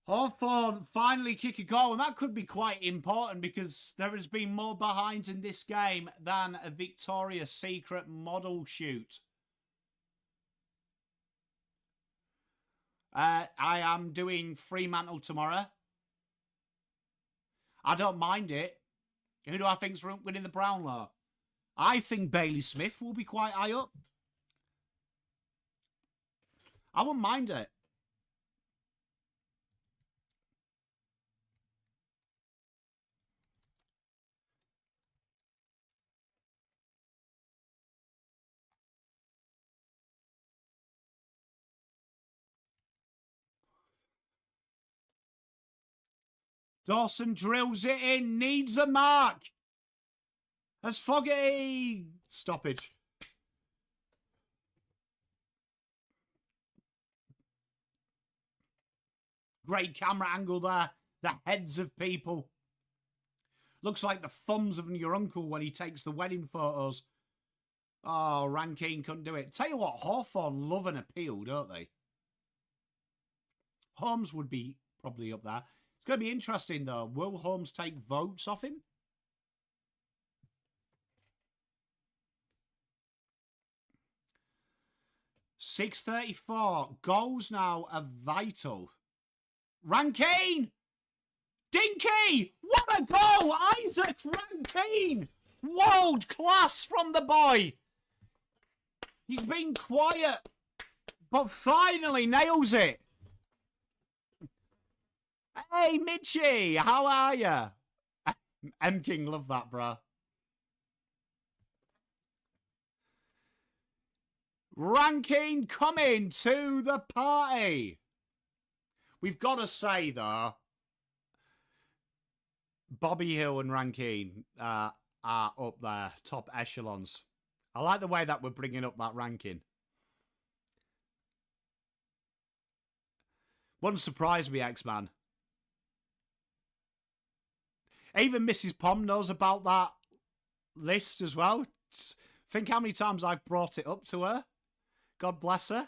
Hawthorn finally kick a goal, and that could be quite important because there has been more behinds in this game than a Victoria's Secret model shoot. I am doing Fremantle tomorrow. I don't mind it. Who do I think's winning the Brownlow? I think Bailey Smith will be quite high up. I wouldn't mind it. Dawson drills it in. Needs a mark. Has Fogarty stoppage. Great camera angle there. The heads of people. Looks like the thumbs of your uncle when he takes the wedding photos. Oh, Rankine couldn't do it. Tell you what, Hawthorn love an appeal, don't they? Holmes would be probably up there. It's going to be interesting, though. Will Holmes take votes off him? $6.34. Goals now are vital. Rankine! Dinky! What a goal! Isaac Rankine! World class from the boy! He's been quiet, but finally nails it. Hey, Mitchie, how are ya? M King, love that, bro. Rankine coming to the party. We've got to say, though, Bobby Hill and Rankine are up there, top echelons. I like the way that we're bringing up that ranking. Wouldn't surprise me, X-Man. Even Mrs. Pom knows about that list as well. Think how many times I've brought it up to her. God bless her.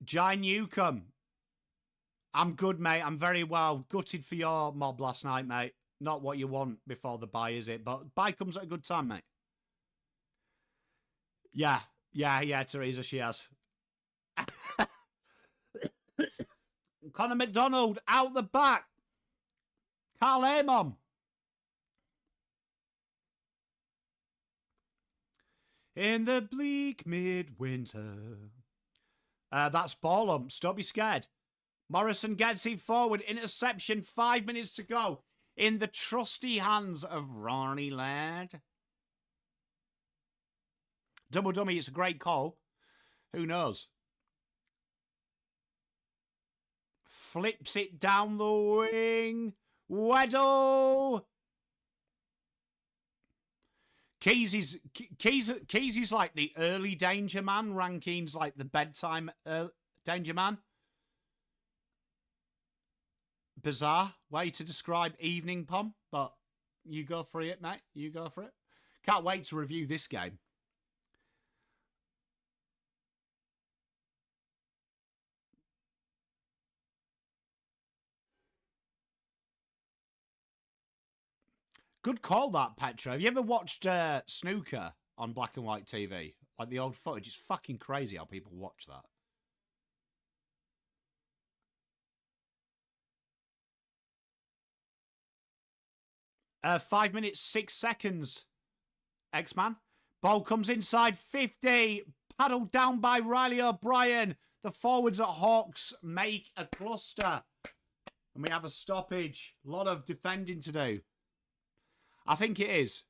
Jai Newcomb. I'm good, mate. I'm very well. Gutted for your mob last night, mate. Not what you want before the bye, is it? But bye comes at a good time, mate. Yeah, Teresa, she has. Connor McDonald out the back. Carl Amon. In the bleak midwinter. That's ball umps. Don't be scared. Morrison gets it forward. Interception. 5 minutes to go. In the trusty hands of Ronnie Laird. Double dummy. It's a great call. Who knows? Flips it down the wing. Weddle. Keys like the early danger man. Rankine's like the bedtime danger man. Bizarre way to describe evening, Pom, but you go for it, mate. You go for it. Can't wait to review this game. Good call, that, Petra. Have you ever watched snooker on black and white TV? Like the old footage. It's fucking crazy how people watch that. 5 minutes, 6 seconds. X-Man. Ball comes inside 50. Paddled down by Riley O'Brien. The forwards at Hawks make a cluster. And we have a stoppage. A lot of defending to do. I think it is.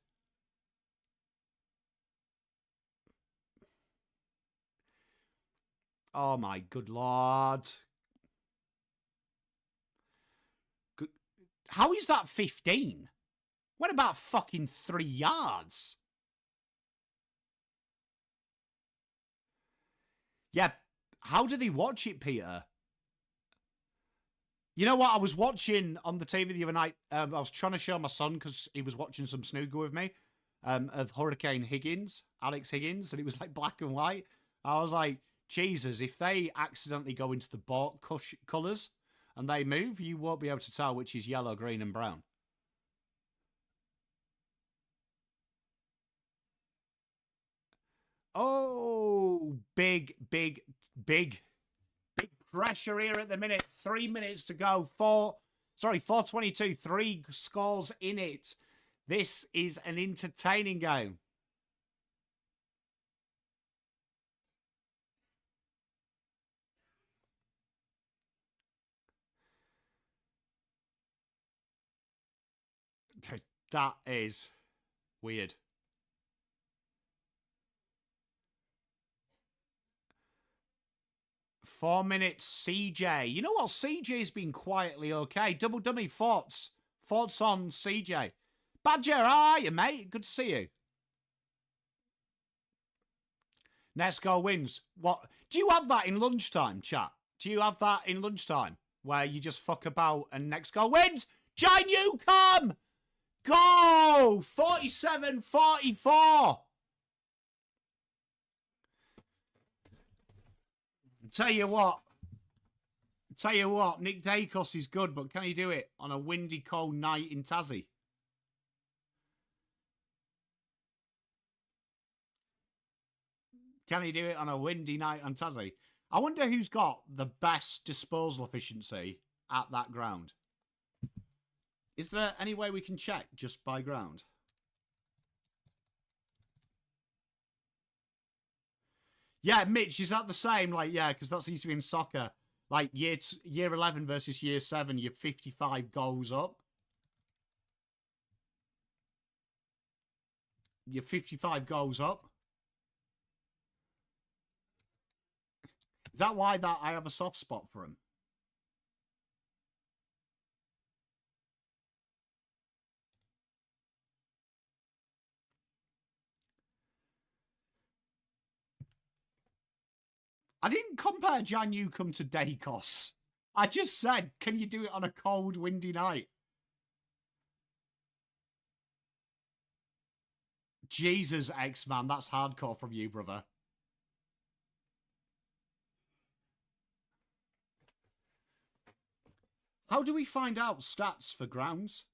Oh, my good lord. Good. How is that 15? What about fucking 3 yards? Yeah, how do they watch it, Peter? You know what? I was watching on the TV the other night. I was trying to show my son because he was watching some snooker with me of Hurricane Higgins, Alex Higgins, and it was like black and white. I was like, Jesus, if they accidentally go into the boat colours and they move, you won't be able to tell which is yellow, green, and brown. Oh, big pressure here at the minute. 3 minutes to go. 4:22. 3 scores in it. This is an entertaining game. That is weird. 4 minutes, CJ. You know what? CJ's been quietly okay. Double dummy, thoughts. Thoughts on CJ. Badger, how are you, mate? Good to see you. Next goal wins. What? Do you have that in lunchtime, chat? Do you have that in lunchtime? Where you just fuck about and next goal wins? Jai Newcomb! Go! 47-44. Tell you what, Nick Dacos is good, but can he do it on a windy, cold night in Tassie? Can he do it on a windy night on Tassie? I wonder who's got the best disposal efficiency at that ground. Is there any way we can check just by ground? Yeah, Mitch, is that the same? Like, yeah, because that seems to be in soccer. Like, year 11 versus year 7, you're 55 goals up. You're 55 goals up. Is that why that I have a soft spot for him? I didn't compare Jan Newcomb to Dacos. I just said, can you do it on a cold, windy night? Jesus, X-Man, that's hardcore from you, brother. How do we find out stats for grounds?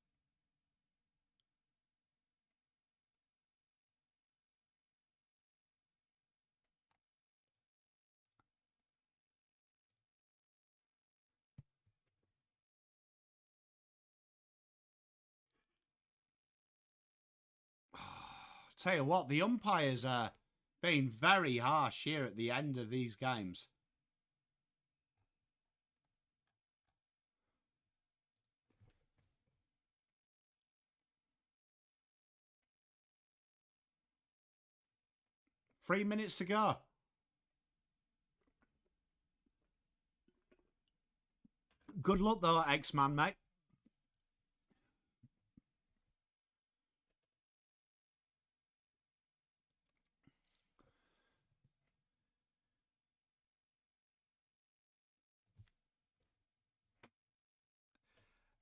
Tell you what, the umpires are being very harsh here at the end of these games. Three minutes to go. Good luck though, X-Man, mate.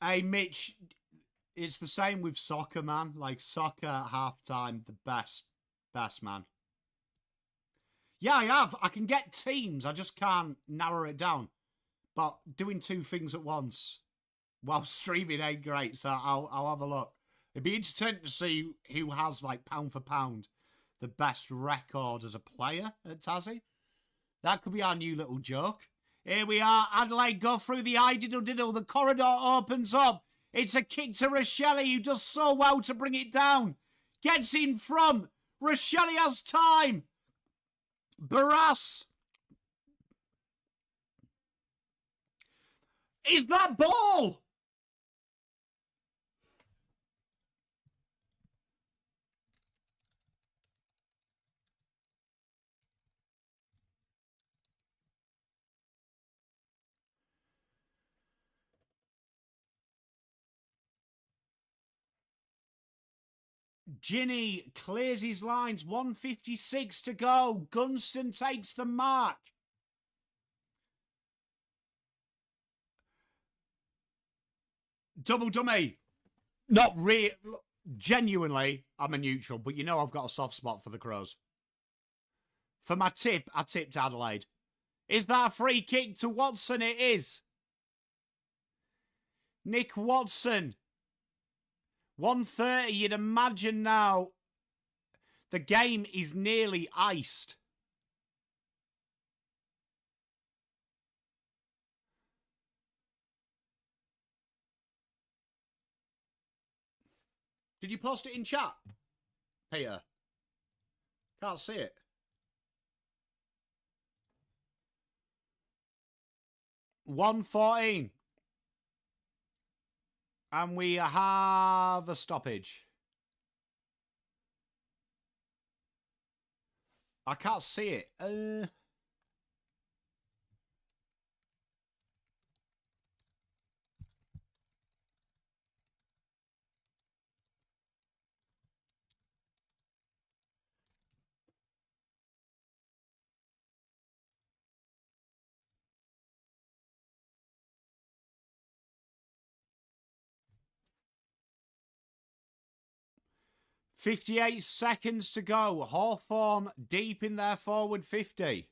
Hey, Mitch, it's the same with soccer, man. Like, soccer at halftime, the best, man. Yeah, I have. I can get teams. I just can't narrow it down. But doing two things at once while streaming ain't great, so I'll have a look. It'd be entertaining to see who has, like, pound for pound, the best record as a player at Tassie. That could be our new little joke. Here we are. Adelaide go through the diddle. The corridor opens up. It's a kick to Rochelle, who does so well to bring it down. Gets in front. Rochelle has time. Barras. Is that ball? Ginny clears his lines. 1:56 to go. Gunston takes the mark. Double dummy. Not real. Genuinely, I'm a neutral, but you know I've got a soft spot for the Crows. For my tip, I tipped Adelaide. Is that a free kick to Watson? It is. Nick Watson. 1:30, you'd imagine now the game is nearly iced. Did you post it in chat, Peter? Can't see it. $1.14. And we have a stoppage. I can't see it. 58 seconds to go. Hawthorn deep in their forward 50.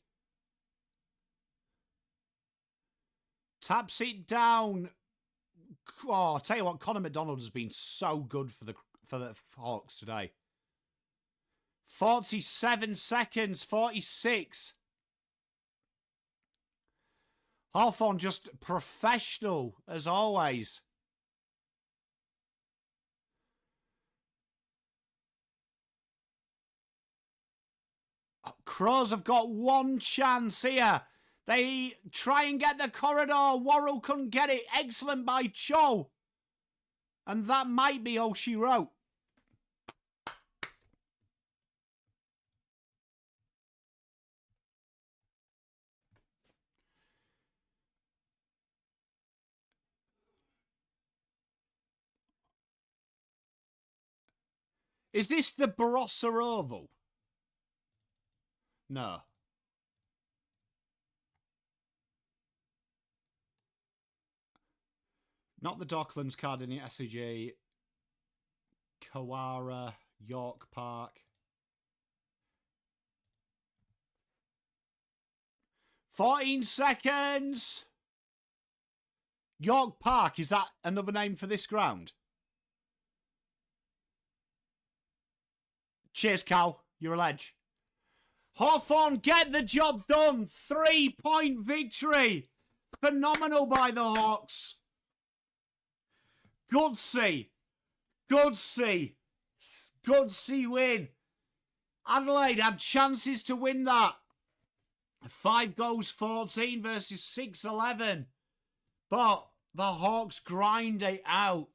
Taps it down. Oh, I'll tell you what, Connor McDonald has been so good for the Hawks today. 47 seconds, 46. Hawthorn just professional as always. Crows have got one chance here. They try and get the corridor. Worrell couldn't get it. Excellent by Cho. And that might be all she wrote. Is this the Barossa Oval? No. Not the Docklands card in the SCG. Kawara, York Park. 14 seconds. York Park, is that another name for this ground? Cheers, Cal. You're a ledge. Hawthorn get the job done. 3-point victory. Phenomenal by the Hawks. Goodsy. Goodsy. Goodsy win. Adelaide had chances to win that. 5 goals 14 versus 6-11. But the Hawks grind it out.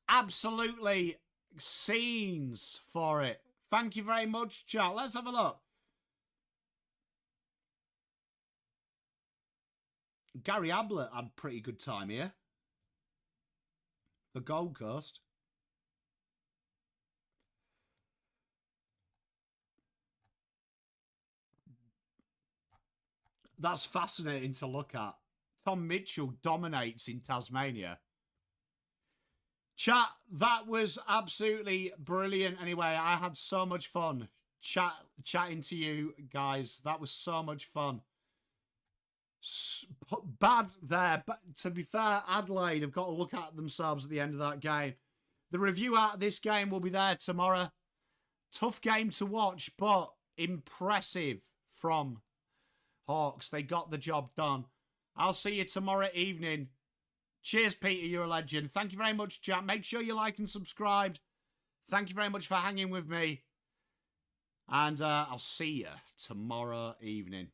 Absolutely scenes for it. Thank you very much, chat. Let's have a look. Gary Ablett had a pretty good time here. The Gold Coast. That's fascinating to look at. Tom Mitchell dominates in Tasmania. Chat, that was absolutely brilliant. Anyway, I had so much fun chatting to you guys. That was so much fun. Bad there, but to be fair, Adelaide have got to look at themselves at the end of that game. The review out of this game will be there tomorrow. Tough game to watch, but impressive from Hawks. They got the job done. I'll see you tomorrow evening. Cheers, Peter. You're a legend. Thank you very much, chat. Make sure you like and subscribe. Thank you very much for hanging with me. And I'll see you tomorrow evening.